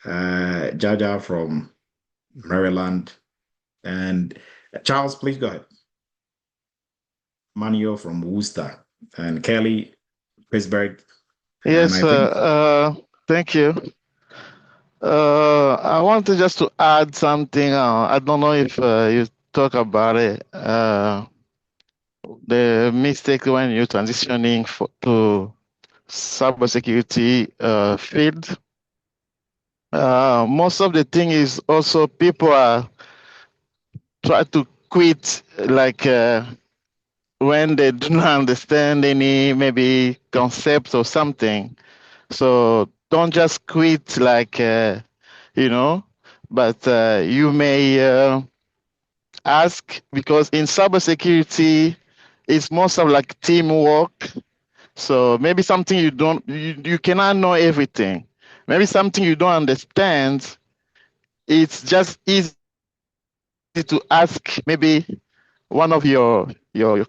Jaja from Maryland. And Charles, please go ahead. Manuel from Worcester. And Kelly, Pittsburgh. Yes, thank you. I wanted just to add something. I don't know if you talk about it. The mistake when you're transitioning to cybersecurity field. Most of the thing is also people are try to quit like when they do not understand any maybe concept or something. So don't just quit like but you may ask, because in cybersecurity it's most of like teamwork. So maybe something you cannot know everything. Maybe something you don't understand. It's just easy to ask maybe one of your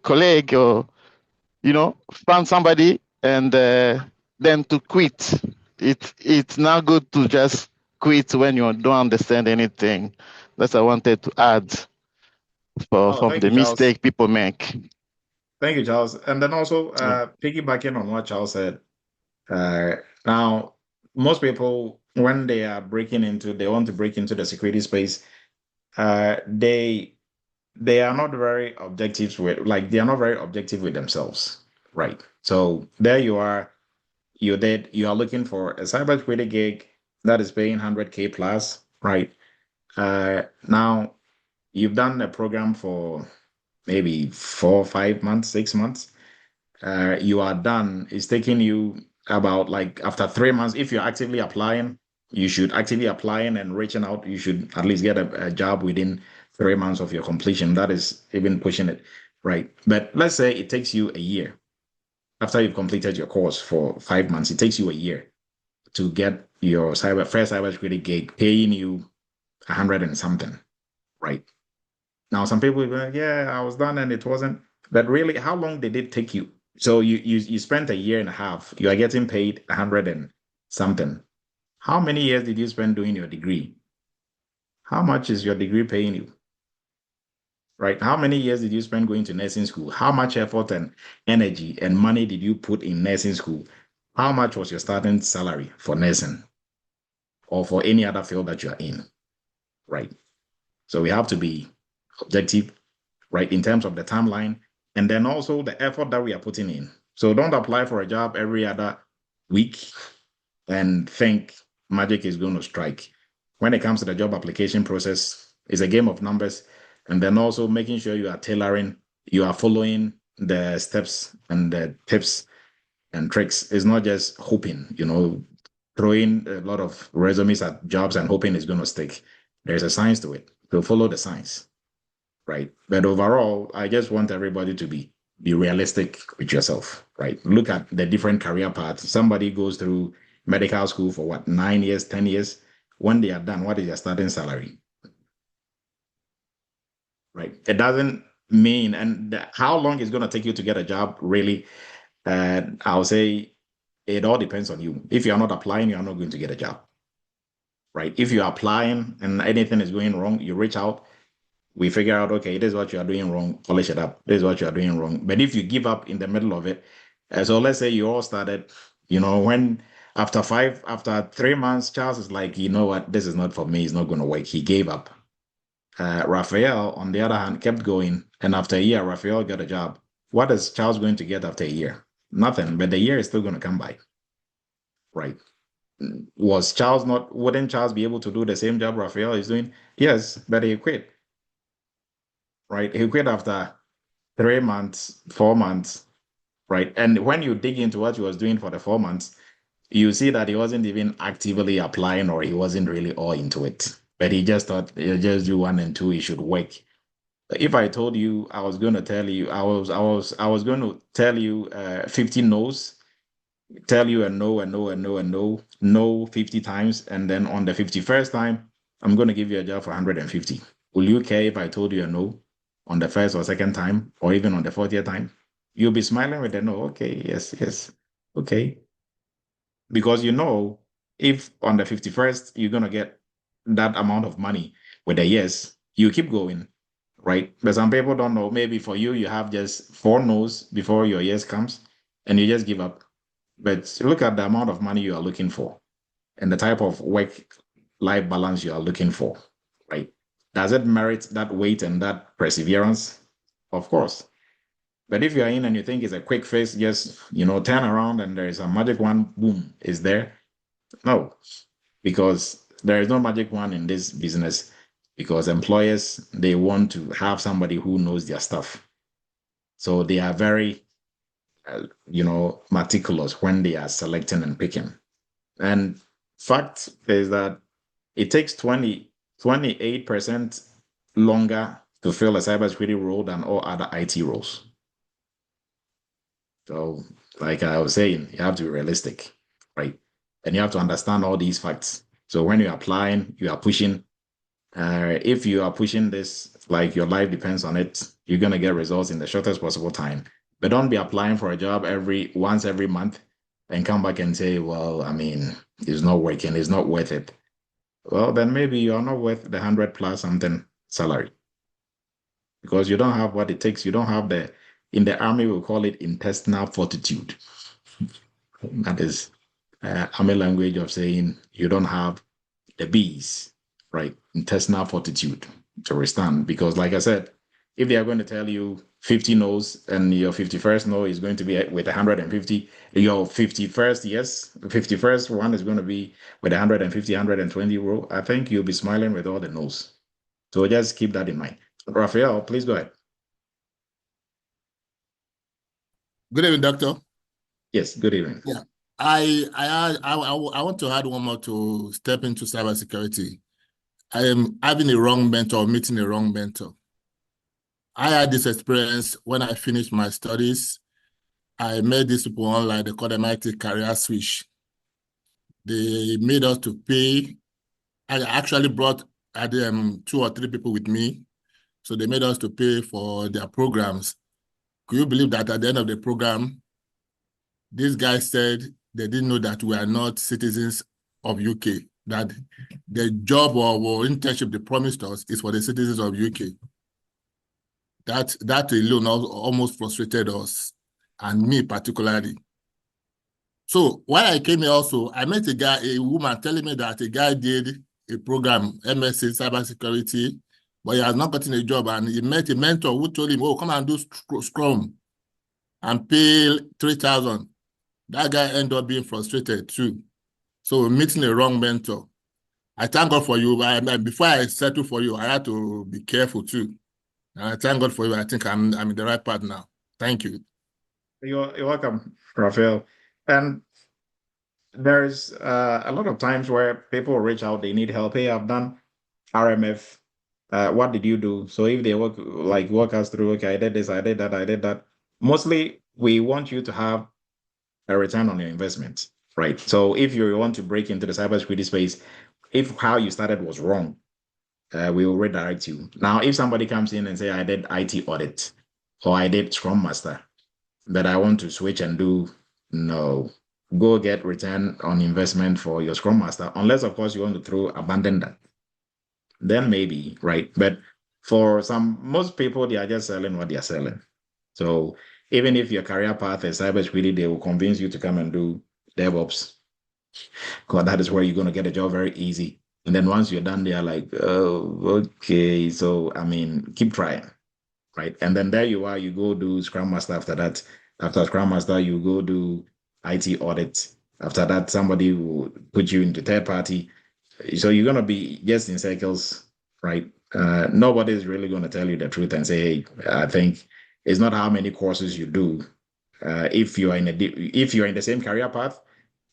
colleague, or find somebody, and then to quit. It's not good to just quit when you don't understand anything. That's what I wanted to add for the mistake people make. Thank you, Charles. And then also piggybacking on what Charles said, now most people, when they want to break into the security space, they are not very objective with, like, they are not very objective with themselves, right? So there you are, you are looking for a cybersecurity gig that is paying 100K plus, right? Now you've done a program for maybe 4 5 months, 6 months. You are done. It's taking you about, like, after 3 months, if you're actively applying, you should actively applying and reaching out. You should at least get a job within 3 months of your completion. That is even pushing it, right? But let's say it takes you a year after you've completed your course for 5 months. It takes you a year to get your first cybersecurity gig paying you 100 and something, right? Now, some people will be like, yeah, I was done and it wasn't. But really, how long did it take you? So you spent a year and a half. You are getting paid 100 and something. How many years did you spend doing your degree? How much is your degree paying you? Right? How many years did you spend going to nursing school? How much effort and energy and money did you put in nursing school? How much was your starting salary for nursing or for any other field that you are in? Right? So we have to be objective, right, in terms of the timeline, and then also the effort that we are putting in. So don't apply for a job every other week and think magic is going to strike. When it comes to the job application process, it's a game of numbers, and then also making sure you are tailoring, you are following the steps and the tips and tricks. It's not just hoping, throwing a lot of resumes at jobs and hoping it's going to stick. There's a science to it. So follow the science, right? But overall, I just want everybody to be realistic with yourself, right? Look at the different career paths. Somebody goes through medical school for what, 9 years, 10 years? When they are done, what is their starting salary? Right? It doesn't mean, and how long it's going to take you to get a job, really, I'll say it all depends on you. If you're not applying, you're not going to get a job, right? If you're applying and anything is going wrong, you reach out, we figure out, okay, this is what you are doing wrong, polish it up. This is what you are doing wrong. But if you give up in the middle of it, so let's say you all started, when after 3 months, Charles is like, you know what, this is not for me, it's not going to work. He gave up. Raphael, on the other hand, kept going. And after a year, Raphael got a job. What is Charles going to get after a year? Nothing, but the year is still going to come by, right? Wouldn't Charles be able to do the same job Raphael is doing? Yes, but he quit, right? He quit after 3 months, 4 months, right? And when you dig into what he was doing for the 4 months, you see that he wasn't even actively applying, or he wasn't really all into it. But he just thought he'll just do 1 and 2, he should work. If I told you, I was going to tell you, I was going to tell you 50 no's, tell you a no, a no, a no, a no, no 50 times, and then on the 51st time, I'm going to give you a job for 150. Will you care if I told you a no on the first or second time, or even on the 40th time? You'll be smiling with a no. Okay, yes, yes, okay. Because if on the 51st you're going to get that amount of money with a yes, you keep going, right? But some people don't know. Maybe for you, you have just 4 no's before your yes comes, and you just give up. But look at the amount of money you are looking for and the type of work-life balance you are looking for, right? Does it merit that weight and that perseverance? Of course. But if you're in and you think it's a quick fix, just, turn around and there's a magic one, boom, is there? No, because there is no magic one in this business, because employers, they want to have somebody who knows their stuff. So they are very, meticulous when they are selecting and picking. And fact is that it takes 28% longer to fill a cybersecurity role than all other IT roles. So, like I was saying, you have to be realistic, right? And you have to understand all these facts. So when you're applying, you are pushing. If you are pushing this, like your life depends on it, you're going to get results in the shortest possible time. But don't be applying for a job once every month and come back and say, well, I mean, it's not working, it's not worth it. Well, then maybe you're not worth the 100 plus something salary, because you don't have what it takes. You don't have in the army, we call it intestinal fortitude. That is army language of saying you don't have the B's, right? Intestinal fortitude. to withstand. Because like I said, if they are going to tell you 50 no's and your 51st no is going to be with 150, your 51st yes, 51st one is going to be with 150, 120 row, I think you'll be smiling with all the no's. So just keep that in mind. Raphael, please go ahead. Good evening, Doctor. Yes, good evening. Yeah, I want to add one more to step into cybersecurity. I am having a wrong mentor, meeting a wrong mentor. I had this experience when I finished my studies. I met these people online. They called them IT career switch. They made us to pay. I actually brought 2 or 3 people with me. So they made us to pay for their programs. Could you believe that at the end of the program, these guys said they didn't know that we are not citizens of UK, that the job or internship they promised us is for the citizens of UK. That alone almost frustrated us, and me particularly. So when I came here also, I met a woman telling me that a guy did a program, MSc Cybersecurity, but he has not gotten a job, and he met a mentor who told him, oh, come and do Scrum and pay 3,000. That guy ended up being frustrated too. So meeting a wrong mentor. I thank God for you. Before I settle for you, I had to be careful too. And I thank God for you. I think I'm in the right path now. Thank you. You're welcome, Raphael. And there's a lot of times where people reach out, they need help. Hey, I've done RMF. What did you do? So if they walk us through, okay, I did this, I did that, I did that. Mostly, we want you to have a return on your investment, right? So if you want to break into the cybersecurity space, if how you started was wrong, we will redirect you. Now, if somebody comes in and say, I did IT audit or I did Scrum Master, but I want to switch and do, no, go get return on investment for your Scrum Master, unless, of course, you want to abandon that. Then maybe, right? But for most people, they are just selling what they are selling. So even if your career path is cybersecurity, they will convince you to come and do DevOps, because that is where you're going to get a job very easy. And then once you're done, they are like, oh, okay. So, I mean, keep trying, right? And then there you are, you go do Scrum Master after that. After Scrum Master, you go do IT audit. After that, somebody will put you into third party. So you're going to be just in circles, right? Nobody's really going to tell you the truth and say, hey, I think it's not how many courses you do. If you're in the same career path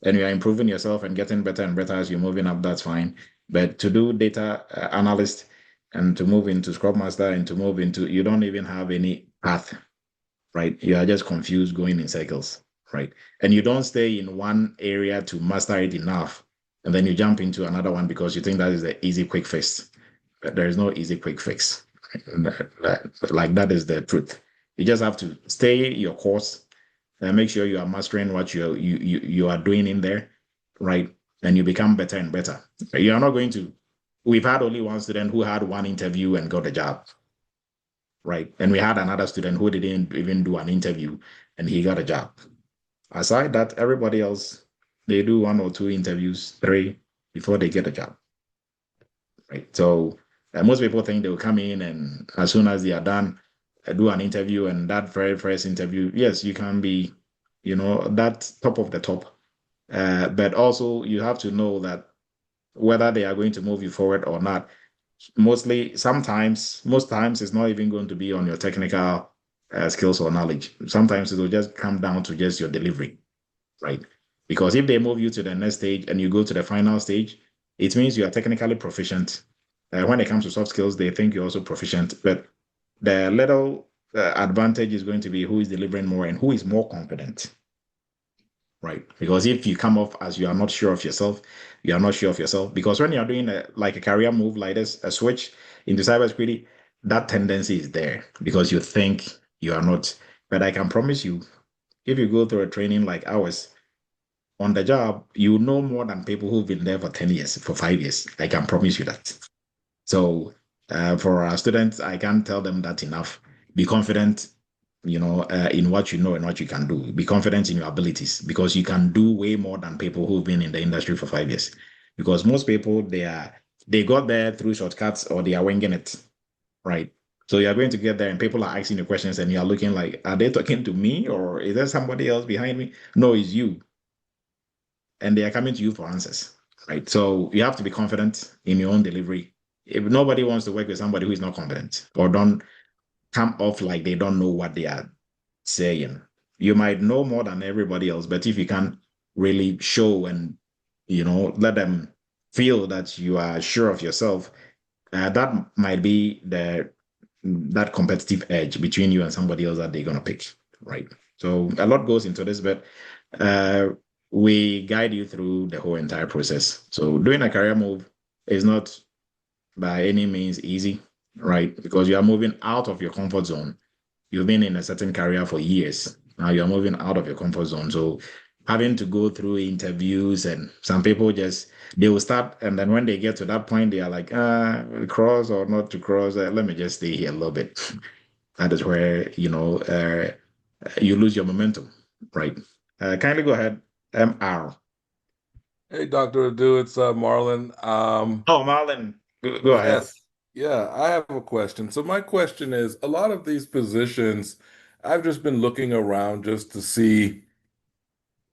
and you're improving yourself and getting better and better as you're moving up, that's fine. But to do data analyst and to move into Scrum Master and to move into, you don't even have any path, right? You are just confused going in circles, right? And you don't stay in one area to master it enough, and then you jump into another one because you think that is the easy, quick fix. But there is no easy, quick fix. That is the truth. You just have to stay your course and make sure you are mastering what you are doing in there, right? And you become better and better. You are not going to. We've had only one student who had one interview and got a job, right? And we had another student who didn't even do an interview and he got a job. Aside that, everybody else, they do 1 or 2 interviews, 3 before they get a job, right? So most people think they will come in and as soon as they are done, do an interview, and that very first interview, yes, you can be, that top of the top. But also you have to know that whether they are going to move you forward or not, most times, it's not even going to be on your technical skills or knowledge. Sometimes it will just come down to just your delivery, right? Because if they move you to the next stage and you go to the final stage, it means you are technically proficient. When it comes to soft skills, they think you're also proficient, but the little advantage is going to be who is delivering more and who is more confident, right? Because if you come off as you are not sure of yourself, you are not sure of yourself. Because when you're doing a career move like this, a switch into cybersecurity, that tendency is there because you think you are not. But I can promise you, if you go through a training like ours, on the job, you know more than people who've been there for 10 years, for 5 years. I can promise you that. So for our students, I can't tell them that enough. Be confident, in what you know and what you can do. Be confident in your abilities because you can do way more than people who've been in the industry for 5 years. Because most people, they got there through shortcuts or they are winging it. right? So you're going to get there and people are asking you questions and you're looking like, are they talking to me or is there somebody else behind me? No, it's you. And they are coming to you for answers, right? So you have to be confident in your own delivery. If nobody wants to work with somebody who is not confident or don't come off like they don't know what they are saying, you might know more than everybody else, but if you can't really show and, let them feel that you are sure of yourself, that might be that competitive edge between you and somebody else that they're going to pick, right? So a lot goes into this, but uh, we guide you through the whole entire process. So doing a career move is not by any means easy, right? Because you are moving out of your comfort zone. You've been in a certain career for years. Now you're moving out of your comfort zone. So having to go through interviews and some people they will start and then when they get to that point, they are like, cross or not to cross, let me just stay here a little bit. That is where, you lose your momentum, right? Kindly go ahead, MR. Hey, Dr. Adu, it's Marlon. Oh, Marlon, go ahead. Yes, yeah, I have a question. So my question is, a lot of these positions, I've just been looking around just to see,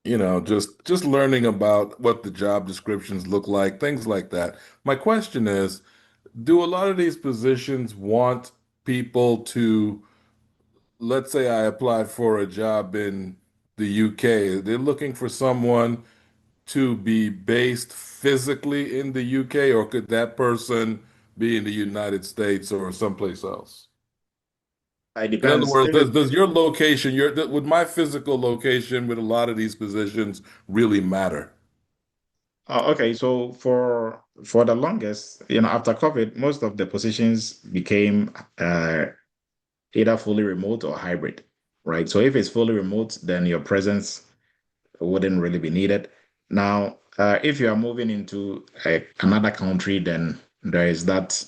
just learning about what the job descriptions look like, things like that. My question is, do a lot of these positions want people to, let's say I applied for a job in the UK, they're looking for someone to be based physically in the UK, or could that person be in the United States or someplace else? It In other depends. words, does your location, would my physical location with a lot of these positions really matter? Okay, so for the longest, after COVID, most of the positions became either fully remote or hybrid, right? So if it's fully remote, then your presence wouldn't really be needed. Now, if you are moving into another country, then there is that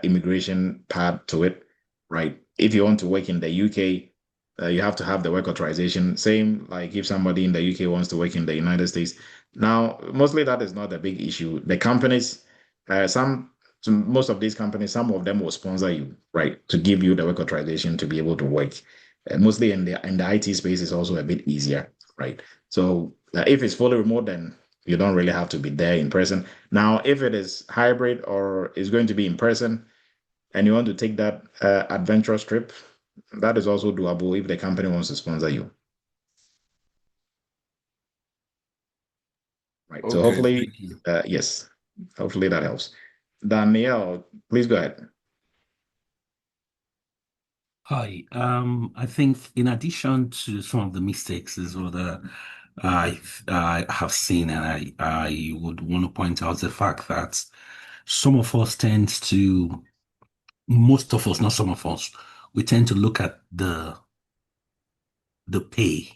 immigration part to it, right? If you want to work in the UK, you have to have the work authorization. Same like if somebody in the UK wants to work in the United States. Now, mostly that is not a big issue. The companies, most of these companies, some of them will sponsor you, right, to give you the work authorization to be able to work. Mostly in the IT space is also a bit easier, right? So if it's fully remote, then you don't really have to be there in person. Now, if it is hybrid or is going to be in person and you want to take that adventurous trip, that is also doable if the company wants to sponsor you. Right. So Okay, hopefully, thank you. yes, hopefully that helps. Danielle, please go ahead. Hi. I think in addition to some of the mistakes is what I have seen, and I would want to point out the fact that some of us most of us, not some of us, we tend to look at the pay,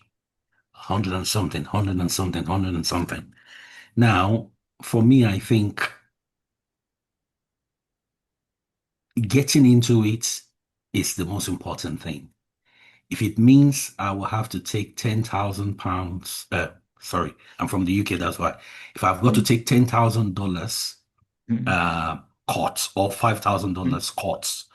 hundred and something, hundred and something, hundred and something. Now, for me, I think getting into it is the most important thing. If it means I will have to take £10,000, sorry, I'm from the UK, that's why. If I've got to take $10,000 cuts or $5,000 cuts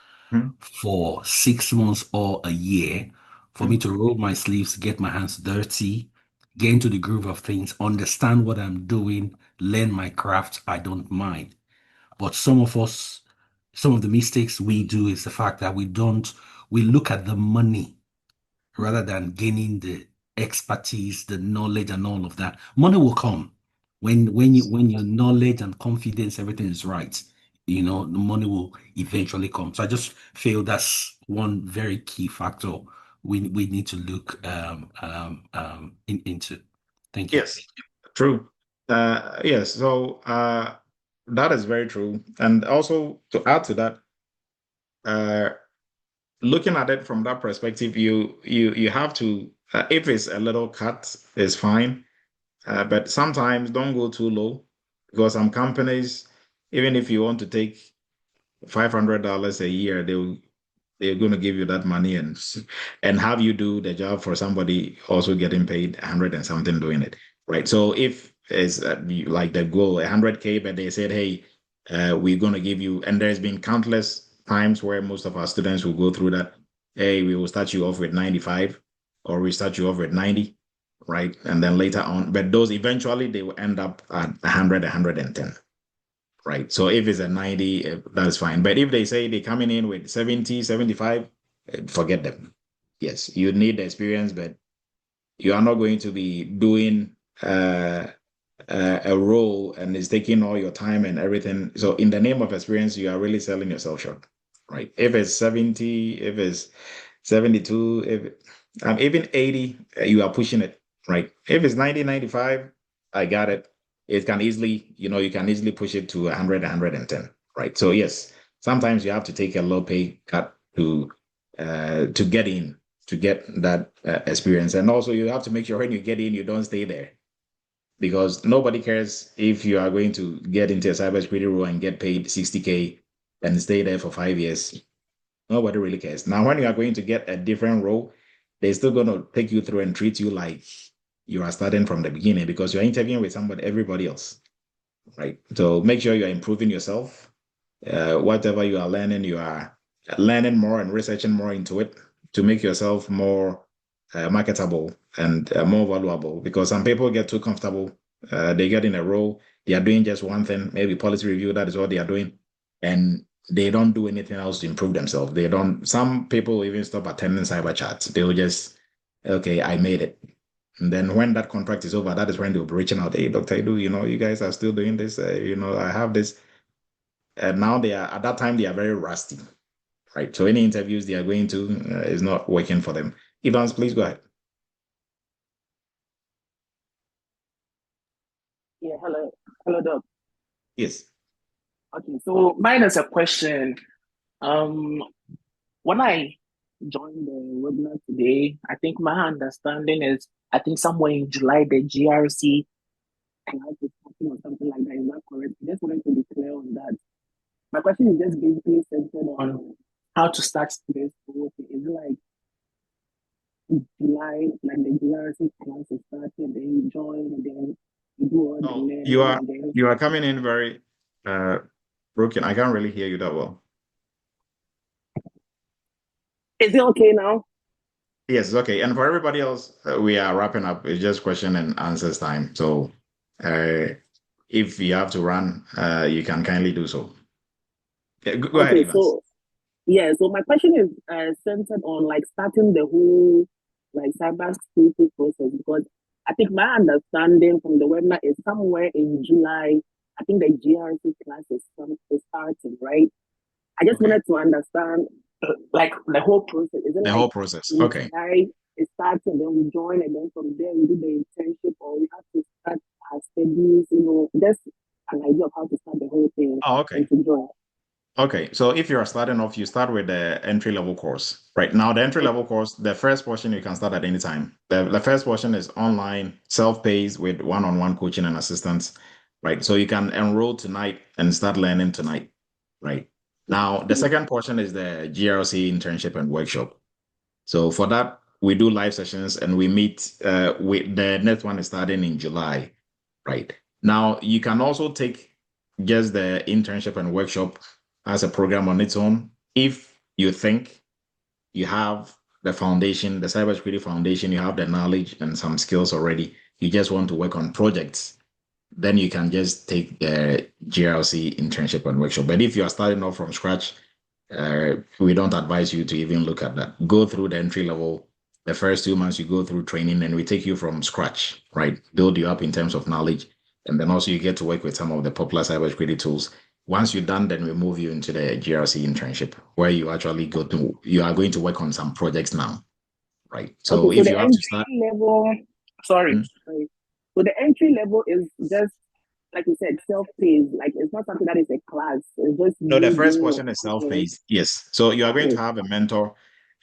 for 6 months or a year, for me to roll my sleeves, get my hands dirty, get into the groove of things, understand what I'm doing, learn my craft, I don't mind. But some of the mistakes we do is the fact that we look at the money rather than gaining the expertise, the knowledge, and all of that. Money will come when your knowledge and confidence, everything is right. The money will eventually come. So I just feel that's one very key factor we need to look into. Thank you. Yes, true. Yes, so that is very true. And also to add to that, uh, looking at it from that perspective, you have to, if it's a little cut, it's fine. But sometimes don't go too low because some companies, even if you want to take $500 a year, they're going to give you that money and have you do the job for somebody also getting paid 100 and something doing it, right? So if it's like the goal 100K, but they said, hey, we're going to give you, and there's been countless times where most of our students will go through that. Hey, we will start you off with 95, or we start you off with 90, right? And then later on, but those eventually they will end up at 100, 110, right? So if it's a 90, that's fine. But if they say they're coming in with 70, 75, forget them. Yes, you need the experience, but you are not going to be doing a role and it's taking all your time and everything. So in the name of experience, you are really selling yourself short, right? If it's 70, if it's 72, if even 80, you are pushing it, right? If it's 90, 95, I got it. It can easily, you can easily push it to 100, 110, right? So yes, sometimes you have to take a low pay cut to get in, to get that experience. And also you have to make sure when you get in, you don't stay there, because nobody cares if you are going to get into a cybersecurity role and get paid 60K and stay there for 5 years. Nobody really cares. Now, when you are going to get a different role, they're still going to take you through and treat you like you are starting from the beginning, because you're interviewing with everybody else, right? So make sure you are improving yourself. Whatever you are learning more and researching more into it to make yourself more marketable and more valuable, because some people get too comfortable. They get in a role, they are doing just one thing, maybe policy review, that is what they are doing, and they don't do anything else to improve themselves. Some people even stop attending cyber chats. They will just, okay, I made it. And then when that contract is over, that is when they'll be reaching out, hey, Dr. Edu, you guys are still doing this, I have this. And now at that time, they are very rusty, right? So any interviews they are going to is not working for them. Evans, please go ahead. Yeah, hello, Doc. Yes. Okay, so mine is a question. When I joined the webinar today, I think my understanding is, I think somewhere in July, the GRC class is happening or something like that. Is that correct? I just wanted to be clear on that. My question is just basically centered on how to start this whole thing. Is it like July, like the GRC class is started, then you join, and then you do all the learning, and then you are coming in very broken. I can't really hear you that well. Is it okay now? Yes, it's okay. And for everybody else, we are wrapping up. It's just question and answers time. So if you have to run, you can kindly do so. Yeah, go ahead, Evans. So my question is centered on like starting the whole like cybersecurity process, because I think my understanding from the webinar is somewhere in July. I think the GRC class is starting, right? I just wanted to understand like the whole process. Is it the like whole process? Okay. July it starts and then we join, and then from there we do the internship, or we have to start our studies, just an idea of how to start the whole thing. Oh, okay. And to join. Okay, so if you're starting off, you start with the entry-level course. Right now, the entry-level course, the first portion you can start at any time. The first portion is online, self-paced with one-on-one coaching and assistance, right? So you can enroll tonight and start learning tonight, right? Now, the second portion is the GRC internship and workshop. So for that, we do live sessions and we meet with the next one is starting in July, right? Now, you can also take just the internship and workshop as a program on its own if you think you have the foundation, the cybersecurity foundation, you have the knowledge and some skills already, you just want to work on projects, then you can just take the GRC internship and workshop. But if you are starting off from scratch, we don't advise you to even look at that. Go through the entry level. The first 2 months you go through training and we take you from scratch, right? Build you up in terms of knowledge. And then also you get to work with some of the popular cybersecurity tools. Once you're done, then we move you into the GRC internship where you actually you are going to work on some projects now, right? So if you have to start level, sorry. So the entry level is just, like you said, self-paced. Like it's not something that is a class. It's just the first portion is self-paced. Yes. So you are going to have a mentor,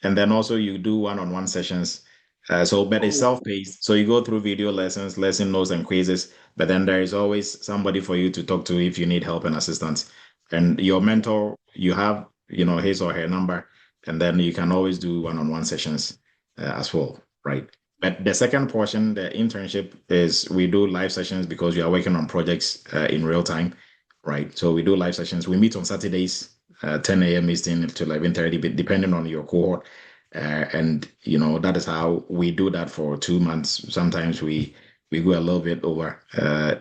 and then also you do one-on-one sessions. But it's self-paced. So you go through video lessons, lesson notes, and quizzes. But then there is always somebody for you to talk to if you need help and assistance. And your mentor, you have, his or her number, and then you can always do one-on-one sessions as well, right? But the second portion, the internship, is we do live sessions because we are working on projects in real time, right? So we do live sessions. We meet on Saturdays 10 a.m. Eastern to 11:30, depending on your cohort. And that is how we do that for 2 months. Sometimes we go a little bit over.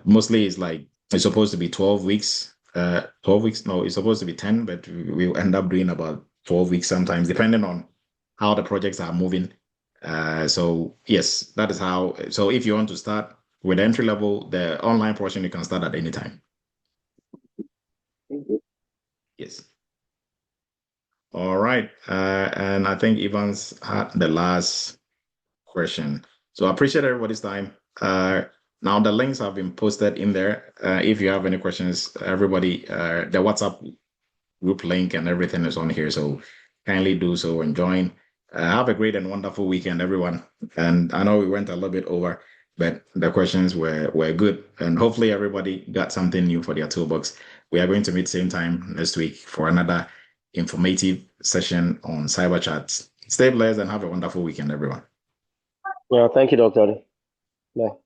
Mostly it's supposed to be 12 weeks. 12 weeks, no, it's supposed to be 10, but we'll end up doing about 12 weeks sometimes, depending on how the projects are moving. So yes, that is how. So if you want to start with entry level, the online portion, you can start at any time. Thank you. Yes. All right. And I think Evans had the last question. So I appreciate everybody's time. Now the links have been posted in there. If you have any questions, everybody, the WhatsApp group link and everything is on here. So kindly do so and join. Have a great and wonderful weekend, everyone. And I know we went a little bit over, but the questions were good. And hopefully everybody got something new for their toolbox. We are going to meet same time next week for another informative session on Cyber Chat. Stay blessed and have a wonderful weekend, everyone. Yeah, thank you, Dr. Bye.